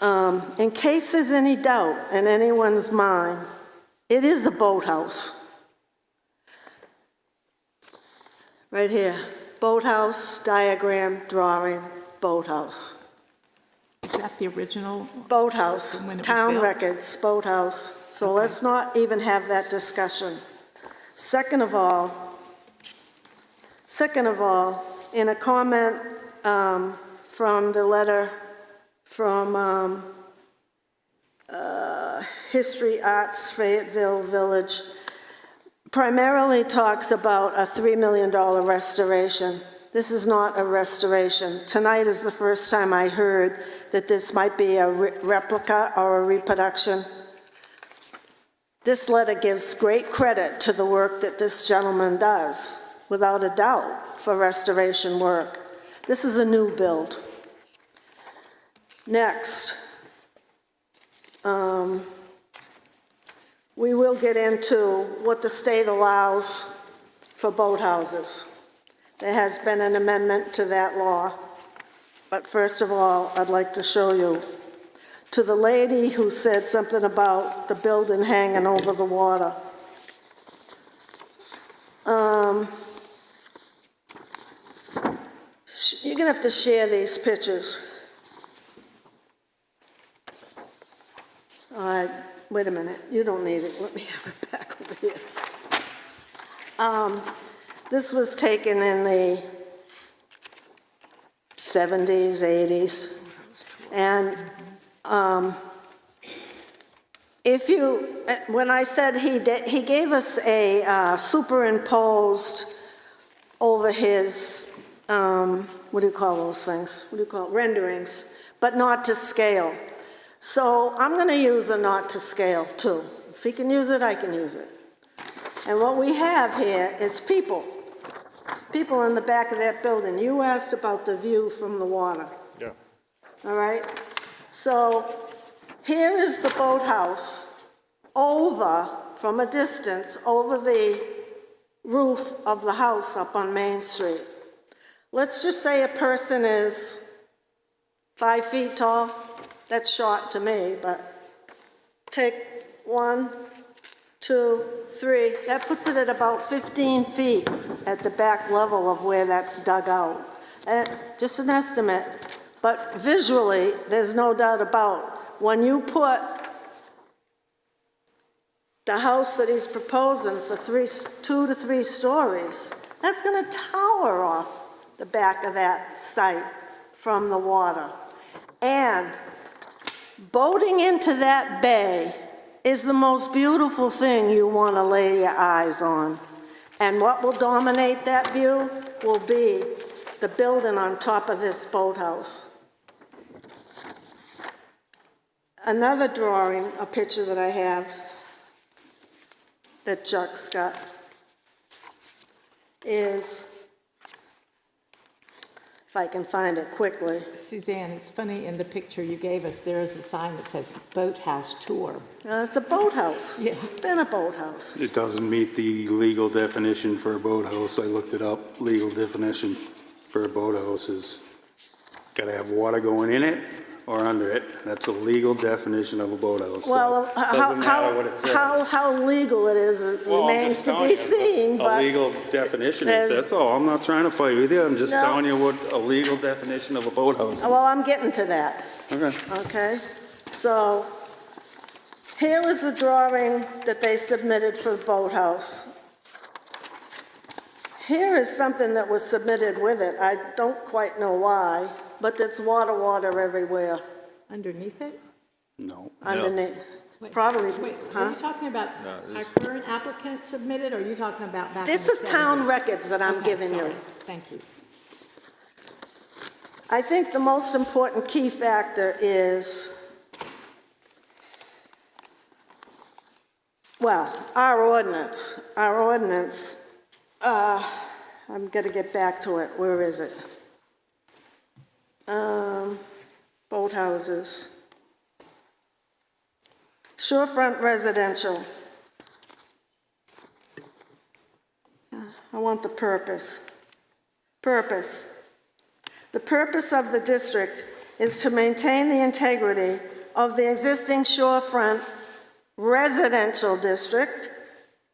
In case there's any doubt in anyone's mind, it is a boathouse. Right here, boathouse, diagram, drawing, boathouse. Is that the original? Boathouse, When it was town built? records, boathouse. So let's not even have that discussion. Second of all, in a comment from the letter from History Arts Fayetteville Village, primarily talks about a $3 million restoration. This is not a restoration. Tonight is the first time I heard that this might be a replica or a reproduction. This letter gives great credit to the work that this gentleman does, without a doubt, for restoration work. This is a new build. Next, we will get into what the state allows for boathouses. There has been an amendment to that law. But first of all, I'd like to show you to the lady who said something about the building hanging over the water. You're gonna have to share these pictures. All right, wait a minute, you don't need it, let me have it back over here. This was taken in the 70s, 80s, and when I said he gave us a superimposed over his, what do you call those things? What do you call it? Renderings, but not to scale. So I'm going to use a not to scale too. If he can use it, I can use it. And what we have here is people in the back of that building. You asked about the view from the water. Yeah. All right? So here is the boathouse over, from a distance, over the roof of the house up on Main Street. Let's just say a person is 5 feet tall. That's short to me, but take 1, 2, 3. That puts it at about 15 feet at the back level of where that's dug out. Just an estimate, but visually, there's no doubt about when you put the house that he's proposing for 2 to 3 stories, that's going to tower off the back of that site from the water. And boating into that bay is the most beautiful thing you want to lay your eyes on. And what will dominate that view will be the building on top of this boathouse. Another drawing, a picture that I have that Chuck's got is, if if I can find it quickly. Suzanne, it's funny, in the picture you gave us, there is a sign that says Boathouse Tour. It's a boathouse. Yeah. It's been a boathouse. It doesn't meet the legal definition for a boathouse. I looked it up. Legal definition for a boathouse is gotta have water going in it or under it. That's a legal definition of a boathouse. So Well, it doesn't matter what it says. how legal it is, it Well, I'm remains just to telling be you seen, what but a legal definition is. there's- That's all. I'm not trying to fight with you. I'm just No. telling you what a legal definition of a boathouse is. well, I'm getting to that. Okay. Okay, so here was the drawing that they submitted for the boathouse. Here is something that was submitted with it. I don't quite know why, but it's water everywhere Underneath it? No. underneath. Wait, Probably, Wait, huh? are you talking about our current applicant submitted, or are you talking about back in the 70s? This is town records that I'm Okay, giving you. sorry. Thank you. I think the most important key factor is, well, our ordinance. Our ordinance, I'm gonna get back to it. Where is it? Boathouses. Shorefront residential. I want the purpose. Purpose. The purpose of the district is to maintain the integrity of the existing shorefront residential district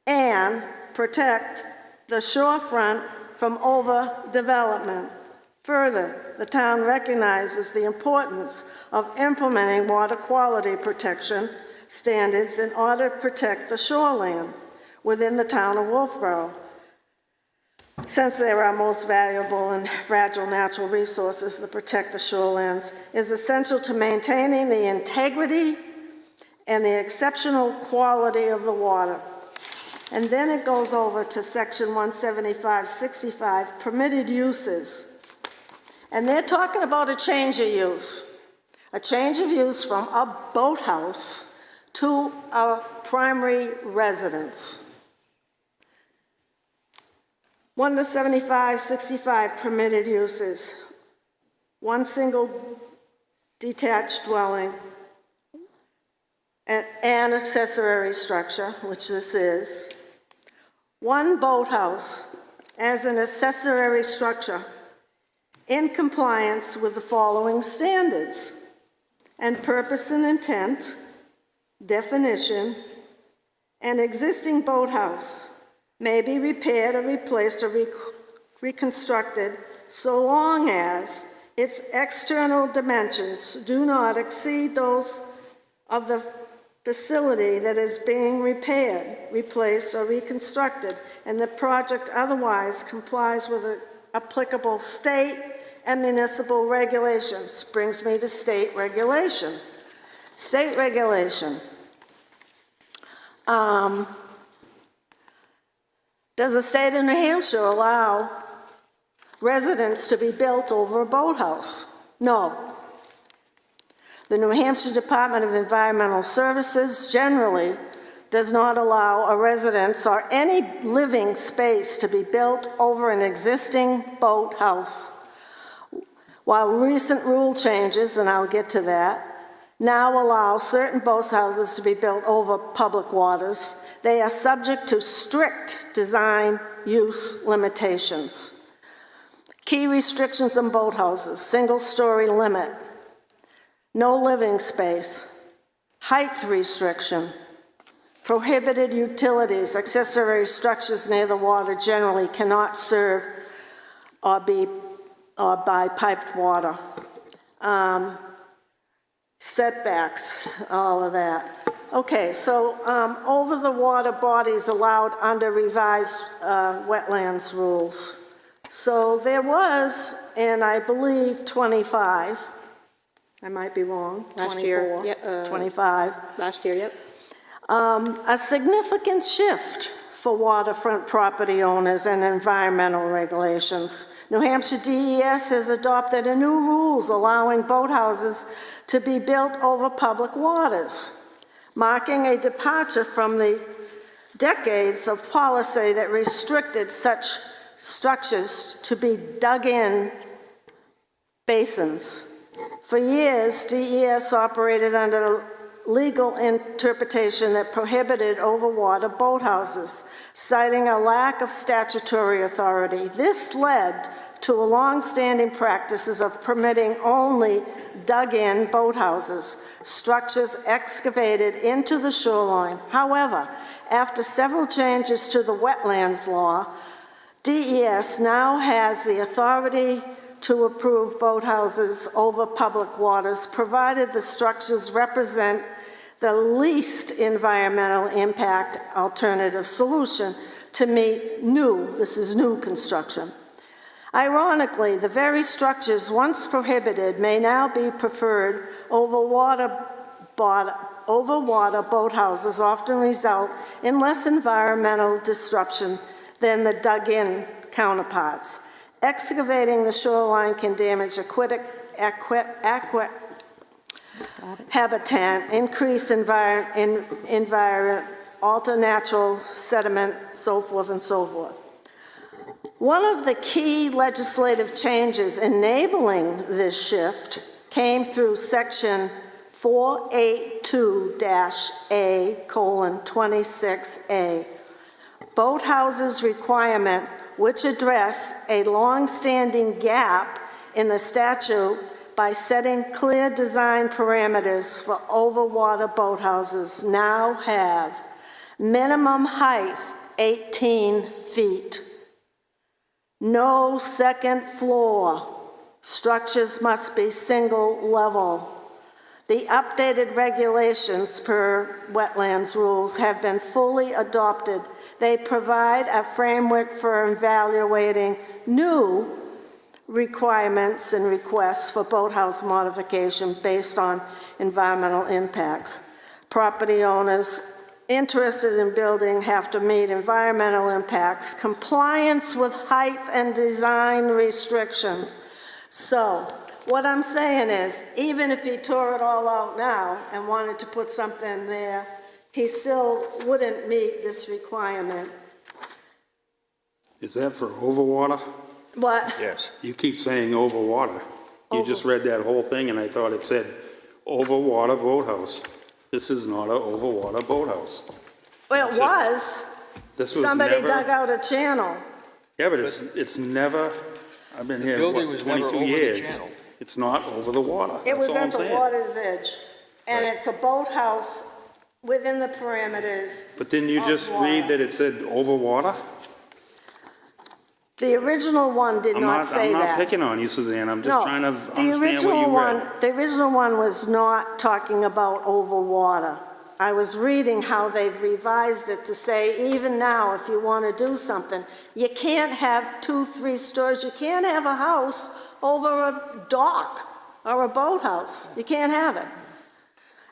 and protect the shorefront from overdevelopment. Further, the town recognizes the importance of implementing water quality protection standards in order to protect the shoreline within the town of Wolfeboro. Since they're our most valuable and fragile natural resources to protect the shorelands, is essential to maintaining the integrity and the exceptional quality of the water. And then it goes over to section 175-65, permitted uses. And they're talking about a change of use. A change of use from a boathouse to a primary residence. 175-65 permitted uses. One single detached dwelling and an accessory structure, which this is. One boathouse as an accessory structure in compliance with the following standards and purpose and intent, definition, an existing boathouse may be repaired or replaced or reconstructed so long as its external dimensions do not exceed those of the facility that is being repaired, replaced, or reconstructed, and the project otherwise complies with the applicable state and municipal regulations. Brings me to state regulation. State regulation. Does the state of New Hampshire allow residents to be built over a boathouse? No. The New Hampshire Department of Environmental Services generally does not allow a residence or any living space to be built over an existing boathouse. While recent rule changes, and I'll get to that, now allow certain boathouses to be built over public waters, they are subject to strict design use limitations. Key restrictions on boathouses: single-story limit, no living space, height restriction, prohibited utilities, accessory structures near the water generally cannot serve or by piped water. Setbacks, all of that. Okay, so over the water bodies allowed under revised wetlands rules. So there was, and I believe 25, I might be wrong, Last 24, year, yeah, 25. Last year, yep. A significant shift for waterfront property owners and environmental regulations. New Hampshire DES has adopted a new rules allowing boathouses to be built over public waters, marking a departure from the decades of policy that restricted such structures to be dug in basins. For years, DES operated under legal interpretation that prohibited overwater boathouses, citing a lack of statutory authority. This led to a long-standing practices of permitting only dug-in boathouses, structures excavated into the shoreline. However, after several changes to the wetlands law, DES now has the authority to approve boathouses over public waters, provided the structures represent the least environmental impact alternative solution to meet new construction. Ironically, the very structures once prohibited may now be preferred over water boathouses, often result in less environmental disruption than the dug-in counterparts. Excavating the shoreline can damage aquatic habitat, increase environment, alter natural sediment, so forth and so forth. One of the key legislative changes enabling this shift came through Section 482-A:26A, boathouses requirement, which address a long-standing gap in the statute by setting clear design parameters for overwater boathouses, now have minimum height 18 feet. No second floor. Structures must be single level. The updated regulations per wetlands rules have been fully adopted. They provide a framework for evaluating new requirements and requests for boathouse modification based on environmental impacts. Property owners interested in building have to meet environmental impacts, compliance with height and design restrictions. So what I'm saying is, even if he tore it all out now and wanted to put something there, he still wouldn't meet this requirement. Is that for overwater? What? Yes. You keep saying overwater. You just read that whole thing and I thought it said overwater boathouse. This is not an overwater boathouse. Well, it was. This was Somebody never, dug out a channel. Yeah, but it's never, I've been here, building what, was never 22 over the years. channel. It's not over the water. It was That's all I'm at the saying. water's edge. And it's a boathouse within the parameters. But didn't you of just water. read that it said over water? The original one did not say that. I'm not picking on you, Suzanne. I'm just trying to understand what you read. The original one was not talking about over water. I was reading how they've revised it to say, even now, if you want to do something, you can't have 2-3 stories. You can't have a house over a dock or a boathouse. You can't have it.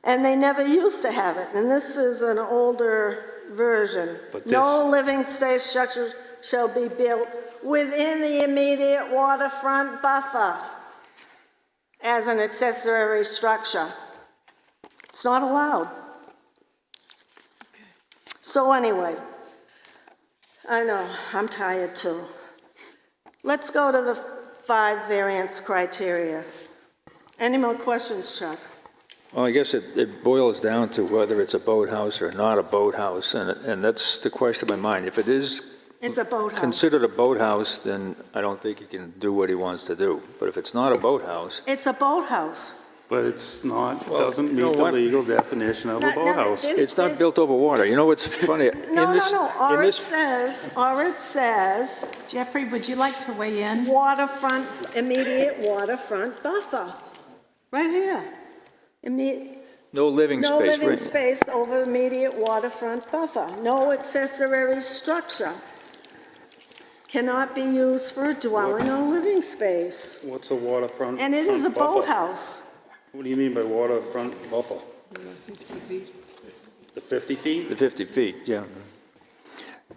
And they never used to have it. And this is an older version. No living space structure shall be built within the immediate waterfront buffer as an accessory structure. It's not allowed. So anyway, I know, I'm tired too. Let's go to the 5 variance criteria. Any more questions, Chuck? Well, I guess it boils down to whether it's a boathouse or not a boathouse, and that's the question in my mind. If it is It's a boathouse. considered a boathouse, then I don't think he can do what he wants to do. But if it's not a boathouse, It's a boathouse. But it's not, Well, doesn't you know meet the what? legal definition of a boathouse. it's not built over water. You know what's funny? No. Or it says, Jeffrey, would you like to weigh in? Waterfront, immediate waterfront buffer. Right here. No living No space. living right? space over immediate waterfront buffer. No accessory structure. Cannot be used for a dwelling or living space. What's a waterfront? And it is a buffer? boathouse. What do you mean by waterfront buffer? 50 feet. The 50 feet? The 50 feet, yeah.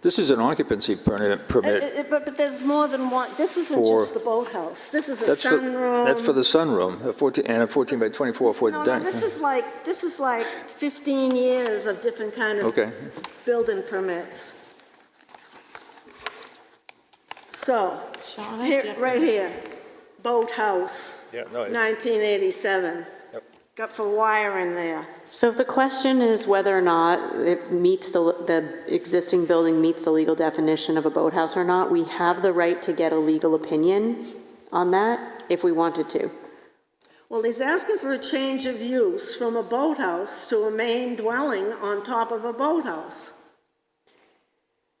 This is an occupancy permit. But there's more than one. This isn't For- just the boathouse. This is a That's sunroom. That's for the sunroom, a 14 by 24 for the No, deck. this is like 15 years of different kind of Okay. building permits. So, Shauna, here, Jeffrey. right here, boathouse, Yeah, no, it's, 1987. Yep. Got for wire in there. So if the question is whether or not it meets the existing building meets the legal definition of a boathouse or not, we have the right to get a legal opinion on that if we wanted to. Well, he's asking for a change of use from a boathouse to a main dwelling on top of a boathouse.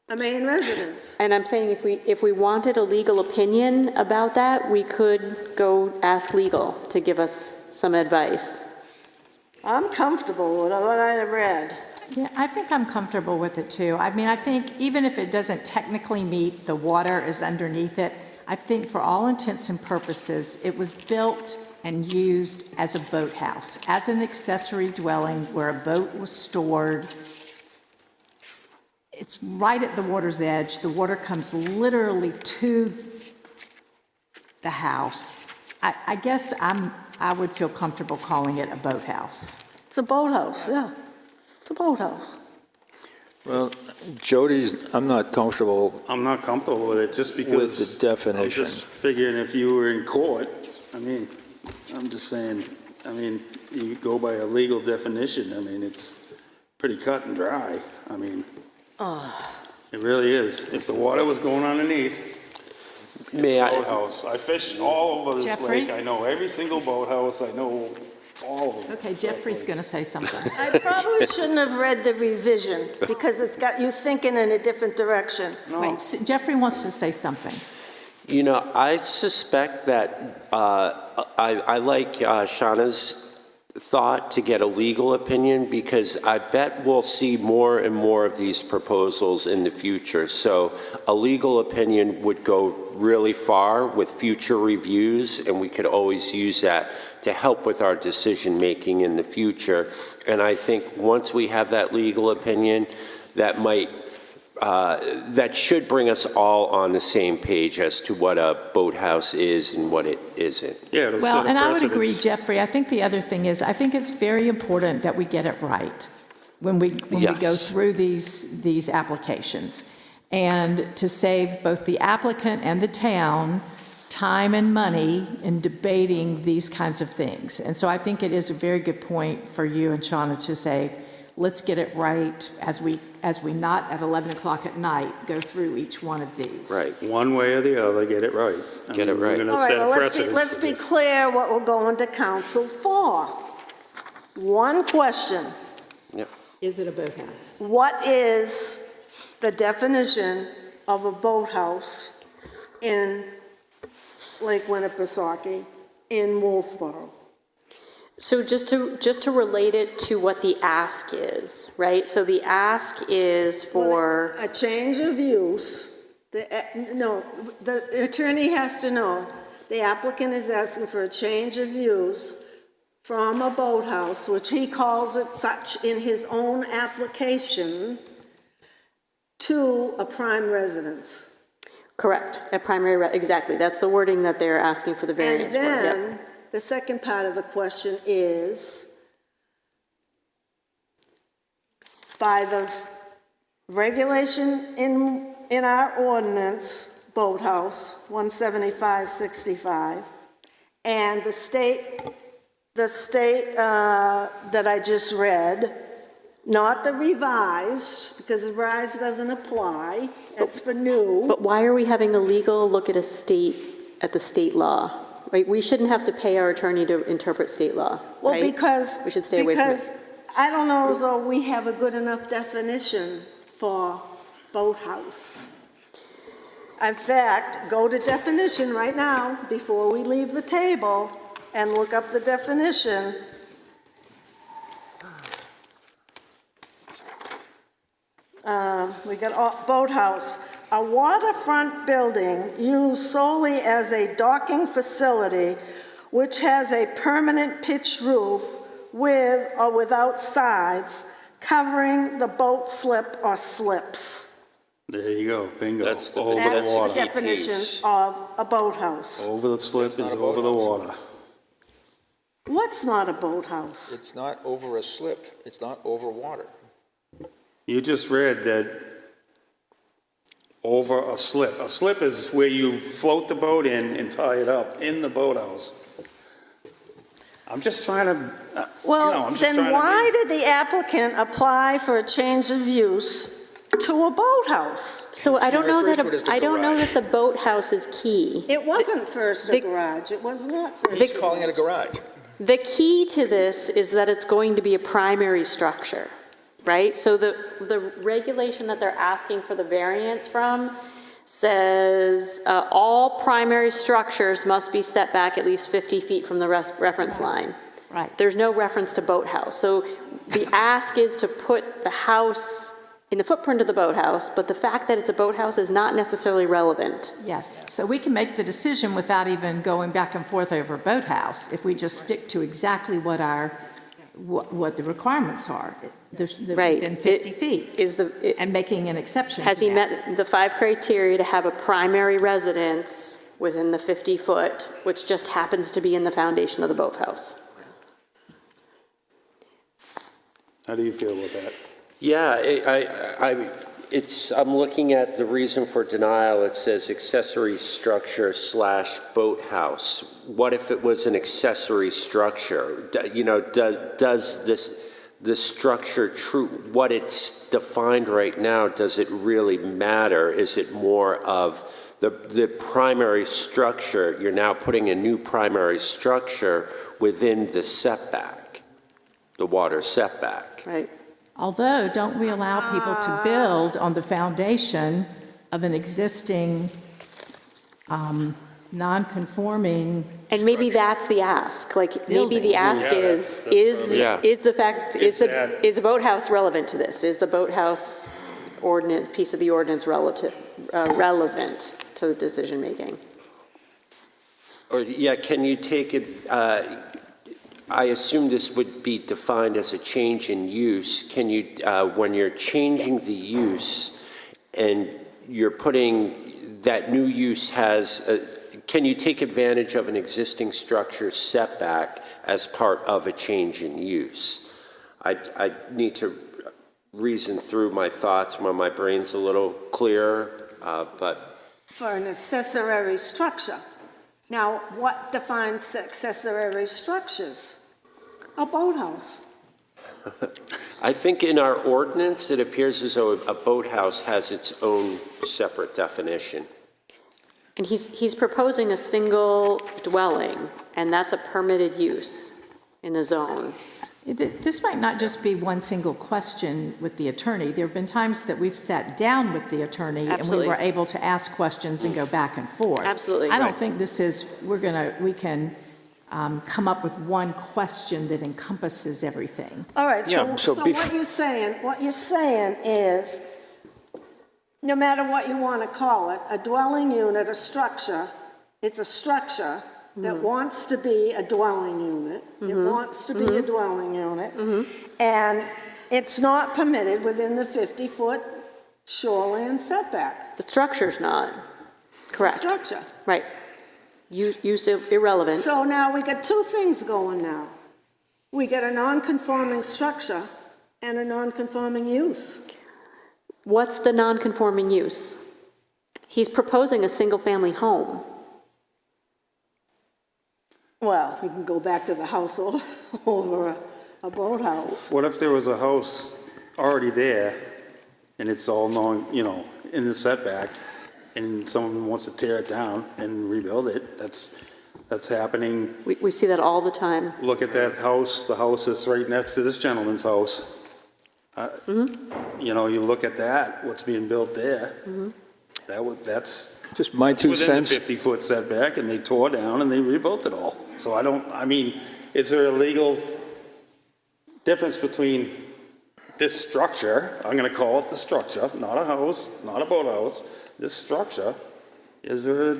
A main residence. And I'm saying if we wanted a legal opinion about that, we could go ask legal to give us some advice. I'm comfortable with what I read. Yeah, I think I'm comfortable with it too. I mean, I think even if it doesn't technically meet, the water is underneath it, I think for all intents and purposes, it was built and used as a boathouse, as an accessory dwelling where a boat was stored. It's right at the water's edge. The water comes literally to the house. I guess I would feel comfortable calling it a boathouse. It's a boathouse, yeah. It's a boathouse. well, Jody's, I'm not comfortable with it just because. with the definition. I'm just figuring if you were in court, I mean, I'm just saying, I mean, you go by a legal definition, I mean, it's pretty cut and dry. I mean, it really is. If the water was going underneath, it's a boathouse. I fish all over this Jeffrey? lake. I know every single boathouse. I know all of them. Okay, Jeffrey's going to say something. I probably shouldn't have read the revision because it's got you thinking in a different direction. Wait, Jeffrey wants to say something. You know, I suspect that I like Shauna's thought to get a legal opinion because I bet we'll see more and more of these proposals in the future. So a legal opinion would go really far with future reviews, and we could always use that to help with our decision making in the future. And I think once we have that legal opinion, that might that should bring us all on the same page as to what a boathouse is and what it isn't. Yeah, Well, and I would agree, Jeffrey. I think the other thing is, I think it's very important that we get it right when we go through these applications, and to save both the applicant and the town time and money in debating these kinds of things. And so I think it is a very good point for you and Shauna to say, let's get it right as we not at 11 o'clock at night go through each one of these. Right. One way or the other, get it right. Get it right. We're going All to right, set well, a precedent. let's be clear what we're going to council for. One question. Yep. Is it a boathouse? What is the definition of a boathouse in Lake Winnipesaukee in Wolfeboro? So just to relate it to what the ask is, right? So the ask is for a change of use. The attorney has to know the applicant is asking for a change of use from a boathouse, which he calls it such in his own application, to a prime residence. Correct, a primary, exactly. That's the wording that they're asking for the variance for. And then Yep. the second part of the question is, by the regulation in our ordinance, boathouse, 17565, and the state that I just read, not the revised, because the revised doesn't apply, it's for new. But why are we having a legal look at the state law? Right? We shouldn't have to pay our attorney to interpret state law, Well, right? because we should stay away from it. Because I don't know as though we have a good enough definition for boathouse. In fact, go to definition right now before we leave the table and look up the definition. We got boathouse. A waterfront building used solely as a docking facility which has a permanent pitched roof with or without sides covering the boat slip or slips. There you go, bingo. That's over That's the water. the definition of a boathouse. Over the slip is over the water. What's not a boathouse? It's not over a slip. It's not over water. You just read that over a slip. A slip is where you float the boat in and tie it up in the boathouse. I'm just trying to, Well, then why did the applicant apply for a change of use to a boathouse? So I don't know that, the boathouse is key. It wasn't first a garage. It was not first. He's calling it a garage. The key to this is that it's going to be a primary structure, right? So the regulation that they're asking for the variance from says all primary structures must be set back at least 50 feet from the reference line. Right. There's no reference to boathouse. So the ask is to put the house in the footprint of the boathouse, but the fact that it's a boathouse is not necessarily relevant. Yes, so we can make the decision without even going back and forth over boathouse, if we just stick to exactly what what the requirements are. Right. Within 50 feet. And making an exception Has to he that. met the 5 criteria to have a primary residence within the 50 foot, which just happens to be in the foundation of the boathouse? How do you feel about that? Yeah, I'm looking at the reason for denial. It says accessory structure / boathouse. What if it was an accessory structure? Does the structure, what it's defined right now, does it really matter? Is it more of the primary structure? You're now putting a new primary structure within the setback, the water setback. Right. Although, don't we allow people to build on the foundation of an existing non-conforming? And maybe that's the ask. Like maybe the ask is the boathouse relevant to this? Is the boathouse piece of the ordinance relevant to the decision making? Or can you take it? I assume this would be defined as a change in use. Can you, when you're changing the use and you're putting that new use can you take advantage of an existing structure setback as part of a change in use? I need to reason through my thoughts when my brain's a little clearer, but. For an accessory structure. Now, what defines accessory structures? A boathouse. I think in our ordinance, it appears as though a boathouse has its own separate definition. And he's proposing a single dwelling, and that's a permitted use in the zone. This might not just be one single question with the attorney. There have been times that we've sat down with the attorney Absolutely. and we were able to ask questions and go back and forth. Absolutely. I don't think this is, we can come up with one question that encompasses everything. All right, so what you're saying is, no matter what you want to call it, a dwelling unit, a structure, it's a structure that wants to be a dwelling unit. It wants to be a dwelling unit. And it's not permitted within the 50-foot shoreline setback. The structure's not. Correct. The structure. Right. Use irrelevant. So now we got two things going now. We got a non-conforming structure and a non-conforming use. What's the non-conforming use? He's proposing a single-family home. Well, you can go back to the house over a boathouse. What if there was a house already there and it's all in the setback and someone wants to tear it down and rebuild it? That's happening. We see that all the time. Look at that house, the house that's right next to this gentleman's house. You look at that, what's being built there. That's just my 2 cents. Within the 50-foot setback, and they tore down and they rebuilt it all. So is there a legal difference between this structure? I'm going to call it the structure, not a house, not a boathouse. This structure, is there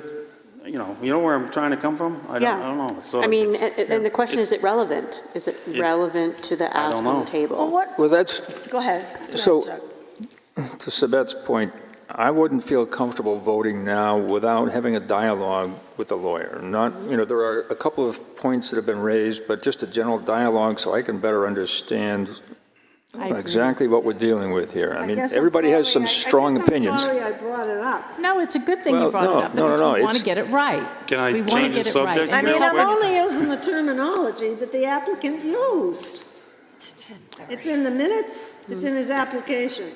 you know where I'm trying to come from? I don't know. And the question, is it relevant? Is it relevant to the ask on the table? Well, that's. Go ahead. So, to Sabette's point, I wouldn't feel comfortable voting now without having a dialogue with the lawyer. There are a couple of points that have been raised, but just a general dialogue so I can better understand Exactly what we're dealing with here. I mean, guess I'm everybody has some sorry. strong I guess I'm opinions. sorry I brought it up. No, it's a good thing Well, you brought no, it up, no, because no, we want to it's- get it right. Can I We wanna change get the it right. subject? I And mean, you're I'm always- only using the terminology that the applicant used. It's in the minutes, it's in his application.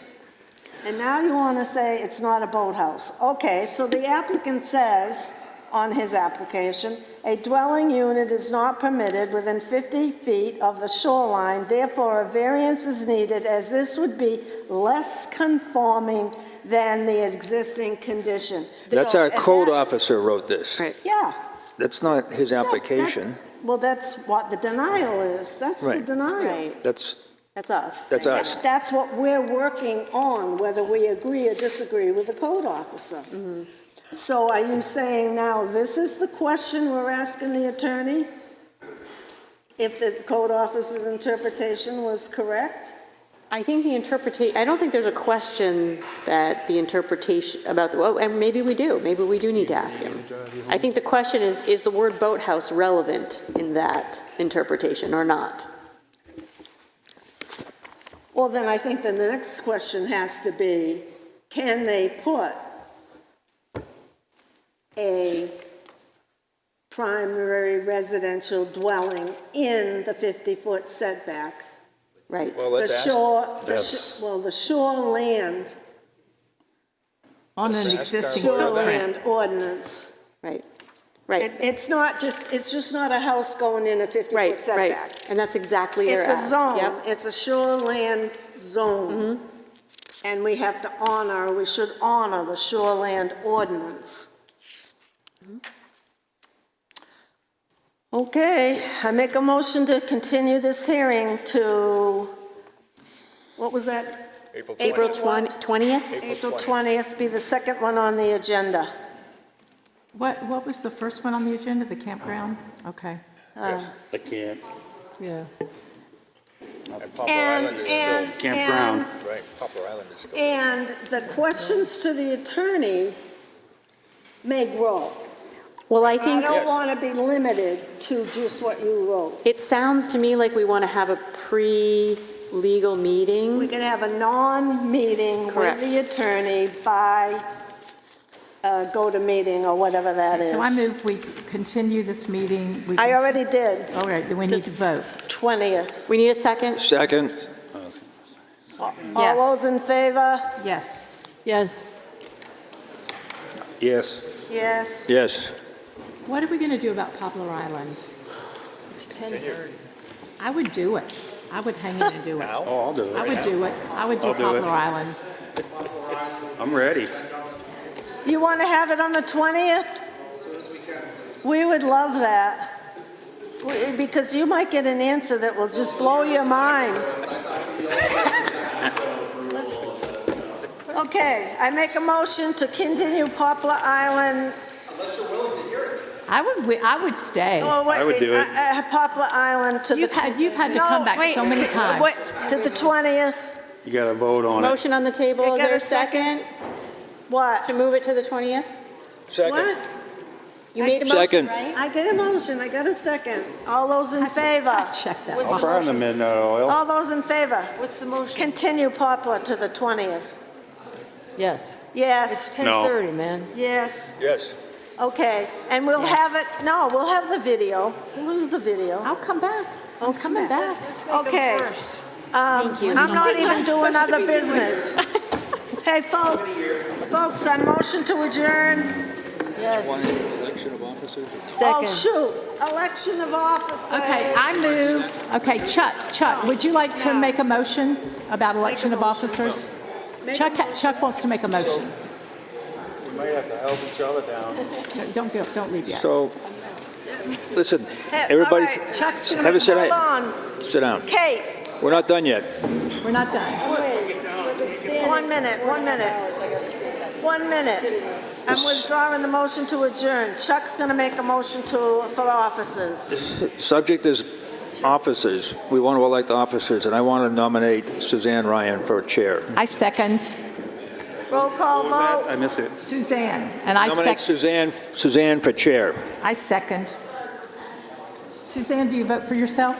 And now you want to say it's not a boathouse. Okay, so the applicant says on his application, a dwelling unit is not permitted within 50 feet of the shoreline, therefore a variance is needed as this would be less conforming than the existing condition. That's So- our and code that's- officer wrote this. Yeah. That's not his application. Well, that's what the denial is. That's the Right. denial. That's us. That's us. That's what we're working on, whether we agree or disagree with the code officer. So are you saying now this is the question we're asking the attorney? If the code officer's interpretation was correct? I think the interpretation, I don't think there's a question that the interpretation about, well, and maybe we do need to ask him. I think the question is the word boathouse relevant in that interpretation or not? Well, then I think then the next question has to be, can they put a primary residential dwelling in the 50-foot setback? Right. Well, let's ask. The shoreland. On an existing Shoreland footprint. ordinance. Right, right. It's just not a house going in a 50-foot setback. Right, and that's exactly their It's ask. a zone, Yep. it's a shoreland zone. And we have to honor, we should honor the shoreland ordinance. Okay, I make a motion to continue this hearing to, what was that? April 20th? April 20th be the second one on the agenda. What was the first one on the agenda, the campground? Okay. I can't. Yeah. Campground. Right, Poplar Island is still. And the questions to the attorney may grow. Well, I I think don't want to be limited to just what you wrote. it sounds to me like we want to have a pre-legal meeting. We can have a non-meeting with Correct. the attorney by go-to-meeting or whatever that is. So I move we continue this meeting. I already did. All right, then we need to vote. 20th. We need a second? Second. All those in favor? Yes. Yes. Yes. Yes. Yes. What are we going to do about Poplar Island? It's 10:30. I would do it. I would hang in and do it. Oh, I'll do it. I would do it. I would do I'll do it. Poplar Island. I'm ready. You want to have it on the 20th? We would love that. Because you might get an answer that will just blow your mind. Okay, I make a motion to continue Poplar Island. I would stay. Oh, wait, I would do it. Poplar Island to You've had to come back so many times. Wait, to the 20th. You got to vote on it. Motion on the table, You is got there a a second? What? To move it to the 20th? Second. What? You made a motion, Second. right? I did a motion, I got a second. All those in favor? Check that. What's off. the Burn the motion? midnight oil. All those in favor? What's the motion? Continue Poplar to the 20th. Yes. Yes. It's No. 10:30, man. Yes. Yes. Okay, and we'll have it, no, we'll have the video. We'll lose the video. I'll come back. Oh, coming back. Let's make 'em Okay. first. Thank you. I'm not even doing supposed to other be doing? business. Hey, folks, I motion to adjourn. Yes. Election of officers. Oh, Second. shoot, election of officers. Okay, I move. Okay, Chuck, would you like to make a motion about election of officers? Chuck wants to make a motion. We might have to help each other down. No, don't leave yet. So, listen, Hey, everybody, all right, Chuck's gonna have a make- sit hold down. on. Sit down. Kate, We're not done yet. We're not done. 1 minute, 1 minute. 1 minute. I'm withdrawing the motion to adjourn. Chuck's gonna make a motion for officers. Subject is officers. We want to elect officers, and I want to nominate Suzanne Ryan for chair. I second Roll call What was that? vote. I miss it. Suzanne, and I Nominate second. Suzanne for chair. I second. Suzanne, do you vote for yourself?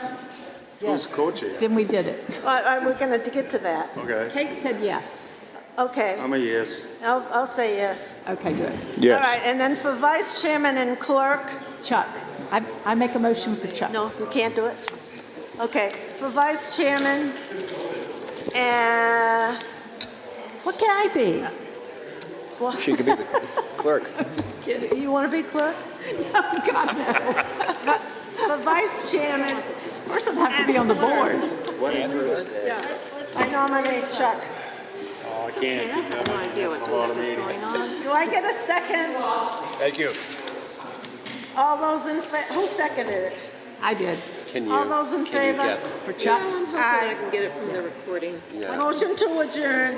Who's co-chair? Then we did it. We're going to get to that. Okay. Kate said yes. Okay, I'm a yes. I'll say yes. Okay, good. Yes. All right, and then for vice chairman and clerk, Chuck, I make a motion for Chuck. no, you can't do it? Okay, for vice chairman, What can I be? She could be the clerk. Just kidding. you want to be clerk? No, God, no. For vice chairman, First, I have to be on the board. I nominate Chuck. Oh, I can't. I have no idea what's going on. Do I get a second? Thank you. All those in favor, who seconded it? I did. All those in favor? For Chuck? Aye. I can get it from the recording. Motion to adjourn.